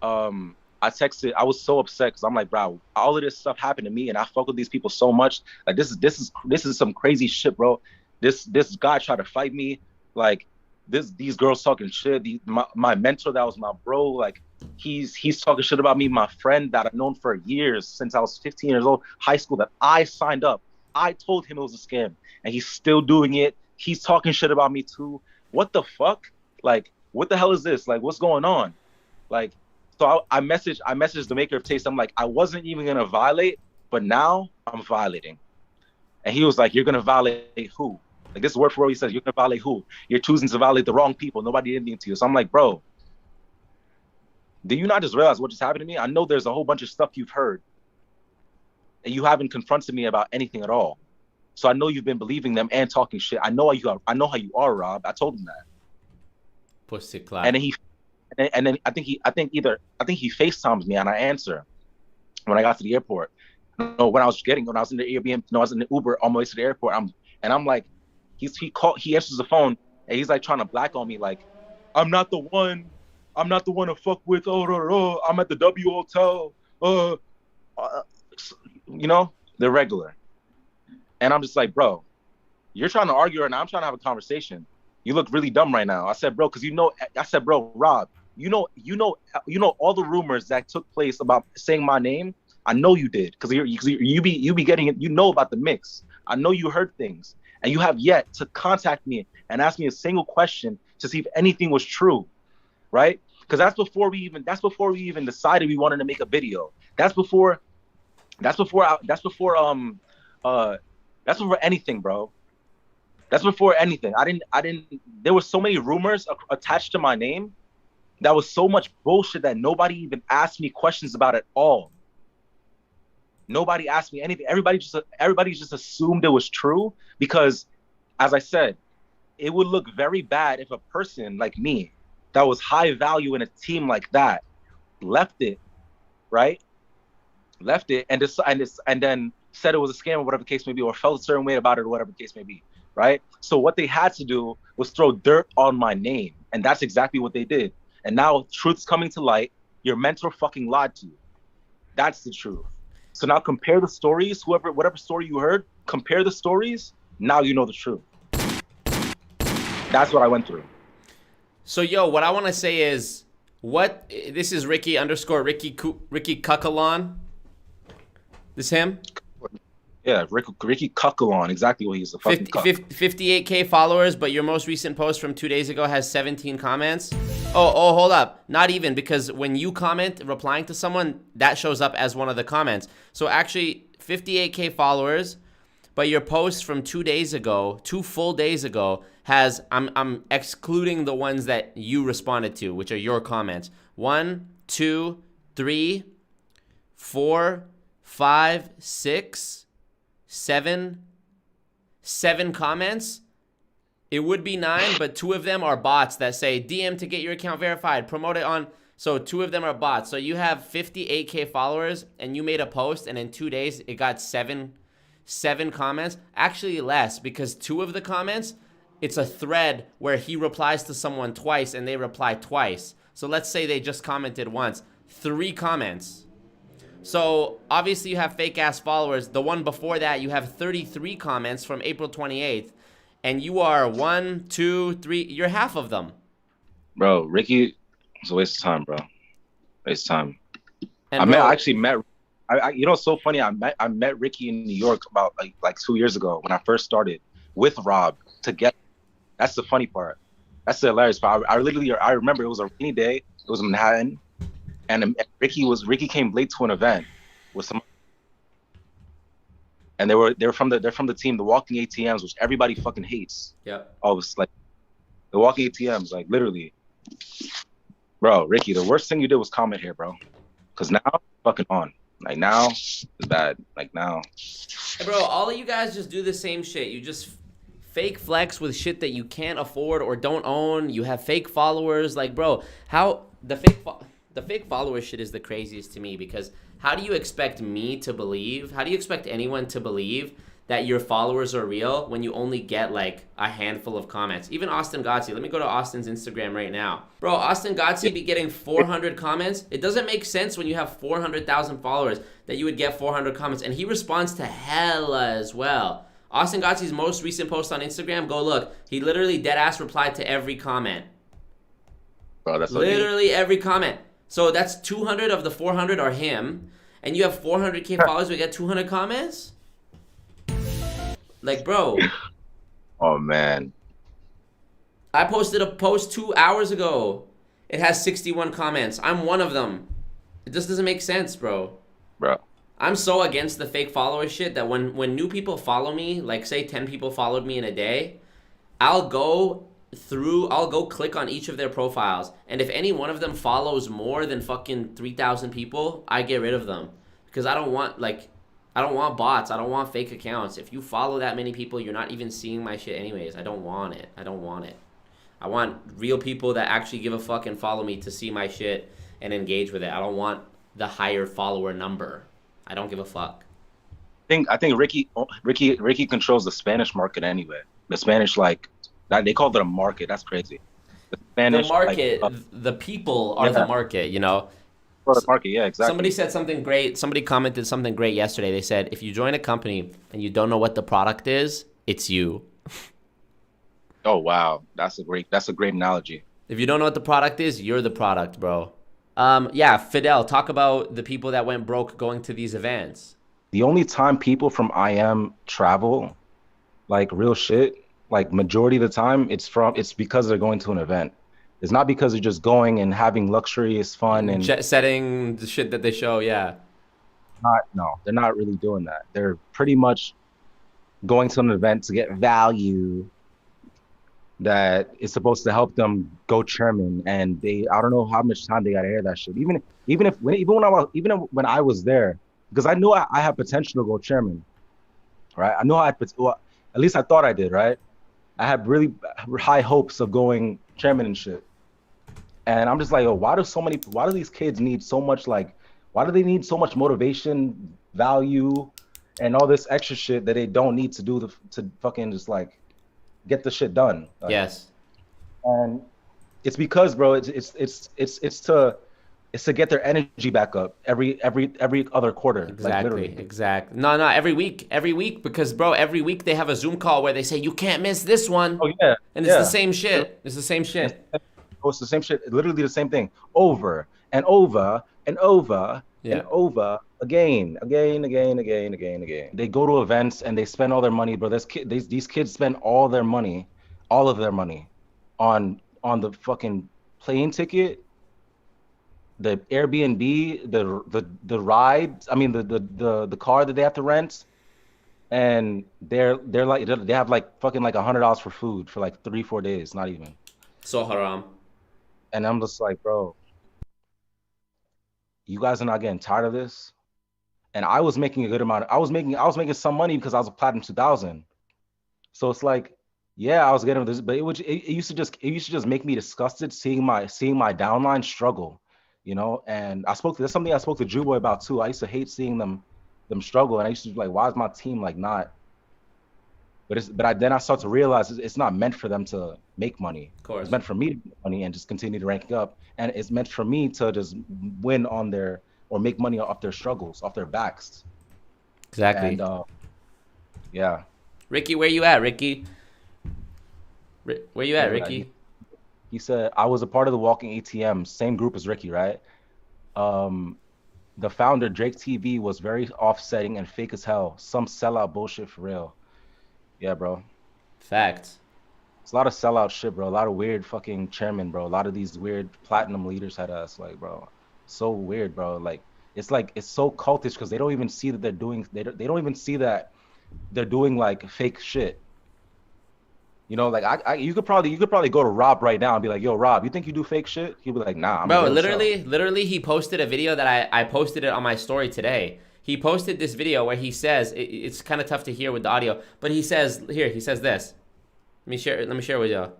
I texted. I was so upset because I'm like, bro, all of this stuff happened to me, and I fuck with these people so much. Like, this is some crazy shit, bro. This guy tried to fight me. Like, these girls talking shit. My mentor, that was my bro. Like, he's talking shit about me. My friend that I've known for years since I was 15 years old, high school, that I signed up. I told him it was a scam, and he's still doing it. He's talking shit about me too. What the fuck? Like, what the hell is this? Like, what's going on? Like. So I messaged the maker of Taste. I'm like, I wasn't even gonna violate, but now I'm violating. And he was like, you're gonna violate who? Like, this word for word, he says, you're gonna violate who? You're choosing to violate the wrong people. Nobody did anything to you. So I'm like, bro, do you not just realize what just happened to me? I know there's a whole bunch of stuff you've heard, and you haven't confronted me about anything at all. So I know you've been believing them and talking shit. I know how you are, Rob. I told him that. Pussy clap. And then I think he FaceTimes me and I answer when I got to the airport. No, when I was in the Airbnb, I was in the Uber on my way to the airport. I'm like, he answers the phone and he's like trying to black on me, like, I'm not the one to fuck with. I'm at the W Hotel. You know, the regular. And I'm just like, bro, you're trying to argue right now. I'm trying to have a conversation. You look really dumb right now. I said, bro, bro, Rob, you know all the rumors that took place about saying my name. I know you did, because you be getting it. You know about the mix. I know you heard things, and you have yet to contact me and ask me a single question to see if anything was true, right? Because that's before we even decided we wanted to make a video. That's before anything, bro. That's before anything. I didn't. There were so many rumors attached to my name. That was so much bullshit that nobody even asked me questions about at all. Nobody asked me anything. Everybody just assumed it was true because, as I said, it would look very bad if a person like me, that was high value in a team like that, left it, right? Left it and then said it was a scam or whatever the case may be, or felt a certain way about it or whatever the case may be. Right? So what they had to do was throw dirt on my name. And that's exactly what they did. And now truth's coming to light. Your mentor fucking lied to you. That's the truth. So now compare the stories, whatever story you heard, compare the stories. Now you know the truth. That's what I went through. So, yo, what I want to say is, this is Ricky _Ricky Cuckalon. This him? Yeah, Ricky Cuckalon, exactly what he's a fucking cuck. 58K followers, but your most recent post from 2 days ago has 17 comments. Oh, hold up. Not even, because when you comment replying to someone, that shows up as one of the comments. So actually 58K followers, but your post from 2 days ago, 2 full days ago, has, I'm excluding the ones that you responded to, which are your comments. 1, 2, 3, 4, 5, 6, 7 comments. It would be 9, but 2 of them are bots that say DM to get your account verified, promote it on. So 2 of them are bots. So you have 58K followers and you made a post, and in 2 days it got 7 comments. Actually less, because 2 of the comments, it's a thread where he replies to someone twice and they reply twice. So let's say they just commented once. 3 comments. So obviously you have fake ass followers. The one before that, you have 33 comments from April 28th, and you are 1, 2, 3. You're half of them. Bro, Ricky, it's a waste of time, bro. Waste of time. And I actually met. You know, it's so funny. I met Ricky in New York about like 2 years ago when I first started with Rob together. That's the funny part. That's the hilarious part. I remember it was a rainy day. It was in Manhattan. And Ricky came late to an event with some, and they're from the team, the Walking ATMs, which everybody fucking hates. Yeah. Oh, it's like the Walking ATMs, like literally, bro. Ricky, the worst thing you did was comment here, bro. Cause now fucking on. Like now it's bad. Like now. Hey, bro, all of you guys just do the same shit. You just fake flex with shit that you can't afford or don't own. You have fake followers. Like, bro, how the fake follower shit is the craziest to me, because how do you expect me to believe, how do you expect anyone to believe that your followers are real when you only get like a handful of comments? Even Austin Gotzi, let me go to Austin's Instagram right now. Bro, Austin Gotzi be getting 400 comments. It doesn't make sense when you have 400,000 followers that you would get 400 comments, and he responds to hella as well. Austin Gotzi's most recent post on Instagram, go look. He literally deadass replied to every comment. Bro, that's literally every comment. So that's 200 of the 400 are him, and you have 400K followers, we get 200 comments? Like, bro. Oh, man. I posted a post 2 hours ago. It has 61 comments. I'm one of them. It just doesn't make sense, bro. Bro. I'm so against the fake follower shit that when new people follow me, like say 10 people followed me in a day, I'll go click on each of their profiles, and if any one of them follows more than fucking 3,000 people, I get rid of them, because I don't want bots. I don't want fake accounts. If you follow that many people, you're not even seeing my shit anyways. I don't want it. I want real people that actually give a fuck and follow me to see my shit and engage with it. I don't want the higher follower number. I don't give a fuck. I think Ricky controls the Spanish market anyway. The Spanish, like, they called it a market. That's crazy. The Spanish market, like, the people are the market, you know. For the market, yeah, exactly. Somebody said something great. Somebody commented something great yesterday. They said, if you join a company and you don't know what the product is, it's you. Oh wow, that's a great analogy. If you don't know what the product is, you're the product, bro. Yeah, Fidel, talk about the people that went broke going to these events. The only time people from IM travel, like real shit, like majority of the time, it's because they're going to an event. It's not because they're just going and having luxurious fun and jet setting the shit that they show. Yeah. No, they're not really doing that. They're pretty much going to an event to get value that is supposed to help them go chairman, and I don't know how much time they gotta hear that shit. Even when I was there, because I knew I had potential to go chairman, right? I know at least I thought I did, right? I had really high hopes of going chairman and shit. And I'm just like, oh, why do these kids need so much, like, why do they need so much motivation, value, and all this extra shit that they don't need to do to fucking just like get the shit done? Like, yes. And it's because, bro, it's to get their energy back up every other quarter. Exactly. Like, literally. Exactly. No, every week, because bro, every week they have a Zoom call where they say you can't miss this one. Oh yeah. And it's the same shit. It's the same shit. Oh, it's the same shit. Literally the same thing over and over and over and over again. They go to events and they spend all their money, bro. These kids spend all of their money on the fucking plane ticket, the Airbnb, the rides. I mean the car that they have to rent, and they're like they have like fucking like $100 for food for like 3-4 days, not even. So haram. And I'm just like, bro, you guys are not getting tired of this? And I was making a good amount. I was making some money because I was a platinum 2000. So it's like, yeah, I was getting this, but it used to just make me disgusted seeing my downline struggle, you know. And that's something I spoke to Drew Boy about too. I used to hate seeing them struggle, and I used to be like, why is my team like not? Then I start to realize it's not meant for them to make money. Of course. It's meant for me to make money and just continue to rank up, and it's meant for me to just win on their or make money off their struggles, off their backs. Exactly. And yeah. Ricky, where you at, Ricky? Where you at, Ricky? He said, I was a part of the Walking ATM, same group as Ricky, right? The founder, Drake TV, was very offsetting and fake as hell. Some sellout bullshit for real. Yeah, bro. Facts. It's a lot of sellout shit, bro. A lot of weird fucking chairmen, bro. A lot of these weird platinum leaders had us, like, bro. So weird, bro. Like it's so cultish because they don't even see that they're doing. They don't even see that they're doing like fake shit. You know, like you could probably go to Rob right now and be like, yo, Rob, you think you do fake shit? He'll be like, nah. I'm bro, literally, he posted a video that I posted it on my story today. He posted this video where he says it's kind of tough to hear with the audio, but he says this. Let me share with y'all.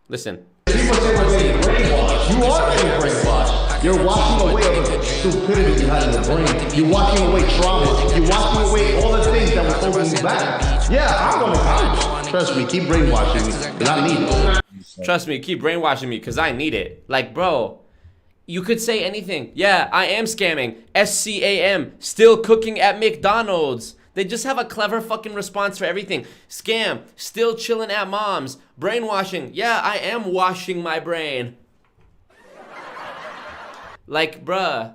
Listen. People say we're getting brainwashed. You are getting brainwashed. You're washing away all the stupidity you had in the brain. You're washing away trauma. You're washing away all the things that were holding you back. Yeah, I'm gonna trust me, keep brainwashing me, because I need it. Trust me, keep brainwashing me, because I need it. Like, bro, you could say anything. Yeah, I am scamming. SCAM, still cooking at McDonald's. They just have a clever fucking response for everything. Scam, still chilling at mom's. Brainwashing, yeah, I am washing my brain. Like, bruh.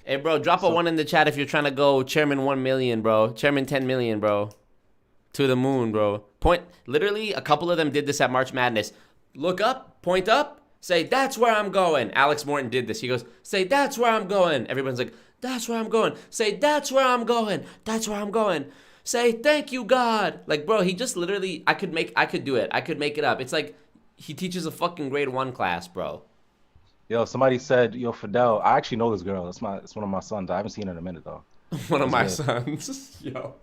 Hey, bro, drop a 1 in the chat if you're trying to go Chairman 1 million, bro. Chairman 10 million, bro. To the moon, bro. Literally, a couple of them did this at March Madness. Look up, point up, say, that's where I'm going. Alex Morton did this. He goes, say, that's where I'm going. Everyone's like, that's where I'm going. Say, that's where I'm going. That's where I'm going. Say, thank you, God. Like, bro, he just literally, I could do it. I could make it up. It's like he teaches a fucking grade 1 class, bro. Yo, somebody said, yo, Fidel, I actually know this girl. It's one of my sons. I haven't seen her in a minute, though. One of my sons. Yo.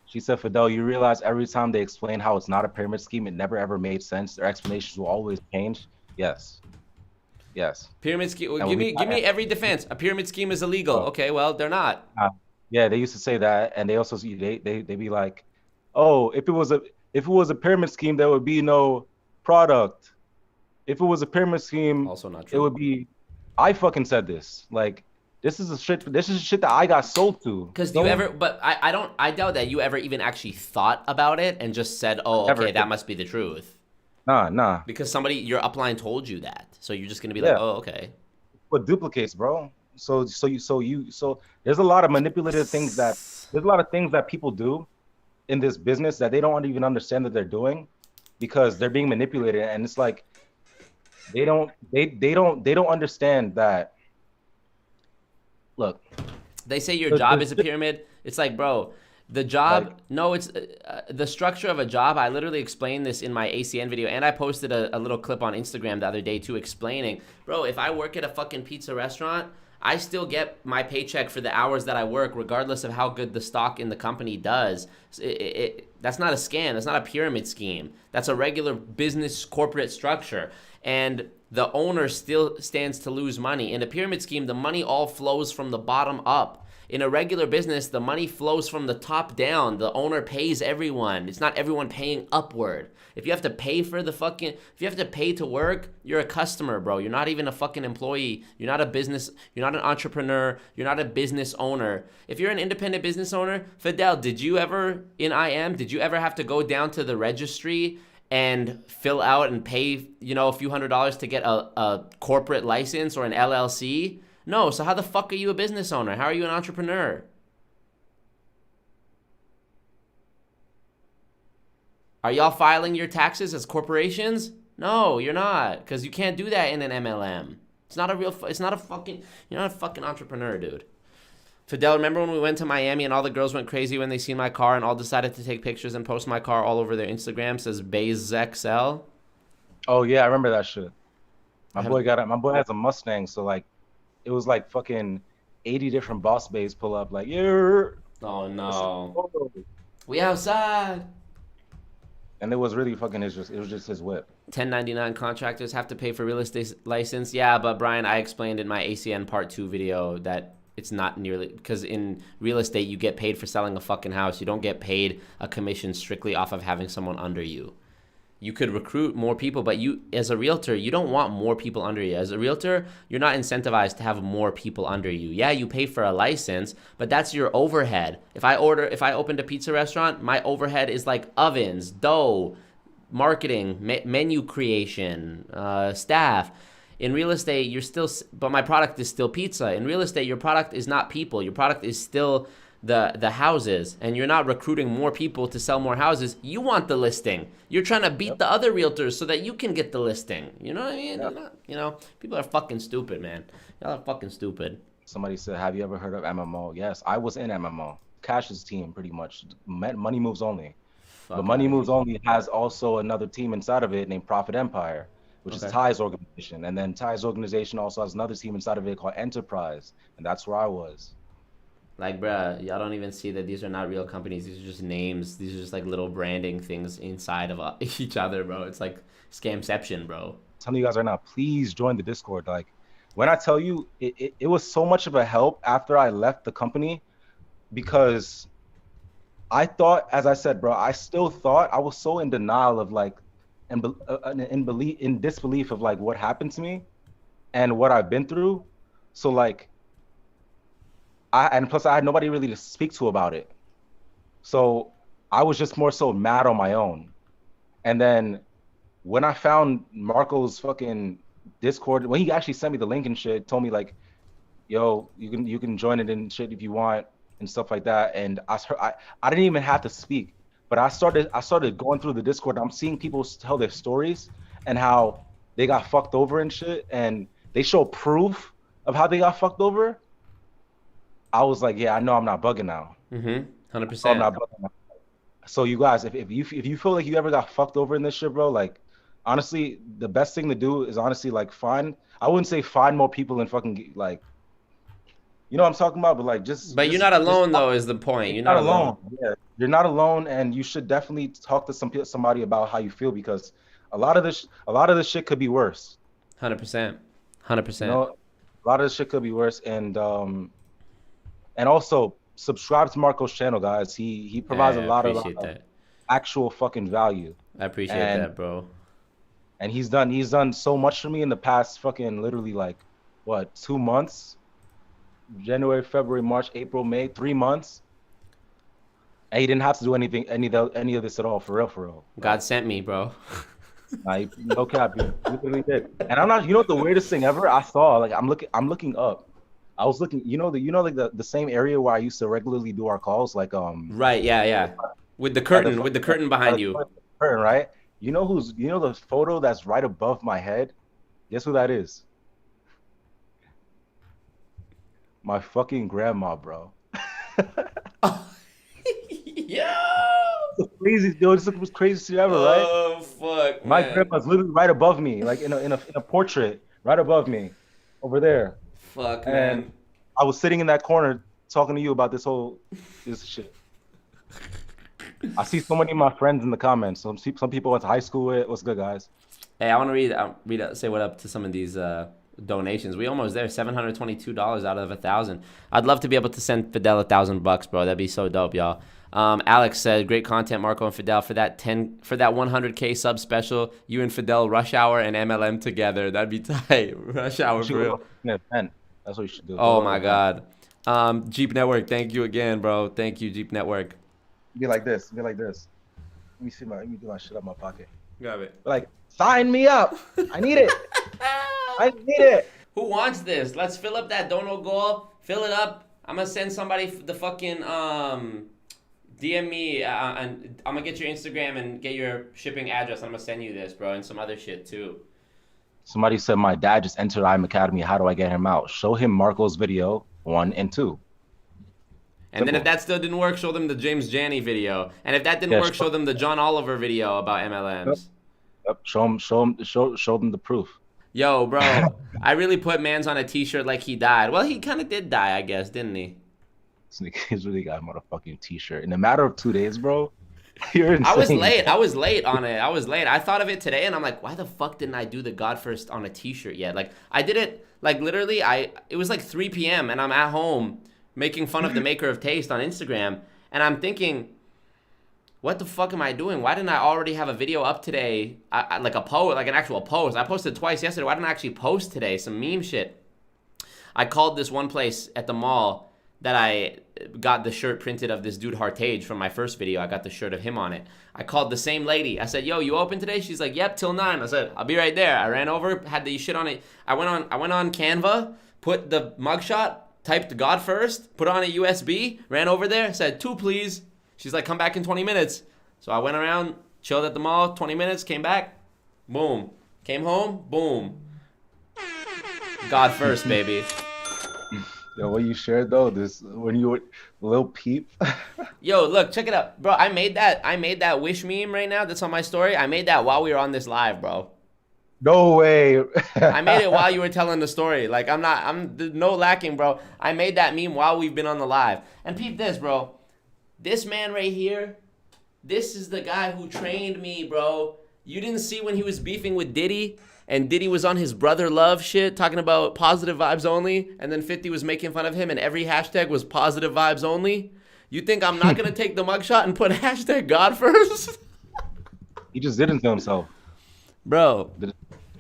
She said, Fidel, you realize every time they explain how it's not a pyramid scheme, it never ever made sense. Their explanations will always change. Yes. Pyramid scheme. Well, give me every defense. A pyramid scheme is illegal. Okay, well, they're not. Yeah, they used to say that, and they also they be like, oh, if it was a pyramid scheme, there would be no product. If it was a pyramid scheme, also not true. It would be. I fucking said this. Like, this is shit that I got sold to. Because I doubt that you ever even actually thought about it and just said, oh, okay, that must be the truth. Nah. Because your upline told you that, so you're just gonna be like, oh, okay. But duplicates, bro. So there's a lot of manipulative things that people do in this business that they don't even understand that they're doing, because they're being manipulated, and it's like they don't understand that. Look, they say your job is a pyramid. It's like, bro. The job, it's the structure of a job. I literally explained this in my ACN video, and I posted a little clip on Instagram the other day too, explaining, bro, if I work at a fucking pizza restaurant, I still get my paycheck for the hours that I work, regardless of how good the stock in the company does. That's not a scam. That's not a pyramid scheme. That's a regular business corporate structure. And the owner still stands to lose money. In a pyramid scheme, the money all flows from the bottom up. In a regular business, the money flows from the top down. The owner pays everyone. It's not everyone paying upward. If you have to pay to work, you're a customer, bro. You're not even a fucking employee. You're not a business. You're not an entrepreneur. You're not a business owner. If you're an independent business owner, Fidel, did you ever have to go down to the registry and fill out and pay, a few $100s to get a corporate license or an LLC? No. So how the fuck are you a business owner? How are you an entrepreneur? Are y'all filing your taxes as corporations? No, you're not, because you can't do that in an MLM. It's not a fucking, you're not a fucking entrepreneur, dude. Fidel, remember when we went to Miami and all the girls went crazy when they seen my car and all decided to take pictures and post my car all over their Instagram? Says BayZXL. Oh yeah, I remember that shit. My boy has a Mustang, so like, it was like fucking 80 different boss bays pull up like, yeah. Oh no. We outside. And it was really fucking it was just his whip. 1099 contractors have to pay for real estate license. Yeah, but Brian, I explained in my ACN part 2 video that it's not nearly, because in real estate you get paid for selling a fucking house. You don't get paid a commission strictly off of having someone under you. You could recruit more people, but you, as a realtor, you don't want more people under you. As a realtor, you're not incentivized to have more people under you. Yeah, you pay for a license, but that's your overhead. If I opened a pizza restaurant, my overhead is like ovens, dough, marketing, menu creation, staff. In real estate, but my product is still pizza. In real estate, your product is not people. Your product is still the houses, and you're not recruiting more people to sell more houses. You want the listing. You're trying to beat the other realtors so that you can get the listing. You know what I mean? Not, people are fucking stupid, man. Y'all are fucking stupid. Somebody said, have you ever heard of MMO? Yes, I was in MMO. Cash's team, pretty much. Money Moves Only. But Money Moves Only has also another team inside of it named Profit Empire, which is Ty's organization. And then Ty's organization also has another team inside of it called Enterprise. And that's where I was. Like, bruh, y'all don't even see that these are not real companies. These are just names. These are just like little branding things inside of each other, bro. It's like scamception, bro. I'm telling you guys right now, please join the Discord. Like, when I tell you, it was so much of a help after I left the company, because I thought, as I said, bro, I still thought, I was so in denial of like, in disbelief of like what happened to me and what I've been through. So like, and plus I had nobody really to speak to about it. So I was just more so mad on my own. And then when I found Marco's fucking Discord, when he actually sent me the link and shit, told me like, yo, you can join it and shit if you want and stuff like that. And I didn't even have to speak, but I started going through the Discord. I'm seeing people tell their stories and how they got fucked over and shit, and they show proof of how they got fucked over. I was like, yeah, I know I'm not bugging now. 100%. I'm not bugging now. So you guys, if you feel like you ever got fucked over in this shit, bro, like honestly, the best thing to do is honestly like I wouldn't say find more people and fucking like, you know what I'm talking about, but like But you're not alone though, is the point. You're not alone. Yeah, you're not alone, and you should definitely talk to somebody about how you feel, because a lot of this shit could be worse. 100%. You know, a lot of this shit could be worse, and also subscribe to Marco's channel, guys. He provides a lot of actual fucking value. I appreciate that, bro. And he's done so much for me in the past fucking literally like what, 2 months? January, February, March, April, May, 3 months. And he didn't have to do any of this at all, for real. God sent me, bro. No cap, he literally did. And I'm not, you know what the weirdest thing ever? I saw, like, I'm looking up. I was looking, like the same area where I used to regularly do our calls, like Right, yeah. With the curtain behind you. Curtain, right? You know the photo that's right above my head? Guess who that is? My fucking grandma, bro. Yo! Crazy, yo, this was crazy shit ever, right? Oh fuck, my man. grandma's literally right above me, like in a portrait, right above me, over there. Fuck, and man. I was sitting in that corner talking to you about this shit. I see so many of my friends in the comments. Some people went to high school with. What's good, guys? Hey, I want to say what up to some of these donations. We almost there. $722 out of 1,000. I'd love to be able to send Fidel $1,000, bro. That'd be so dope, y'all. Alex said, great content, Marco and Fidel. For that 100K sub special, you and Fidel Rush Hour and MLM together. That'd be tight. Rush Hour, for real. That's what you should do. Oh my God. Jeep Network, thank you again, bro. Thank you, Jeep Network. Be like this. Let me do my shit out of my pocket. Grab it. Like, sign me up. I need it. I need it. Who wants this? Let's fill up that dono goal. Fill it up. I'm gonna send somebody the fucking DM me and I'm gonna get your Instagram and get your shipping address. I'm gonna send you this, bro, and some other shit too. Somebody said my dad just entered IM Academy. How do I get him out? Show him Marco's video 1 and 2. And then if that still didn't work, show them the James Janney video. And if that didn't work, show them the John Oliver video about MLMs. Yep. Show them the proof. Yo, bro, I really put mans on a t-shirt like he died. Well, he kind of did die, I guess, didn't he? He's really got a motherfucking t-shirt. In a matter of 2 days, bro, you're insane. I was late on it. I thought of it today, and I'm like, why the fuck didn't I do the God First on a t-shirt yet? Like, I did it, like, literally, it was like 3 p.m., and I'm at home making fun of the maker of taste on Instagram, and I'm thinking, what the fuck am I doing? Why didn't I already have a video up today? Like an actual post. I posted twice yesterday. Why didn't I actually post today? Some meme shit. I called this one place at the mall that I got the shirt printed of this dude Hartage from my first video. I got the shirt of him on it. I called the same lady. I said, yo, you open today? She's like, yep, till 9. I said, I'll be right there. I ran over, had the shit on it. I went on Canva, put the mugshot, typed God First, put on a USB, ran over there, said 2 please. She's like, come back in 20 minutes. So I went around, chilled at the mall, 20 minutes, came back, boom. Came home, boom. God First, baby. Yo, what you shared though, this when you were Lil Peep. Yo, look, check it out. Bro, I made that wish meme right now that's on my story. I made that while we were on this live, bro. No way. I made it while you were telling the story. Like, I'm no lacking, bro. I made that meme while we've been on the live. And peep this, bro. This man right here, this is the guy who trained me, bro. You didn't see when he was beefing with Diddy, and Diddy was on his brother love shit, talking about positive vibes only, and then 50 was making fun of him, and every hashtag was positive vibes only? You think I'm not going to take the mugshot and put hashtag God First? He just did it to himself. Bro.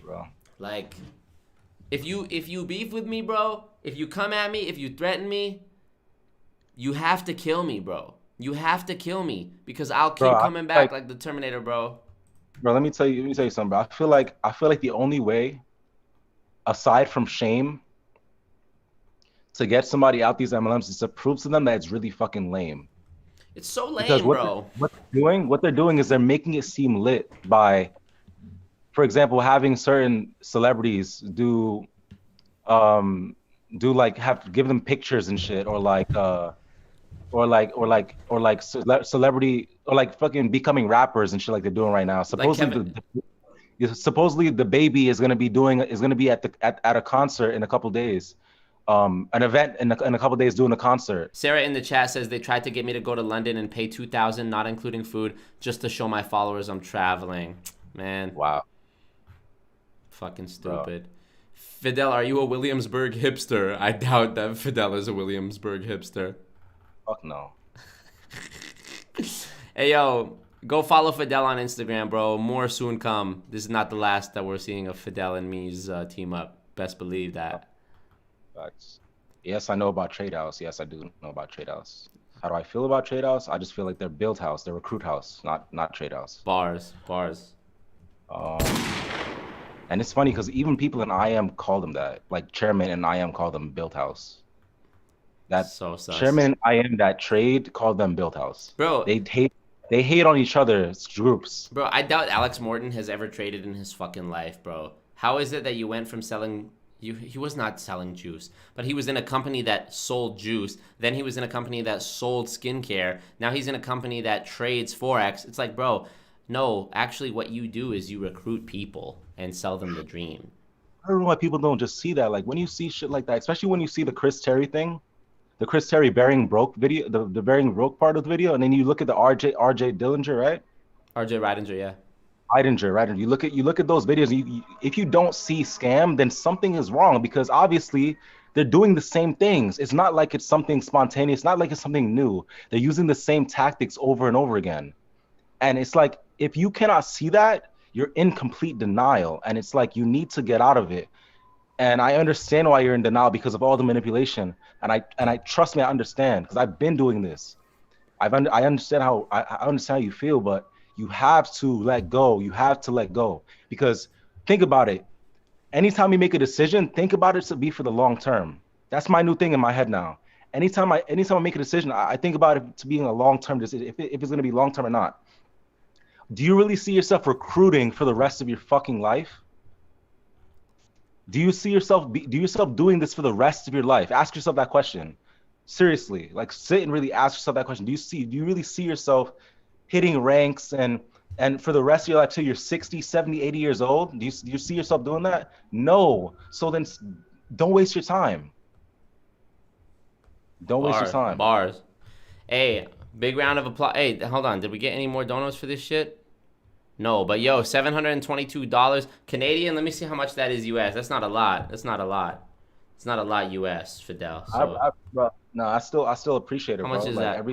Bro. Like, if you beef with me, bro, if you come at me, if you threaten me, you have to kill me, bro. You have to kill me because I'll keep coming back like the Terminator, bro. Bro, let me tell you something, bro. I feel like the only way, aside from shame, to get somebody out these MLMs is to prove to them that it's really fucking lame. It's so lame, because bro. What they're doing is they're making it seem lit by, for example, having certain celebrities give them pictures and shit, or celebrity, or like fucking becoming rappers and shit like they're doing right now. Supposedly, supposedly the baby is gonna be at a concert in a couple days, an event in a couple days doing a concert. Sarah in the chat says they tried to get me to go to London and pay $2,000, not including food, just to show my followers I'm traveling. Man. Wow. Fucking stupid. Bro. Fidel, are you a Williamsburg hipster? I doubt that Fidel is a Williamsburg hipster. Fuck no. Hey, yo, go follow Fidel on Instagram, bro. More soon come. This is not the last that we're seeing of Fidel and me's team up. Best believe that. Facts. Yes, I know about Trade House. Yes, I do know about Trade House. How do I feel about Trade House? I just feel like they're build house. They're recruit house, not Trade House. Bars. And it's funny because even people in IM call them that. Like chairman in IM call them build house. That so sus. Chairman IM that trade called them build house. Bro, they hate on each other's groups. Bro, I doubt Alex Morton has ever traded in his fucking life, bro. How is it that you went from selling he was not selling juice, but he was in a company that sold juice. Then he was in a company that sold skincare. Now he's in a company that trades Forex. It's like, bro, no, actually what you do is you recruit people and sell them the dream. I don't know why people don't just see that. Like when you see shit like that, especially when you see the Chris Terry thing, the Chris Terry Bearing Broke video, the Bearing Broke part of the video, and then you look at the RJ Dillinger, right? RJ Ridinger, yeah. Ridinger. You look at those videos. If you don't see scam, then something is wrong, because obviously they're doing the same things. It's not like it's something spontaneous. Not like it's something new. They're using the same tactics over and over again. And it's like, if you cannot see that, you're in complete denial. And it's like, you need to get out of it. And I understand why you're in denial, because of all the manipulation. And I trust me, I understand, because I've been doing this. I understand how you feel, but You have to let go. You have to let go, because think about it. Anytime you make a decision, think about it to be for the long term. That's my new thing in my head now. Anytime I make a decision, I think about it to being a long term decision, if it's going to be long term or not. Do you really see yourself recruiting for the rest of your fucking life? Do you see yourself doing this for the rest of your life? Ask yourself that question. Seriously, like sit and really ask yourself that question. Do you really see yourself hitting ranks and for the rest of your life till you're 60, 70, 80 years old? Do you see yourself doing that? No. So then don't waste your time. Don't waste your time. Bars. Hey, big round of applause. Hey, hold on. Did we get any more donuts for this shit? No, but yo, $722 Canadian. Let me see how much that is US. That's not a lot. It's not a lot US, Fidel. So. I still appreciate it, bro. How much is that?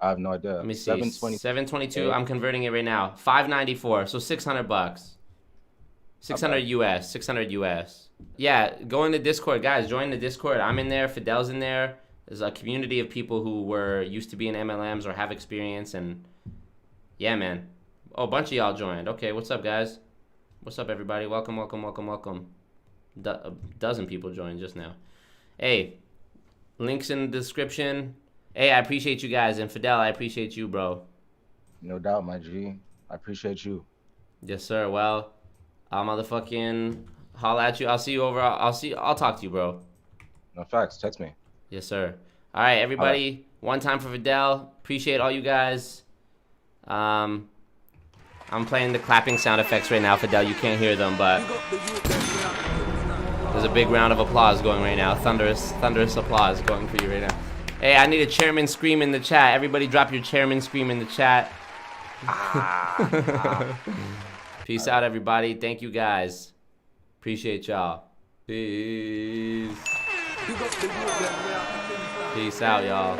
I have no idea. Let me see. 722. I'm converting it right now. $594. So $600. 600 US. 600 US. Yeah, go in the Discord, guys. Join the Discord. I'm in there. Fidel's in there. There's a community of people who used to be in MLMs or have experience, and yeah, man. Oh, a bunch of y'all joined. Okay, what's up, guys? What's up, everybody? Welcome. A dozen people joined just now. Hey, links in the description. Hey, I appreciate you guys. And Fidel, I appreciate you, bro. No doubt, my G. I appreciate you. Yes, sir. Well, I'll motherfucking holla at you. I'll see you over. I'll talk to you, bro. No facts. Text me. Yes, sir. All right, everybody. All right. One time for Fidel. Appreciate all you guys. I'm playing the clapping sound effects right now, Fidel. You can't hear them, but there's a big round of applause going right now. Thunderous applause going for you right now. Hey, I need a chairman scream in the chat. Everybody drop your chairman scream in the chat. Peace out, everybody. Thank you, guys. Appreciate y'all. Peace. Peace out, y'all.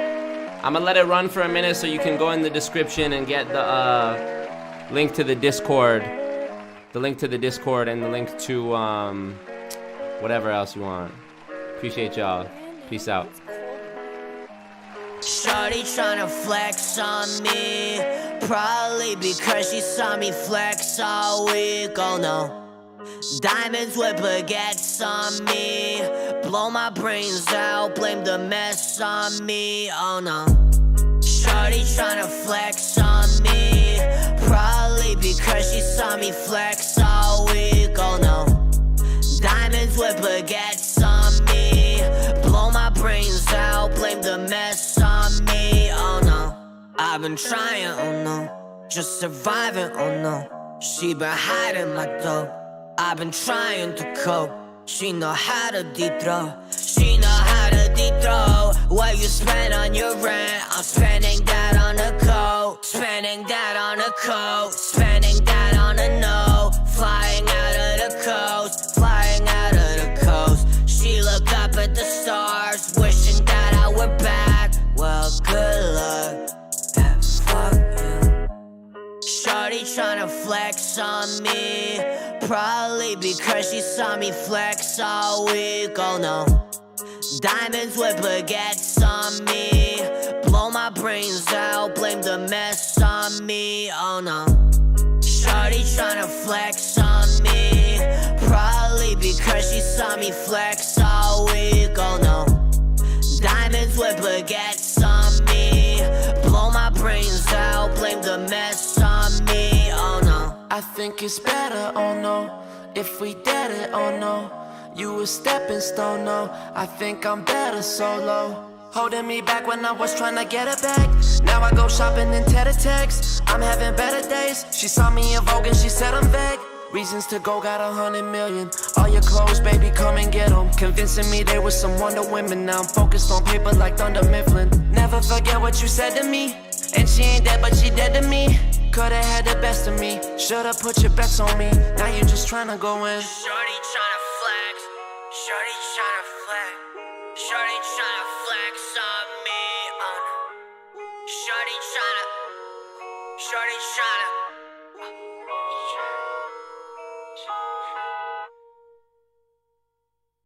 I'm gonna let it run for a minute so you can go in the description and get the link to the Discord. The link to the Discord and the link to whatever else you want. Appreciate y'all. Peace out. Shorty tryna flex on me, probably because she saw me flex all week, oh no. Diamonds with baguettes on me, blow my brains out, blame the mess on me, oh no. Shorty tryna flex on me, probably because she saw me flex all week, oh no. Diamonds with baguettes on me, blow my brains out, blame the mess on me, oh no. I've been trying, oh no, just surviving, oh no. She been hiding my dough, I've been trying to cope. She know how to dethrone, she know how to dethrone. What you spend on your rent, I'm spending that on a coat. Spending that on a coat, spending that on a note. Flying out of the coast, flying out of the coast. She look up at the stars, wishing that I were back. Well, good luck, and fuck you. Shorty tryna flex on me, probably because she saw me flex all week, oh no. Diamonds with baguettes on me, blow my brains out, blame the mess on me, oh no. Shorty tryna flex on me, probably because she saw me flex all week, oh no. Diamonds with baguettes on me, blow my brains out, blame the mess on me, oh no. I think it's better, oh no, if we did it, oh no. You a stepping stone, no, I think I'm better solo. Holding me back when I was trying to get it back. Now I go shopping in tete-a-text, I'm having better days. She saw me in Vogue and she said I'm vague. Reasons to go, got 100 million. All your clothes, baby, come and get them. Convincing me they was some Wonder Women. Now I'm focused on paper like Thunder Mifflin. Never forget what you said to me. And she ain't dead, but she dead to me. Could've had the best of me, should've put your bets on me. Now you just tryna go in. Shorty